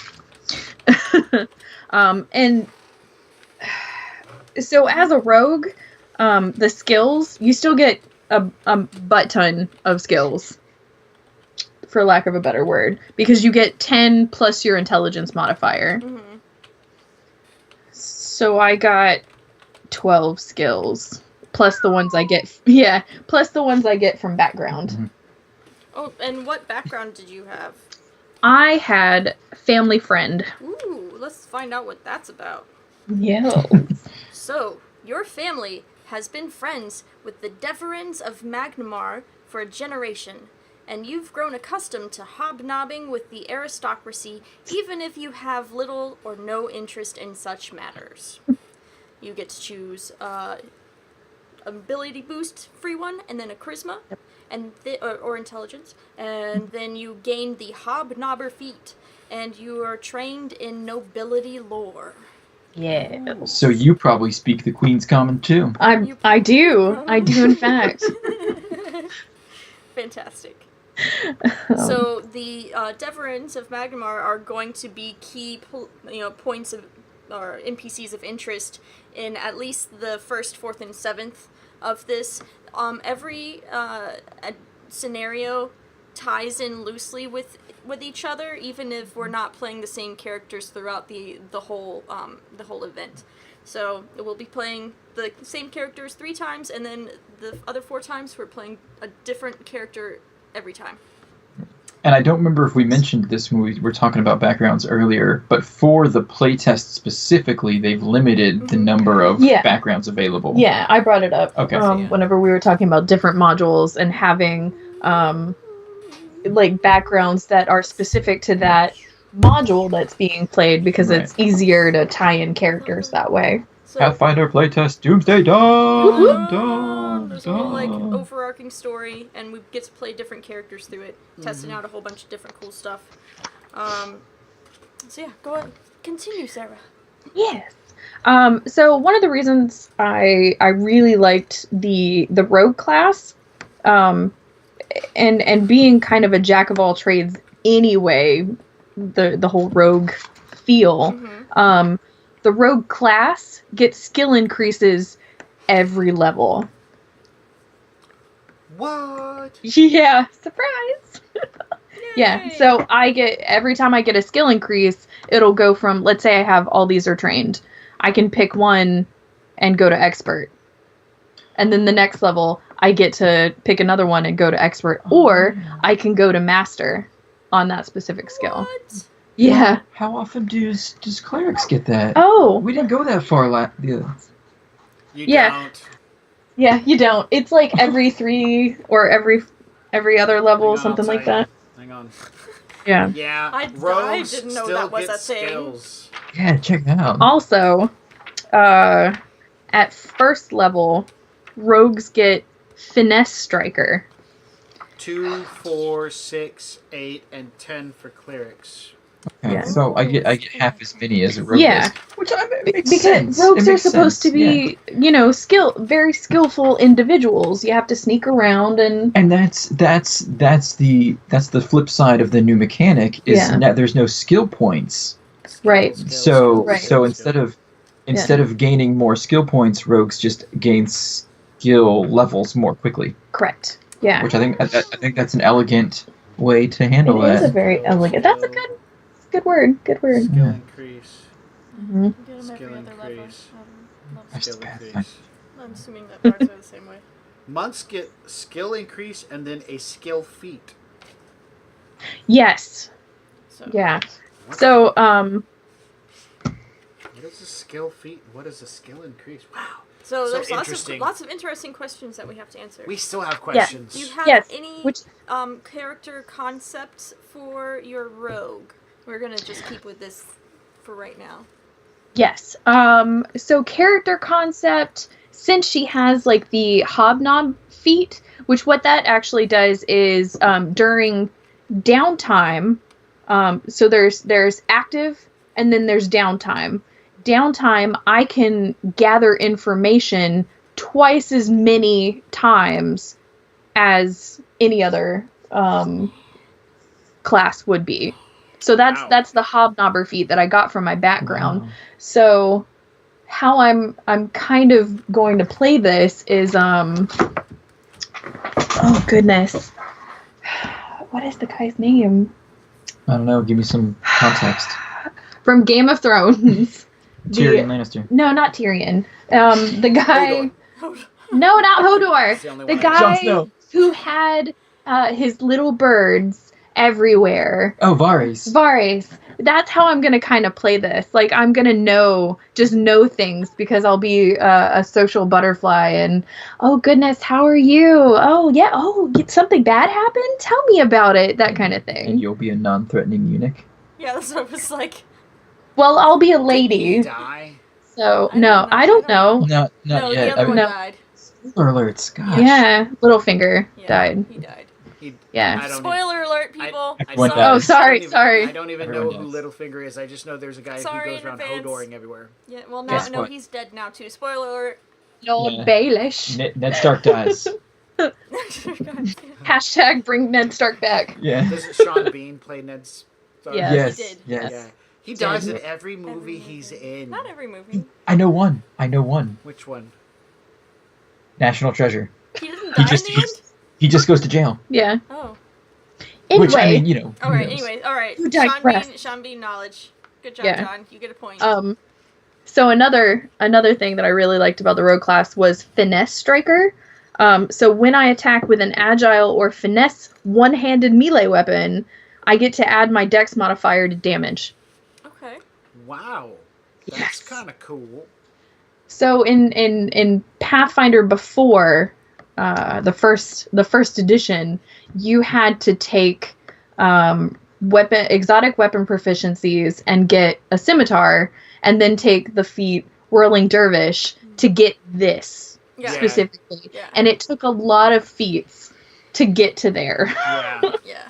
And so as a rogue, the skills, you still get a butt ton of skills, for lack of a better word, because you get 10 plus your intelligence modifier. Mm-hmm. So I got 12 skills, plus the ones I get, plus the ones I get from background. Mm-hmm. Oh, and what background did you have? I had family friend. Ooh, let's find out what that's about. Yeah. So, your family has been friends with the Deverins of Magnamar for a generation, and you've grown accustomed to hobnobbing with the aristocracy, even if you have little or no interest in such matters. You get to choose ability boost, free one, and then a charisma, and or intelligence, and then you gain the hobnobber feat, and you are trained in nobility lore. Yeah. So you probably speak the Queen's Common too. I do in fact. Fantastic. So the Deverins of Magnamar are going to be key, points of or NPCs of interest in at least the 1st, 4th, and 7th of this. Every scenario ties in loosely with each other, even if we're not playing the same characters throughout the whole event. So we'll be playing the same characters 3 times, and then the other 4 times we're playing a different character every time. And I don't remember if we mentioned this when we were talking about backgrounds earlier, but for the playtest specifically, they've limited the number of backgrounds available. Yeah, I brought it up. Okay. Whenever we were talking about different modules and having like backgrounds that are specific to that module that's being played, because it's easier to tie in characters that way. So, Pathfinder Playtest Doomsday Dawn! There's a whole like overarching story, and we get to play different characters through it, testing out a whole bunch of different cool stuff. So yeah, go ahead, continue, Sarah. Yes. So one of the reasons I really liked the rogue class, and being kind of a jack of all trades anyway, the whole rogue feel. The rogue class gets skill increases every level. What? Yeah, surprise. Yeah, so every time I get a skill increase, it'll go from, let's say I have all these are trained. I can pick one and go to expert. And then the next level, I get to pick another one and go to expert. Or I can go to master on that specific skill. What? Yeah. How often does clerics get that? Oh. We didn't go that far. You Yeah. don't. Yeah, you don't. It's like every 3 or every other level, Hang on, something I'll like tell you. that. Hang on. Yeah. Yeah, I rogues didn't know still that was get a thing. skills. Yeah, check that out. Also, at first level, rogues get finesse striker. 2, 4, 6, 8, and 10 for clerics. Okay, Yeah. so I get half as many as a rogue Yeah. does, which makes Because sense. rogues It are makes supposed sense, to be, very skillful individuals. You have to sneak around and And that's the flip side of the new mechanic is there's no skill points. Right. So Right. instead of gaining more skill points, rogues just gain skill levels more quickly. correct. Yeah. Which I think that's an elegant way to handle It is that. a very elegant. That's a good word. Good word. Skill increase. Mm-hmm. Get 'em every Skill other level. increase. That's Skill bad. increase. I'm assuming that bards are the same way. Monks get skill increase and then a skill feat. Yes. So Yeah. What? So What is a skill feat? What is a skill increase? Wow. So So there's interesting. lots of interesting questions that we have to answer. We still have questions. Do you have Yes, any which- character concepts for your rogue? We're gonna just keep with this for right now. yes. So character concept, since she has like the hobnob feat, which what that actually does is during downtime, so there's active and then there's downtime. Downtime, I can gather information twice as many times as any other class would be. So that's the hobnobber feat that I got from my background. Wow. So how I'm kind of going to play this is oh goodness. What is the guy's name? I don't know. Give me some context. From Game of Thrones. Tyrion Lannister. No, not Tyrion. The guy. Hodor. No, not Hodor. It's the only The one I know. Jon guy Snow. who had his little birds everywhere. Oh, Varys. Varys. That's how I'm gonna kind of play this. Like I'm gonna know things because I'll be a social butterfly and oh goodness, how are you? Oh yeah. Oh, something bad happened? Tell me about it. That kind of And thing. you'll be a non-threatening eunuch. Yeah, that's what I was like. Well, I'll be a Did he lady. die? So I don't no, know. I don't know. Not No, yet. the other one no. died. Spoiler alerts. Gosh. Yeah, Littlefinger Yeah, died. He died. He, Yeah. I don't Spoiler alert, people. Everyone Sorry. dies. Oh, sorry. I don't even Everyone know who does. Littlefinger is. I just know there's a guy Sorry who goes in around advance. hodoring everywhere. Yeah, well, now Guess no, what? he's dead now too. Spoiler alert. Lord Yeah. Baelish. Ned Stark dies. God, Hashtag bring Ned Stark back. Yeah. Does Sean Bean play Ned Stark? Yeah. Yes. He did. Yes. Yeah. He dies in Did. every movie he's in. Not every movie. I know one. Which one? National Treasure. He doesn't He die just in the end? he just goes to jail. Yeah. Oh. Anyway, Which, I mean, you know. All who right. knows? Anyways, all right. You digress. Sean Bean knowledge. Good job, Yeah. John. You get a point. So another thing that I really liked about the rogue class was finesse striker. So when I attack with an agile or finesse one-handed melee weapon, I get to add my dex modifier to damage. Okay. Wow. That's Yes. kind of cool. So in Pathfinder before the first edition, you had to take exotic weapon proficiencies and get a scimitar, and then take the feat Whirling Dervish to get this Yeah. specifically. Yeah. And it took a lot of feats to get to there. Yeah. Yeah.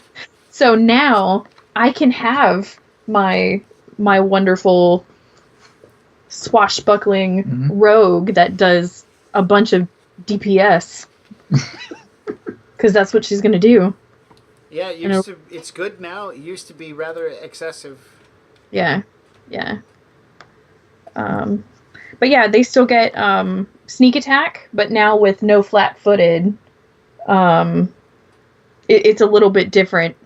So now I can have my wonderful swashbuckling Mhm. rogue that does a bunch of DPS. Because that's what she's going to do. Yeah, it's good now. It used to be rather excessive. Yeah. But yeah, they still get sneak attack, but now with no flat-footed, it's a little bit different.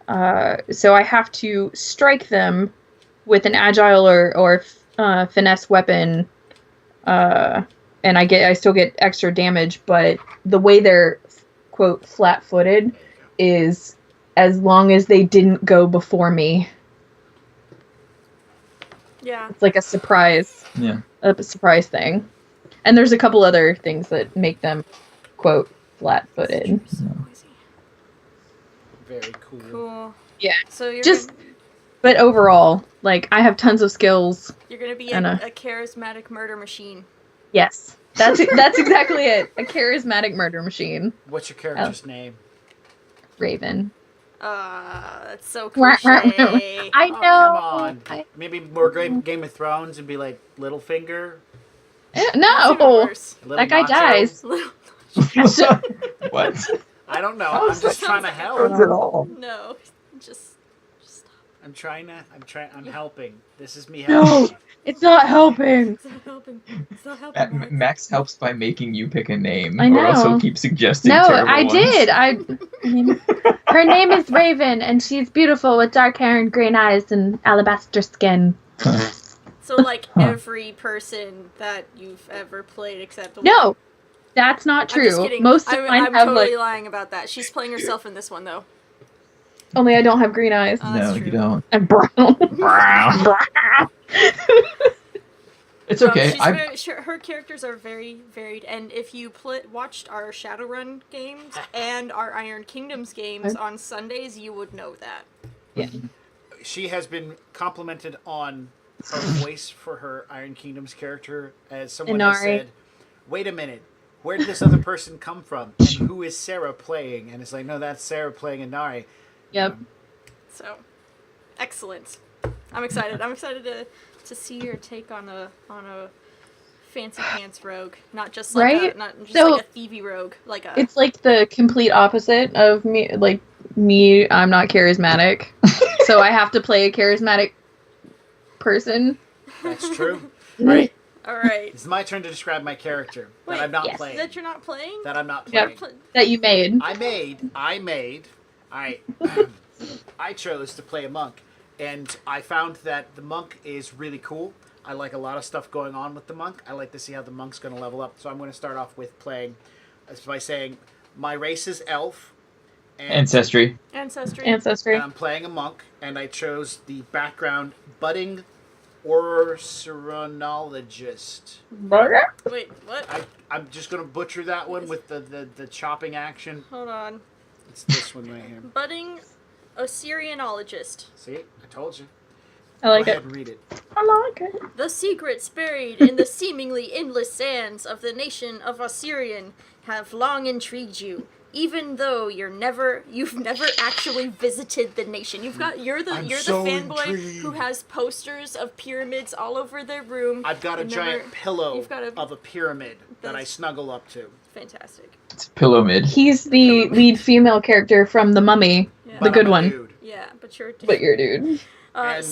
So I have to strike them with an agile or finesse weapon, and I still get extra damage. But the way they're quote flat-footed is as long as they didn't go before me. Yeah. It's like a surprise thing. And there's a couple other things that make them quote flat-footed. So noisy. Very cool. Cool. Yeah. So you're Just but overall, like I have tons of skills. you're gonna be and a charismatic murder machine. Yes. That's exactly it. A charismatic murder machine. What's your character's name? Raven. That's so Wah, wah, wah. cliche. I Oh, know. come on. Maybe more Game of Thrones and be like Littlefinger. That's even No. worse. Little That guy Nacho. dies. What? I don't know. How I'm is just that trying to sounds help. Not at all. No, just stop. I'm helping. This is me No. helping. It's not helping. It's not helping. It's not helping. Mark. Max helps by making you pick a name, I or else know. he'll keep suggesting No, terrible I ones. did. Her name is Raven, and she's beautiful with dark hair and green eyes and alabaster skin. So like Huh. every person that you've ever played except No, that's not I'm just true. kidding. Most of I'm mine have totally like lying about that. She's playing herself in this one though. only I don't have green eyes Oh, that's No, true. you don't. and brown. It's So okay. her characters are very varied, and if you watched our Shadowrun games and our Iron Kingdoms games on Sundays, you would know that. Yeah. She has been complimented on her voice for her Iron Kingdoms character, as someone has Inari. said, "Wait a minute, where did this other person come from? And who is Sarah playing?" And it's like, no, that's Sarah playing Inari. Yep. So, excellent. I'm excited. I'm excited to see your take on a fancy pants rogue, not just like Right? not just So- like a thievy rogue, like a It's like the complete opposite of me. Like me, I'm not charismatic, so I have to play a charismatic person. That's true. Right. all right. It's my turn to describe my character Wait, that I'm not yes. playing. That you're not playing. That I'm not Yep. playing. That you made. I chose to play a monk, and I found that the monk is really cool. I like a lot of stuff going on with the monk. I like to see how the monk's going to level up. So I'm going to start off with playing by saying my race is elf, and Ancestry. Ancestry. Ancestry. and I'm playing a monk, and I chose the background budding Orceronologist. Wait, what? I'm just going to butcher that one with the chopping action. Hold on. It's this one right here. Budding Osirianologist. See? I told you. I like Go it. ahead and read it. I like it. The secrets buried in the seemingly endless sands of the nation of Osirian have long intrigued you, even though you've never actually visited the nation. You're the so fanboy intrigued. who has posters of pyramids all over their room. I've got a and giant never- pillow you've got a- of a pyramid that I That's- snuggle up to. Fantastic. It's Pillow Mid. He's the lead female character from The Mummy, Yeah. the But good I'm a one. dude. Yeah, but you're But you're a dude. And-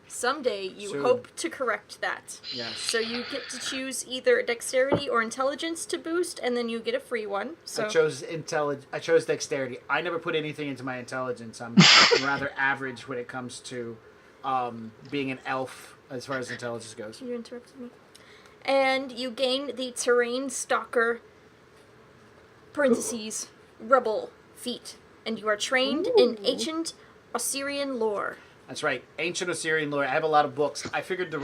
Someday, you Soon. hope to correct that. Yes. So you get to choose either dexterity or intelligence to boost, and then you get a free one. So I chose dexterity. I never put anything into my intelligence. I'm rather average when it comes to being an elf as far as intelligence goes. You interrupted me. And you gain the terrain stalker (parentheses rebel) feat, and you are trained in ancient Assyrian lore. That's right, ancient Assyrian lore. I have a lot of books. I figured the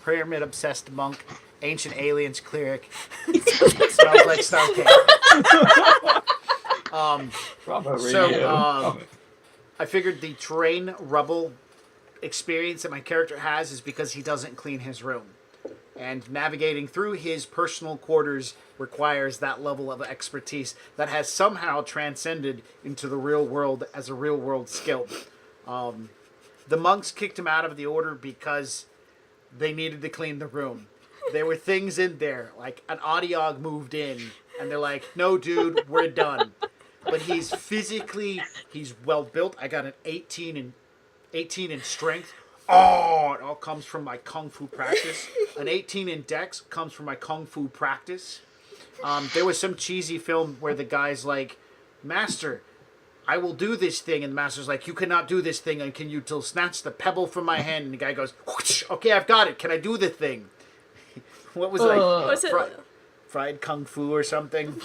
pyramid obsessed monk, ancient aliens cleric, smells like Star Cake. Bravo So, Radio. I figured the terrain rubble experience that my character has is because he doesn't clean his room. And navigating through his personal quarters requires that level of expertise that has somehow transcended into the real world as a real world skill. The monks kicked him out of the order because they needed to clean the room. There were things in there, like an audiog moved in, and they're like, no, dude, we're done. But he's well built. I got an 18 in strength. Oh, it all comes from my kung fu practice. An 18 in dex comes from my kung fu practice. There was some cheesy film where the guy's like, Master, I will do this thing. And the master's like, you cannot do this thing. And can you snatch the pebble from my hand? And the guy goes, whoosh, okay, I've got it. Can I do the thing? What was it? Was it Fried kung fu or something?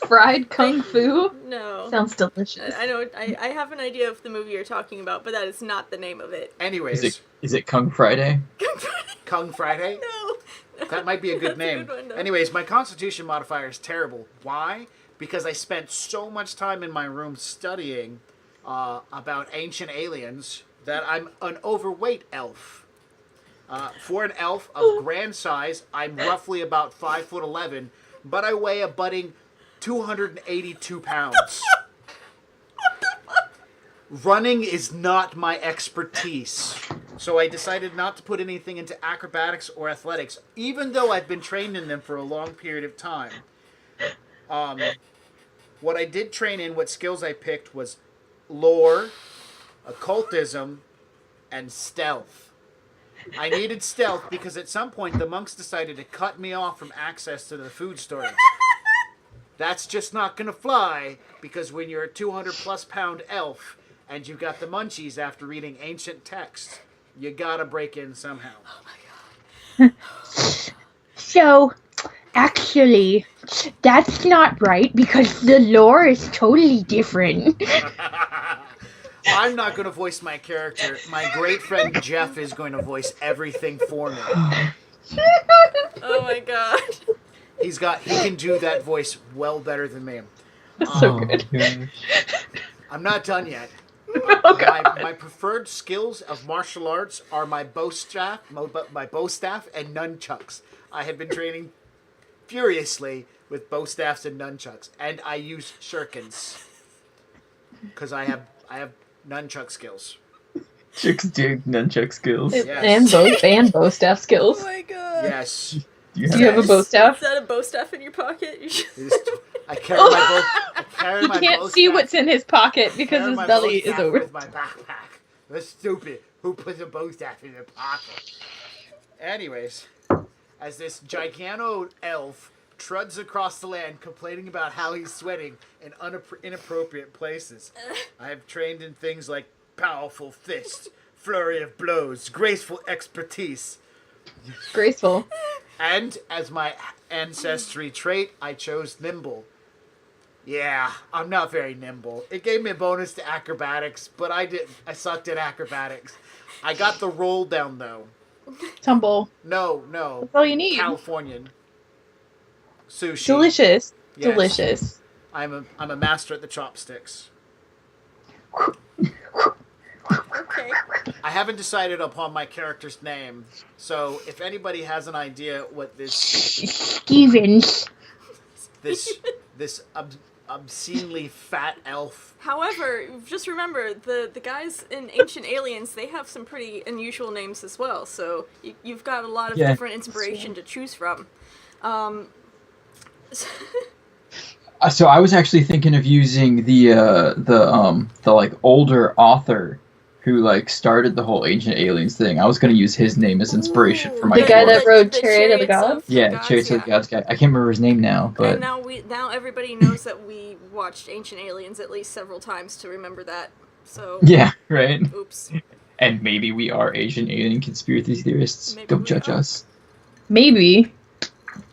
Fried kung fu? no? Sounds delicious. I know. I have an idea of the movie you're talking about, but that is not the name of it. Anyways, Is it Kung Friday? Kung Friday? No. That might be a good That's a name. good one, though. Anyways, my constitution modifier is terrible. Why? Because I spent so much time in my room studying about ancient aliens that I'm an overweight elf. For an elf of grand size, I'm roughly about 5'11", but I weigh a budding 282 pounds. Running is not my expertise. So I decided not to put anything into acrobatics or athletics, even though I've been trained in them for a long period of time. What I did train in, what skills I picked was lore, occultism, and stealth. I needed stealth because at some point the monks decided to cut me off from access to the food storage. That's just not going to fly because when you're a 200-plus pound elf and you've got the munchies after reading ancient texts, you gotta break in somehow. Oh my god. So, actually, that's not right because the lore is totally different. I'm not going to voice my character. My great friend Jeff is going to voice everything for me. Oh my god. He can do that voice well better than me. So good. Gosh. I'm not done yet. Oh, God. My preferred skills of martial arts are my bow staff and nunchucks. I have been training furiously with bow staffs and nunchucks, and I use shurikens because I have nunchuck skills. Chicks dig nunchuck skills. Yes. And bow staff Oh skills. my god. Yes. Do you have a bow Is staff? that a bow staff in your pocket? You should... I carry my bow. I carry You my can't bow see staff. what's in his pocket because Carry his my belly bow is staff over. with my backpack. That's stupid. Who puts a bow staff in their pocket? Anyways, as this gigano elf truds across the land complaining about how he's sweating in inappropriate places, I have trained in things like powerful fist, flurry of blows, graceful expertise, Graceful. and as my ancestry trait, I chose nimble. Yeah, I'm not very nimble. It gave me a bonus to acrobatics, but I sucked at acrobatics. I got the roll down though. Tumble. No. That's all you need. Californian. Sushi. Delicious. Yes. Delicious. I'm a master at the chopsticks. Okay. I haven't decided upon my character's name, so if anybody has an idea what Stevens. this obscenely fat elf. However, just remember, the guys in Ancient Aliens, they have some pretty unusual names as well, so you've got a lot of Yeah. different inspiration to choose from. So I was actually thinking of using the like older author who like started the whole Ancient Aliens thing. I was gonna use his name as inspiration for my The guy that course. wrote Chariot of the Gods? Yeah, Chariots of the Gods guy. I can't remember his name now, but And now everybody knows that we watched Ancient Aliens at least several times to remember that. So yeah, right. oops. And maybe we are Asian alien conspiracy theorists. Maybe Go we judge are. us. Maybe.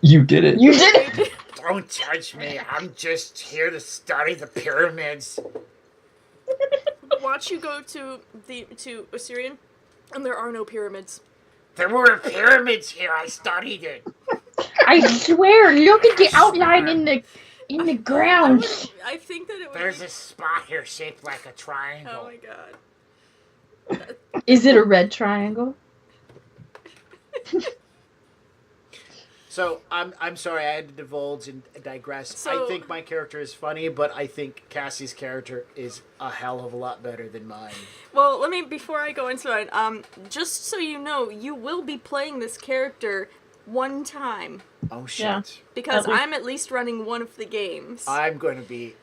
You did it. You did it! Don't judge me. I'm just here to study the pyramids. Watch you go to Assyrian, and there are no pyramids. There were pyramids here. I studied it. I swear, look at the outline in the ground. I think that it would. There's a spot here shaped like a Oh triangle. my god. Is it a red triangle? So I'm sorry I had to divulge and digress. So- I think my character is funny, but I think Cassie's character is a hell of a lot better than mine. Well, before I go into it, just so you know, you will be playing this character one time Oh shit! Yeah. because At least- I'm at least running one of the games. I'm going to be.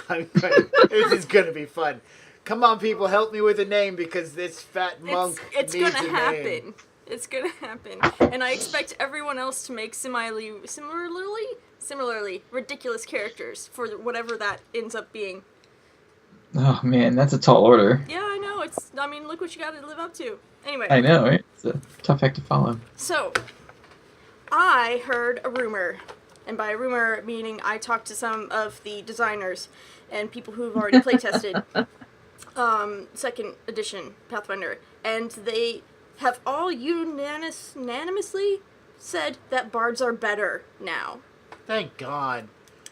This is going to be fun. Come on, people, help me with a name because this fat monk it's needs gonna a happen. name. It's gonna happen, and I expect everyone else to make similarly ridiculous characters for whatever that ends up being. Oh man, that's a tall order. Yeah, I know. Look what you got to live up to. Anyway. I know, right? It's a tough act to follow. So, I heard a rumor, and by rumor meaning I talked to some of the designers and people who've already playtested second edition Pathfinder, and they have all unanimously said that bards are better now. Thank God.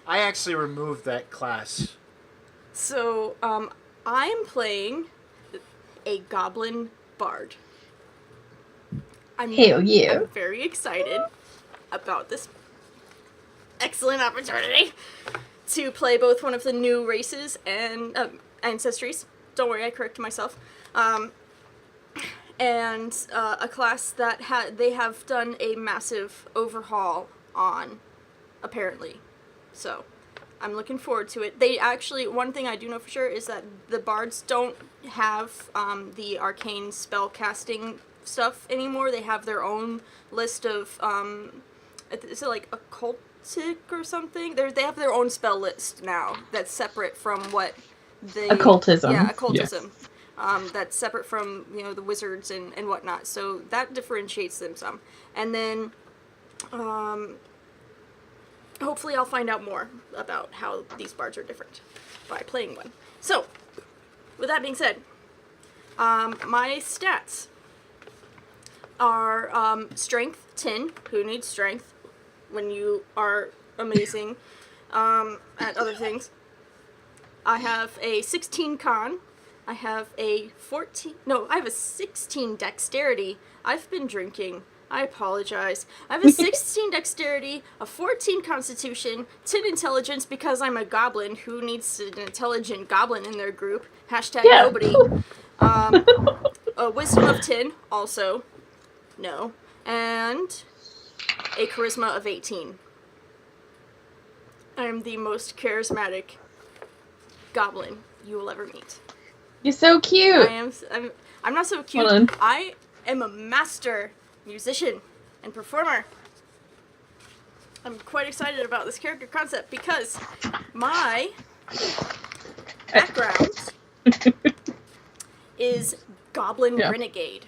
I actually removed that class. So, I'm playing a goblin bard. Hell yeah. I'm very excited about this excellent opportunity to play both one of the new races and ancestries. Don't worry, I corrected myself. And a class that they have done a massive overhaul on, apparently. So, I'm looking forward to it. They actually, one thing I do know for sure is that the bards don't have the arcane spell casting stuff anymore. They have their own list of, is it like occultic or something? They have their own spell list now that's separate from what they... Occultism. Yeah, occultism. That's separate from, the wizards and whatnot. So that differentiates them some. And then, hopefully I'll find out more about how these bards are different by playing one. So, with that being said, my stats are strength 10. Who needs strength when you are amazing at other things? I have a 16 con. I have a 16 dexterity. I've been drinking. I apologize. I have a 16 dexterity, a 14 constitution, 10 intelligence because I'm a goblin. Who needs an intelligent goblin in their group? Hashtag Yeah. nobody. A wisdom of 10, also. No. And a charisma of 18. I am the most charismatic goblin you will ever meet. You're so cute. I'm not so cute. Hold on. I am a master musician and performer. I'm quite excited about this character concept because my background is Goblin Yeah. Renegade.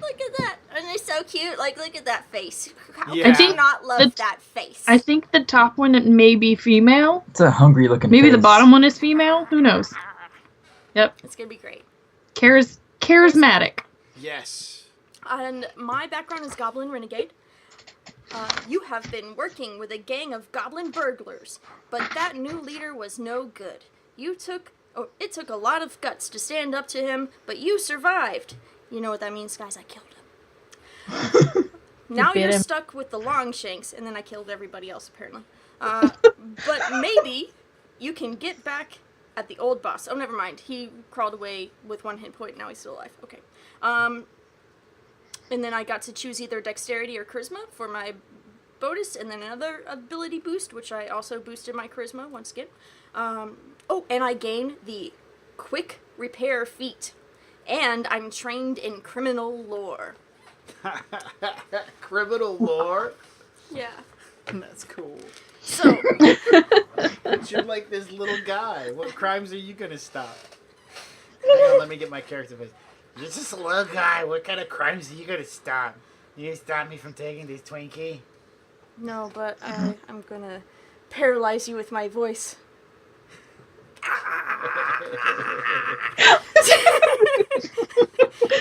Look at that. And they're so cute. Like, look at that face. How Yeah. can I think you not love the- that face? I think the top one may be female. It's a hungry looking Maybe the face. bottom one is female. Who knows? Yep. It's gonna be great. Charismatic. Yes. And my background is Goblin Renegade. You have been working with a gang of goblin burglars, but that new leader was no good. It took a lot of guts to stand up to him, but you survived. You know what that means, guys? I killed him. Now beat you're him. stuck with the Longshanks, and then I killed everybody else, apparently. But maybe you can get back at the old boss. Oh, never mind. He crawled away with 1 hit point. Now he's still alive. Okay. And then I got to choose either dexterity or charisma for my bonus, and then another ability boost, which I also boosted my charisma once again. And I gain the quick repair feat, and I'm trained in criminal lore. Criminal lore? Yeah. That's cool. So, But you're like this little guy. What crimes are you gonna stop? Hang on, let me get my character face. You're just a little guy. What kind of crimes are you gonna stop? You gonna stop me from taking this Twinkie? no, but I'm gonna paralyze you with my voice.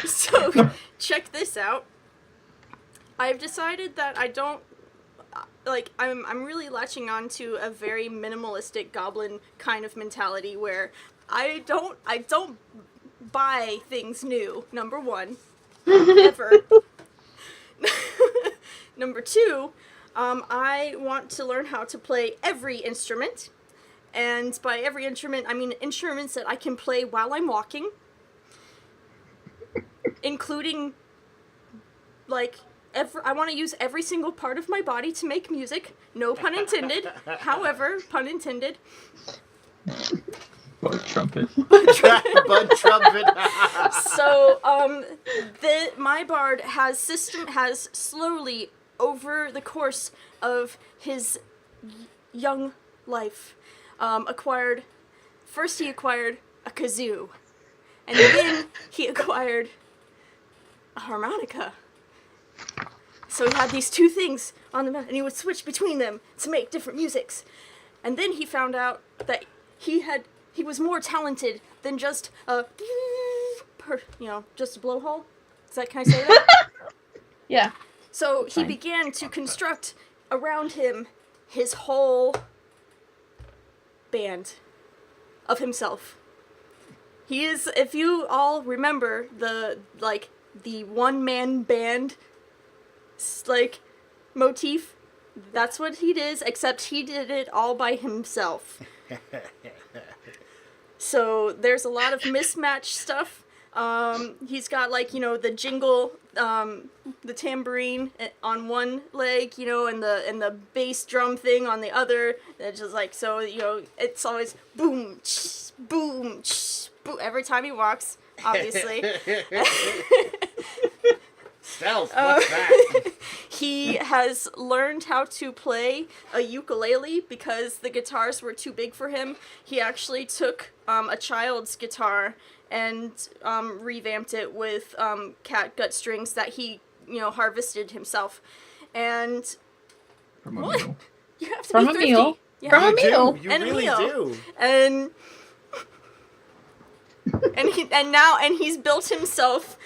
So, check this out. I've decided that I don't I'm really latching on to a very minimalistic goblin kind of mentality where I don't buy things new. Number 1, ever. Number 2, I want to learn how to play every instrument. And by every instrument, I mean instruments that I can play while I'm walking, including, I want to use every single part of my body to make music. No pun intended. However, pun intended. Bud trumpet. Bud trumpet. So, my bard has slowly, over the course of his young life, acquired a kazoo, and then he acquired a harmonica. So he had these two things on the and he would switch between them to make different musics. And then he found out that he was more talented than just just a blowhole. Can I say that? Yeah. So he began to construct around him his whole band of himself. He is, if you all remember the one-man band motif, that's what he did, except he did it all by himself. So there's a lot of mismatched stuff. He's got the jingle, the tambourine on one leg, and the bass drum thing on the other. It's just it's always boom, ch, boom, ch, boom every time he walks, obviously. Stealth, what's that? He has learned how to play a ukulele because the guitars were too big for him. He actually took a child's guitar and revamped it with catgut strings that he, harvested himself. And From a what? meal. You have to From be a thrifty. meal. Yeah. From a meal. You And a really meal. do. And he's built himself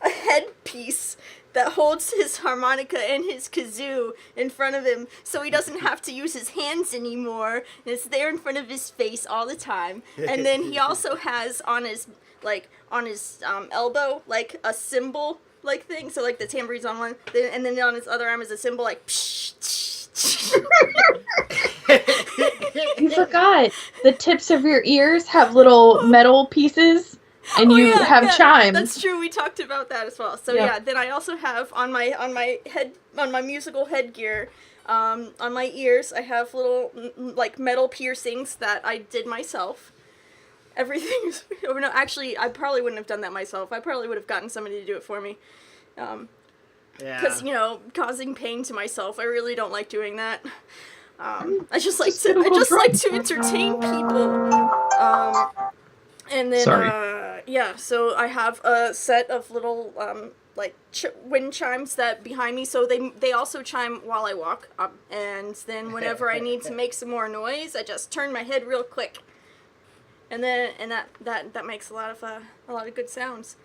a headpiece that holds his harmonica and his kazoo in front of him, so he doesn't have to use his hands anymore. And it's there in front of his face all the time. And then he also has on his elbow a cymbal thing. So the tambourin's on one, and then on his other arm is a cymbal psh, tsh, tsh. You forgot. The tips of your ears have little metal pieces, and you have chimes. That's true. We talked about that as well. So then I also have on my musical headgear, on my ears, I have little metal piercings that I did myself. Everything is. Oh, no, actually, I probably wouldn't have done that myself. I probably would have gotten somebody to do it for me. Because causing pain to myself, I really don't like doing that. I just like to entertain people. And then so I have a set of little wind chimes that behind me, so they also chime while I walk. And then whenever I need to make some more noise, I just turn my head real quick. And that makes a lot of good sounds.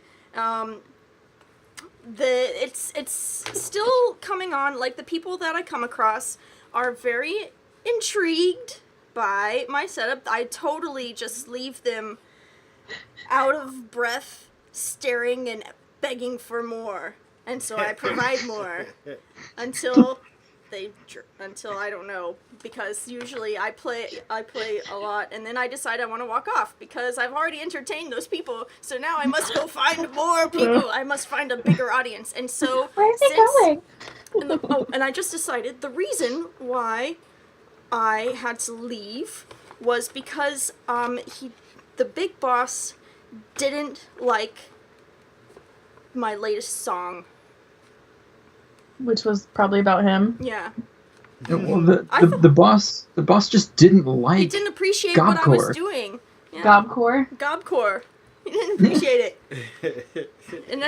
It's still coming on. The people that I come across are very intrigued by my setup. I totally just leave them out of breath, staring and begging for more, and so I provide more until I don't know, because usually I play a lot, and then I decide I want to walk off because I've already entertained those people. So now I must go find more people. I must find a bigger audience, and so Where's it going? And I just decided the reason why I had to leave was because the big boss didn't like my latest song. Which was probably about him. Yeah. Well, the boss just didn't like. He didn't appreciate what I was Gobcore. doing. Yeah. Gobcore. Gobcore. He didn't appreciate it. And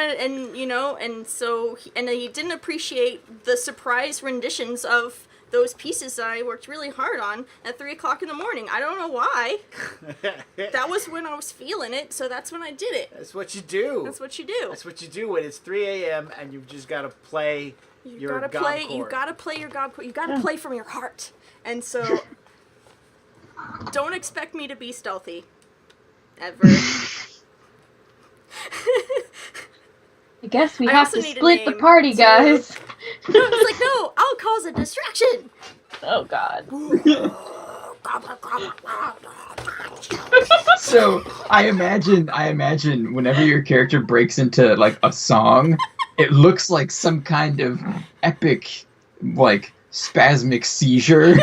he didn't appreciate the surprise renditions of those pieces that I worked really hard on at 3 o'clock in the morning. I don't know why. That was when I was feeling it, so that's when I did it. That's what you do. That's what you do. That's what you do when it's 3 a.m. and you've just got to play your Gobcore. You gotta play your Gobcore. You gotta play from your heart. And so, don't expect me to be stealthy. Ever. I guess we I have also to need a split the name, party, so- guys. No, it's like, no, I'll cause a distraction. Oh God. So I imagine whenever your character breaks into like a song, it looks like some kind of epic, like spasmic seizure,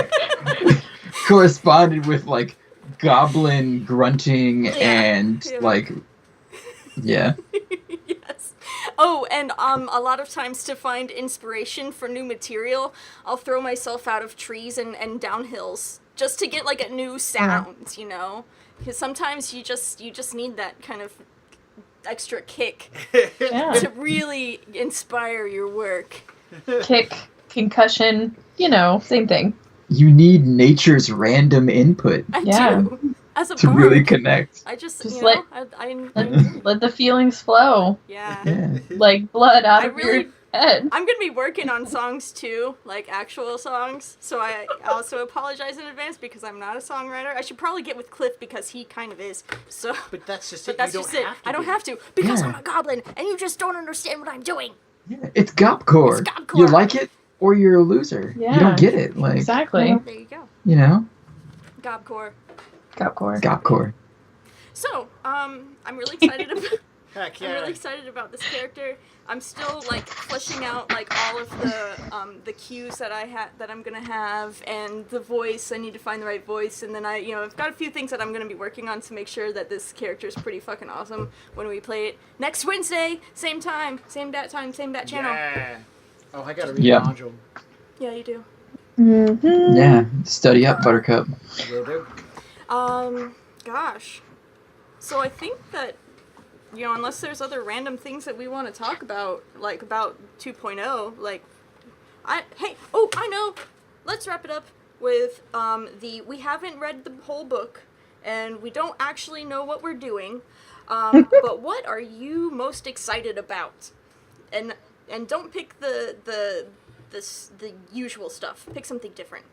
corresponded with like goblin grunting and yeah. like, yeah. Yes. Oh, and a lot of times to find inspiration for new material, I'll throw myself out of trees and down hills just to get like a new sound, you know? Because sometimes you just need that kind of extra kick Yeah. to really inspire your work. Kick, concussion, same thing. You need nature's random input I Yeah. do. As a to bard, really connect. I just Just you let- know, I Let the feelings flow yeah. Yeah. like blood out I of your really- head. I'm gonna be working on songs too, like actual songs. So I also apologize in advance because I'm not a songwriter. I should probably get with Cliff because he kind of is. So, But that's just but it. that's You just don't it. have to I don't be. have to because Yeah. I'm a goblin and you just don't understand what I'm doing. Yeah, it's Gobcore. It's Gobcore. You like it or you're a loser. You Yeah. don't get it. Like, Exactly. There you go, Gobcore. Gobcore. Gobcore. So, I'm really excited about. Heck yeah. I'm really excited about this character. I'm still like fleshing out like all of the cues that I'm gonna have and the voice. I need to find the right voice, and then I've got a few things that I'm gonna be working on to make sure that this character is pretty fucking awesome when we play it next Wednesday, same time, same bat channel. Yeah. Oh, I gotta read Yeah. the module. Yeah, you do. Mm-hmm. Yeah. Study up, Buttercup. Will do. Gosh. So I think that, unless there's other random things that we want to talk about, like about 2.0, I know. Let's wrap it up with we haven't read the whole book, and we don't actually know what we're doing. But what are you most excited about? And don't pick the usual stuff. Pick something different.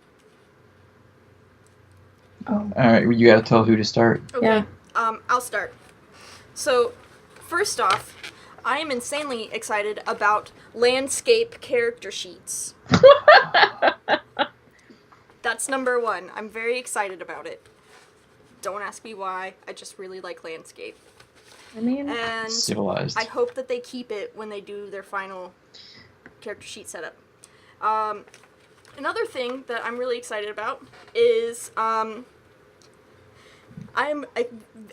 All right, you gotta tell who to start. Okay. Yeah. I'll start. So, first off, I am insanely excited about landscape character sheets. That's number one. I'm very excited about it. Don't ask me why. I just really like landscape. I mean, And Civilized. I hope that they keep it when they do their final character sheet setup. Another thing that I'm really excited about is I'm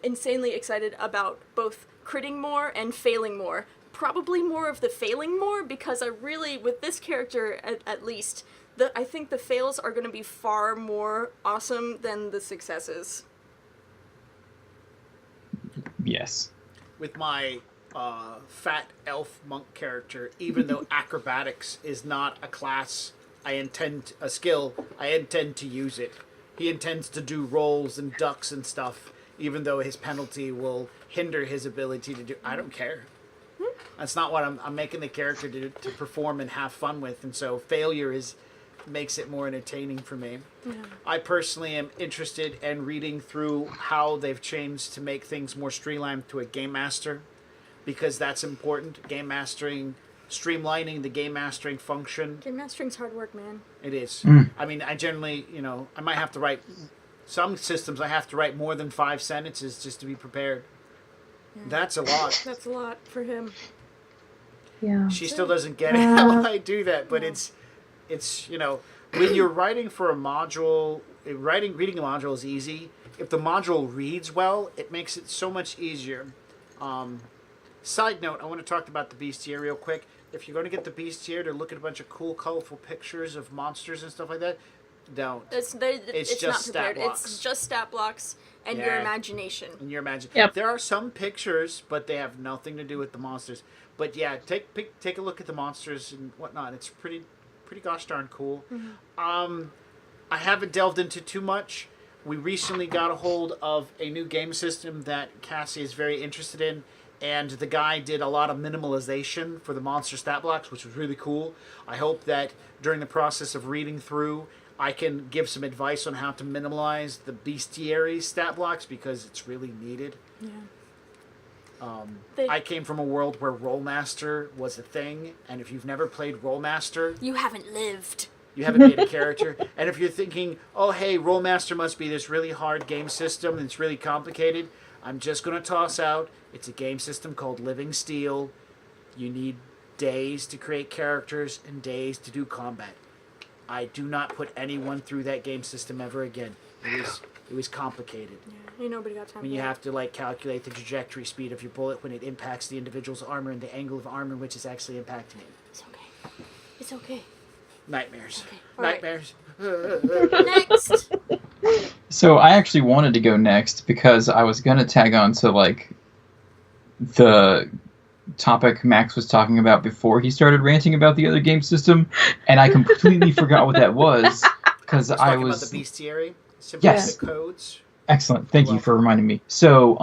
insanely excited about both critting more and failing more. Probably more of the failing more because I really, with this character at least, I think the fails are going to be far more awesome than the successes. Yes. With my fat elf monk character, even though acrobatics is not a class, I intend to use it. He intends to do rolls and ducks and stuff, even though his penalty will hinder his ability to do. I don't care. That's not what I'm making the character to perform and have fun with, and so failure makes it more entertaining for me. I personally am interested in reading through how they've changed to make things more streamlined to a game master, because that's important. Game mastering, streamlining the game mastering function. Game mastering's hard work, man. It is. Mm. I mean, I generally, I might have to write some systems. I have to write more than 5 sentences just to be prepared. Yeah. That's a lot. That's a lot for him. Yeah. She still doesn't get how I do that, but it's when you're writing for a module, reading a module is easy. If the module reads well, it makes it so much easier. Side note, I want to talk about the bestiary real quick. If you're going to get the bestiary to look at a bunch of cool, colorful pictures of monsters and stuff like that, don't. It's just not stat prepared. blocks. It's just stat blocks and your imagination. And your imagination. Yep. There are some pictures, but they have nothing to do with the monsters. But yeah, take a look at the monsters and whatnot. It's pretty gosh darn cool. Mm-hmm. I haven't delved into too much. We recently got a hold of a new game system that Cassie is very interested in, and the guy did a lot of minimalization for the monster stat blocks, which was really cool. I hope that during the process of reading through, I can give some advice on how to minimize the bestiary stat blocks, because it's really needed. Yeah. I came from a world where Rollmaster was a thing, and if you've never played Rollmaster, You haven't lived. you haven't made a character. And if you're thinking, oh, hey, Rollmaster must be this really hard game system and it's really complicated, I'm just going to toss out, it's a game system called Living Steel. You need days to create characters and days to do combat. I do not put anyone through that game system ever again. It was complicated. Yeah, ain't nobody got time. When for you that. have to calculate the trajectory speed of your bullet when it impacts the individual's armor and the angle of armor which is actually impacting it. It's okay. It's okay. Nightmares. Okay. All right. Nightmares. Next. So I actually wanted to go next because I was gonna tag on to the topic Max was talking about before he started ranting about the other game system, and I completely forgot what that was because I Talking was about the bestiary. Yes. Simplistic codes. Excellent. Thank you for reminding me. So,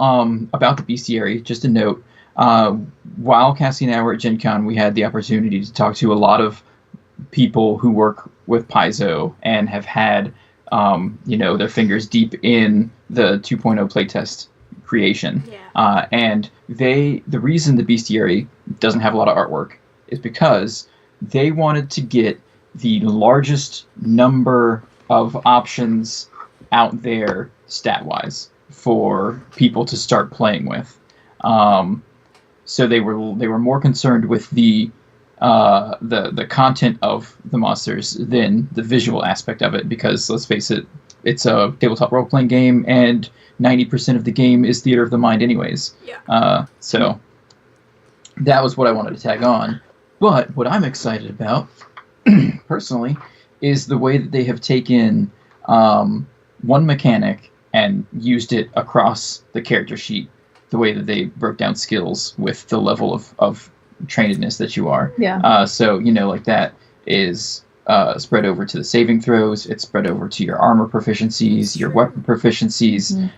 about the bestiary, just a note. While Cassie and I were at Gen Con, we had the opportunity to talk to a lot of people who work with Paizo and have had, their fingers deep in the 2.0 playtest creation. Yeah. And the reason the bestiary doesn't have a lot of artwork is because they wanted to get the largest number of options out there stat-wise for people to start playing with. So they were more concerned with the content of the monsters than the visual aspect of it, because let's face it, it's a tabletop role-playing game, and 90% of the game is theater of the mind anyways. Yeah. So that was what I wanted to tag on. But what I'm excited about, personally, is the way that they have taken one mechanic and used it across the character sheet, the way that they broke down skills with the level of trainedness that you are. Yeah. So, that is spread over to the saving throws, it's spread over to your armor proficiencies, your weapon proficiencies,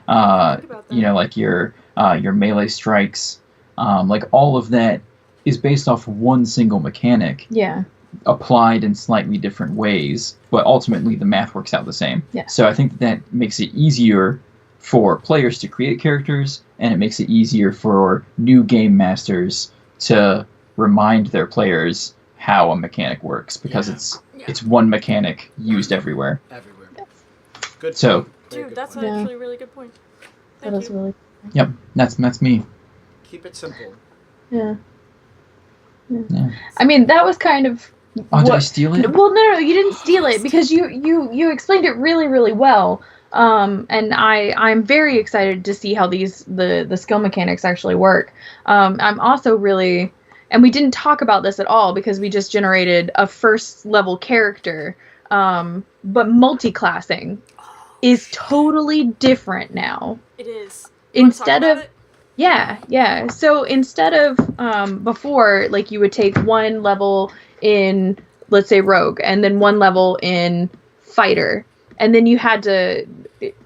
your melee strikes, all of that is based off one single mechanic. Yeah. Applied in slightly different ways, but ultimately the math works out the same. Yeah. So I think that makes it easier for players to create characters, and it makes it easier for new game masters to remind their players how a mechanic works, because it's one mechanic used everywhere. Everywhere. Good. So, point. Very Dude, good that's point. actually a really good point. Thank That is you. really. yep, that's me. Keep it simple. Yeah. Yeah. I mean, that was kind of. Oh, did I steal it? Well, no, you didn't steal it, because you explained it really, really well. And I'm very excited to see how the skill mechanics actually work. I'm also really, and we didn't talk about this at all because we just generated a first level character. But multi-classing is totally different now. It is. You wanna talk Instead about of it? Yeah. So instead of before, you would take one level in, let's say, rogue, and then one level in fighter, and then you had to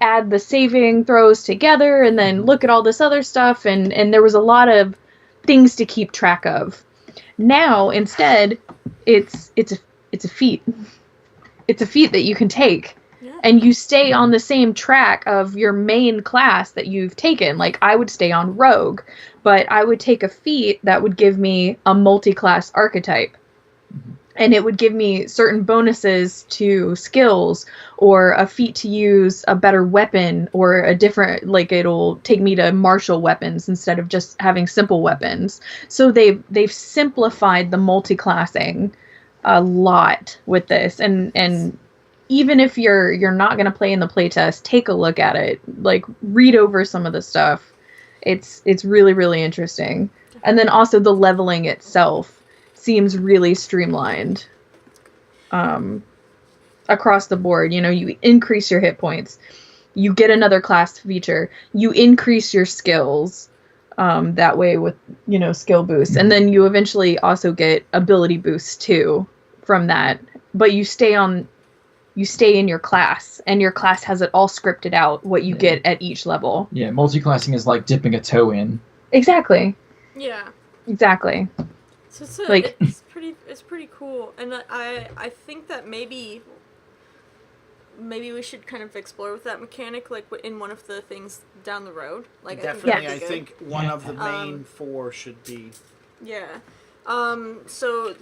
add the saving throws together and then look at all this other stuff, and there was a lot of things to keep track of. Now instead, it's a feat. It's a feat that you can take. Yeah. And you stay on the same track of your main class that you've taken. I would stay on rogue, but I would take a feat that would give me a multi-class archetype. and it would give me certain bonuses to skills or a feat to use a better weapon or a different, like it'll take me to martial weapons instead of just having simple weapons. So they've simplified the multi-classing a lot with this, and even if you're not going to play in the playtest, take a look at it, like read over some of the stuff. It's really, really interesting. And then also the leveling itself seems really streamlined across the board. You know, you increase your hit points, you get another class feature, you increase your skills that way with, you know, skill boosts, and then you eventually also get ability boosts too from that. But you stay in your class, and your class has it all scripted out what you get at each level. Yeah, multi-classing is like dipping a toe in. Exactly. Yeah. Exactly. So Like- it's pretty cool, and I think that maybe we should kind of explore with that mechanic, like in one of the things down the road. Like Definitely, I I think one of the main 4 should be. Yeah. So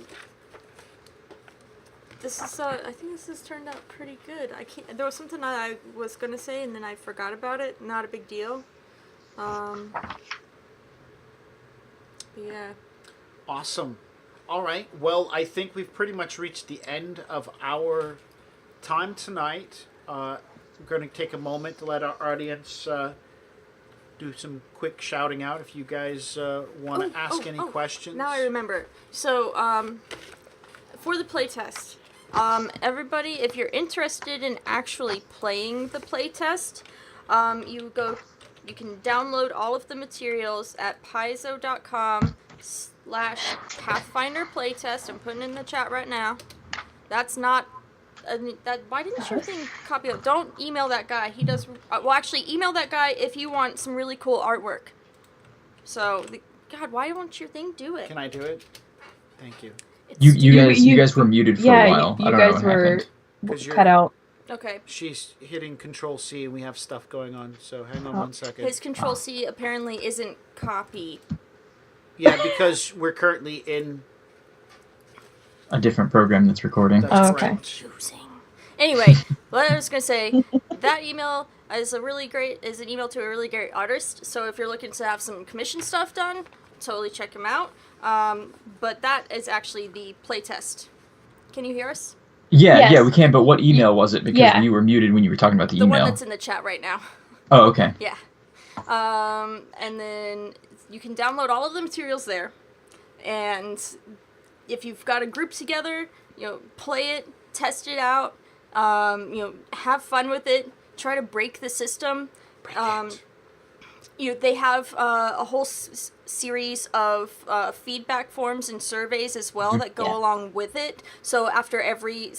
this is I think this has turned out pretty good. There was something that I was gonna say and then I forgot about it. Not a big deal. Yeah. Awesome. All right. Well, I think we've pretty much reached the end of our time tonight. We're going to take a moment to let our audience do some quick shouting out if you guys want to ask any questions. Now I remember. So, for the playtest, everybody, if you're interested in actually playing the playtest, you can download all of the materials at paizo.com/Pathfinder Playtest. I'm putting it in the chat right now. That's not why didn't your thing copy it? Don't email that guy. He does. Well, actually, email that guy if you want some really cool artwork. So, God, why won't your thing do it? Can I do it? Thank you. You guys were muted for a while. You I don't know guys what were happened. 'Cause you're- cut out. Okay. She's hitting Control C and we have stuff going on, so hang on 1 second. His Control C apparently isn't copy. Yeah, because we're currently in. A different program that's recording. That's Oh, okay. correct. Choosing. Anyway, what I was gonna say, that email is an email to a really great artist. So if you're looking to have some commission stuff done, totally check him out. But that is actually the playtest. Can you hear us? Yeah, Yes. yeah, we can. But what email was it? Because Yeah. you were muted when you were talking about the The email. one that's in the chat right now. Oh, okay. Yeah. And then you can download all of the materials there. And if you've got a group together, play it, test it out, have fun with it, try to break the system. They have a whole series of feedback forms and surveys as well that go along with it. So after every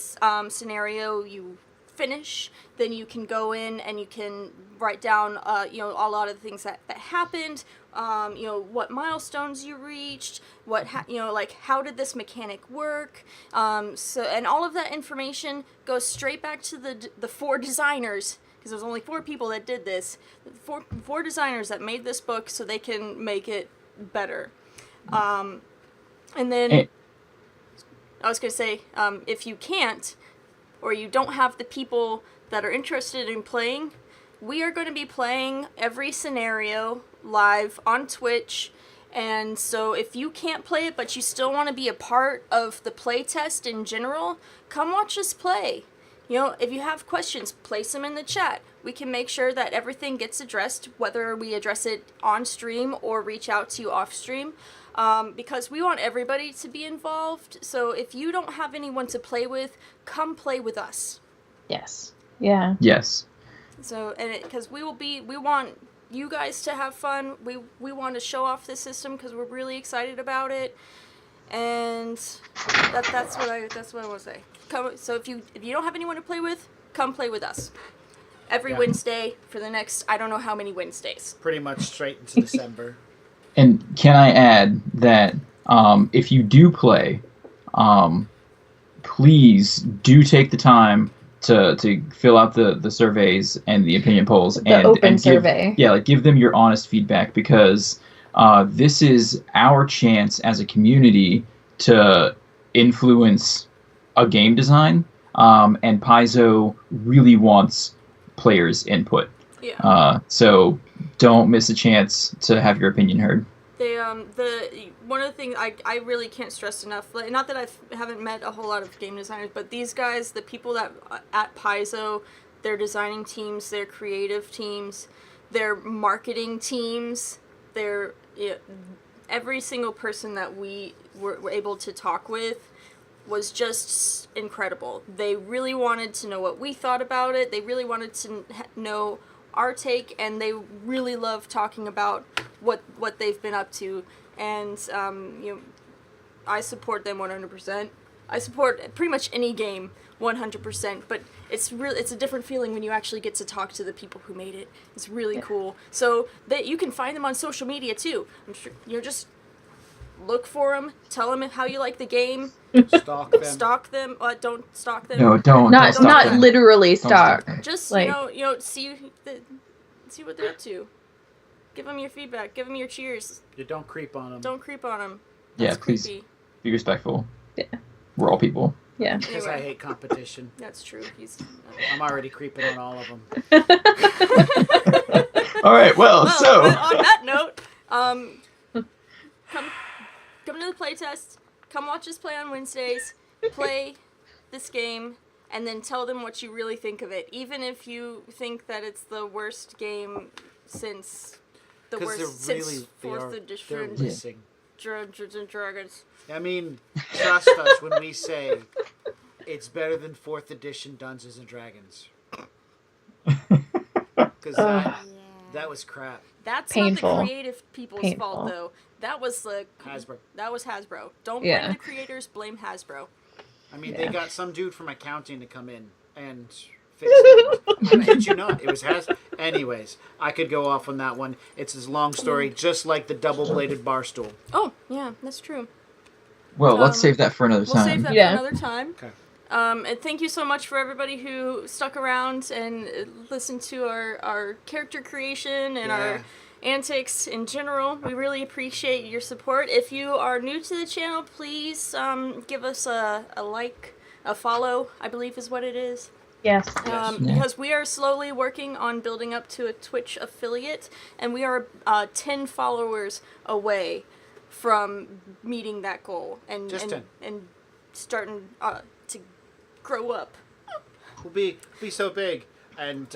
scenario you finish, then you can go in and you can write down a lot of the things that happened, what milestones you reached, how did this mechanic work, and all of that information goes straight back to the 4 designers, because there's only 4 people that did this, four designers that made this book so they can make it better. And then I was going to say, if you can't, or you don't have the people that are interested in playing, we are going to be playing every scenario live on Twitch. And so if you can't play it, but you still want to be a part of the playtest in general, come watch us play. If you have questions, place them in the chat. We can make sure that everything gets addressed, whether we address it on stream or reach out to you off stream. Because we want everybody to be involved. So if you don't have anyone to play with, come play with us. Yes. Yeah. Yes. So, because we want you guys to have fun. We want to show off the system because we're really excited about it. And that's what I want to say. So if you don't have anyone to play with, come play with us. Every Wednesday for the next, I don't know how many Wednesdays. Pretty much straight into December. And can I add that if you do play, please do take the time to fill out the surveys and the opinion polls open survey. Give them your honest feedback, because this is our chance as a community to influence a game design, and Paizo really wants players' input. Yeah. So don't miss a chance to have your opinion heard. They the one of the things I really can't stress enough. Like, not that I haven't met a whole lot of game designers, but these guys, the people that at Paizo, their designing teams, their creative teams, their marketing teams, their every single person that we were able to talk with was just incredible. They really wanted to know what we thought about it. They really wanted to know our take, and they really love talking about what they've been up to. And I support them 100%. I support pretty much any game 100%, but it's a different feeling when you actually get to talk to the people who made it. It's really cool. So that you can find them on social media too. I'm sure just look for them, tell them how you like the game. Stalk them. Stalk them. Don't stalk them. No, don't. Not don't not them. literally Don't stalk stalk. them. Just Like- see what they're up to. Give them your feedback. Give them your cheers. You don't creep on them. Don't creep on them. Yeah, That's please creepy. be respectful. Yeah. We're all people. Yeah. Because I Anyway. hate competition. That's true. He's. I'm already creeping on all of them. All right. Well, Well, so but on that note, come to the playtest. Come watch us play on Wednesdays. Play this game, and then tell them what you really think of it. Even if you think that it's the worst game since the Because worst they're since really, fourth they're edition missing. Dungeons and Dragons. I mean, trust us when we say it's better than 4th edition Dungeons and Dragons. Because that was crap. That's Painful. not the creative people's Painful. fault, though. That was the Hasbro. That was Hasbro. Don't Yeah. blame the creators. Blame Hasbro. I mean, Yeah. they got some dude from accounting to come in and fix it. I kid you not. It was Anyways, I could go off on that one. It's a long story, just like the double-bladed bar stool. Oh, yeah, that's true. well, let's save that for another We'll time. save that Yeah. for another time. Okay. And thank you so much for everybody who stuck around and listened to our character creation and Yeah. our antics in general. We really appreciate your support. If you are new to the channel, please give us a like, a follow, I believe is what it is. Yes. Yes. Because we are slowly working on building up to a Twitch affiliate, and we are 10 followers away from meeting that goal and Just 10. and starting to grow up. We'll be so big. And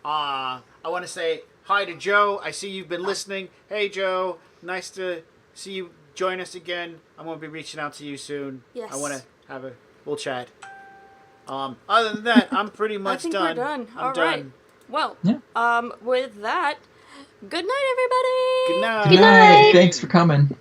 I want to say hi to Joe. I see you've been listening. Hey, Joe. Nice to see you join us again. I'm going to be reaching out to you soon. Yes. I want to we'll chat. Other than that, I'm pretty much I think done. we're done. I'm All done. right. Well, Yeah. with that, good night, everybody. Good night. Good night. Thanks for coming.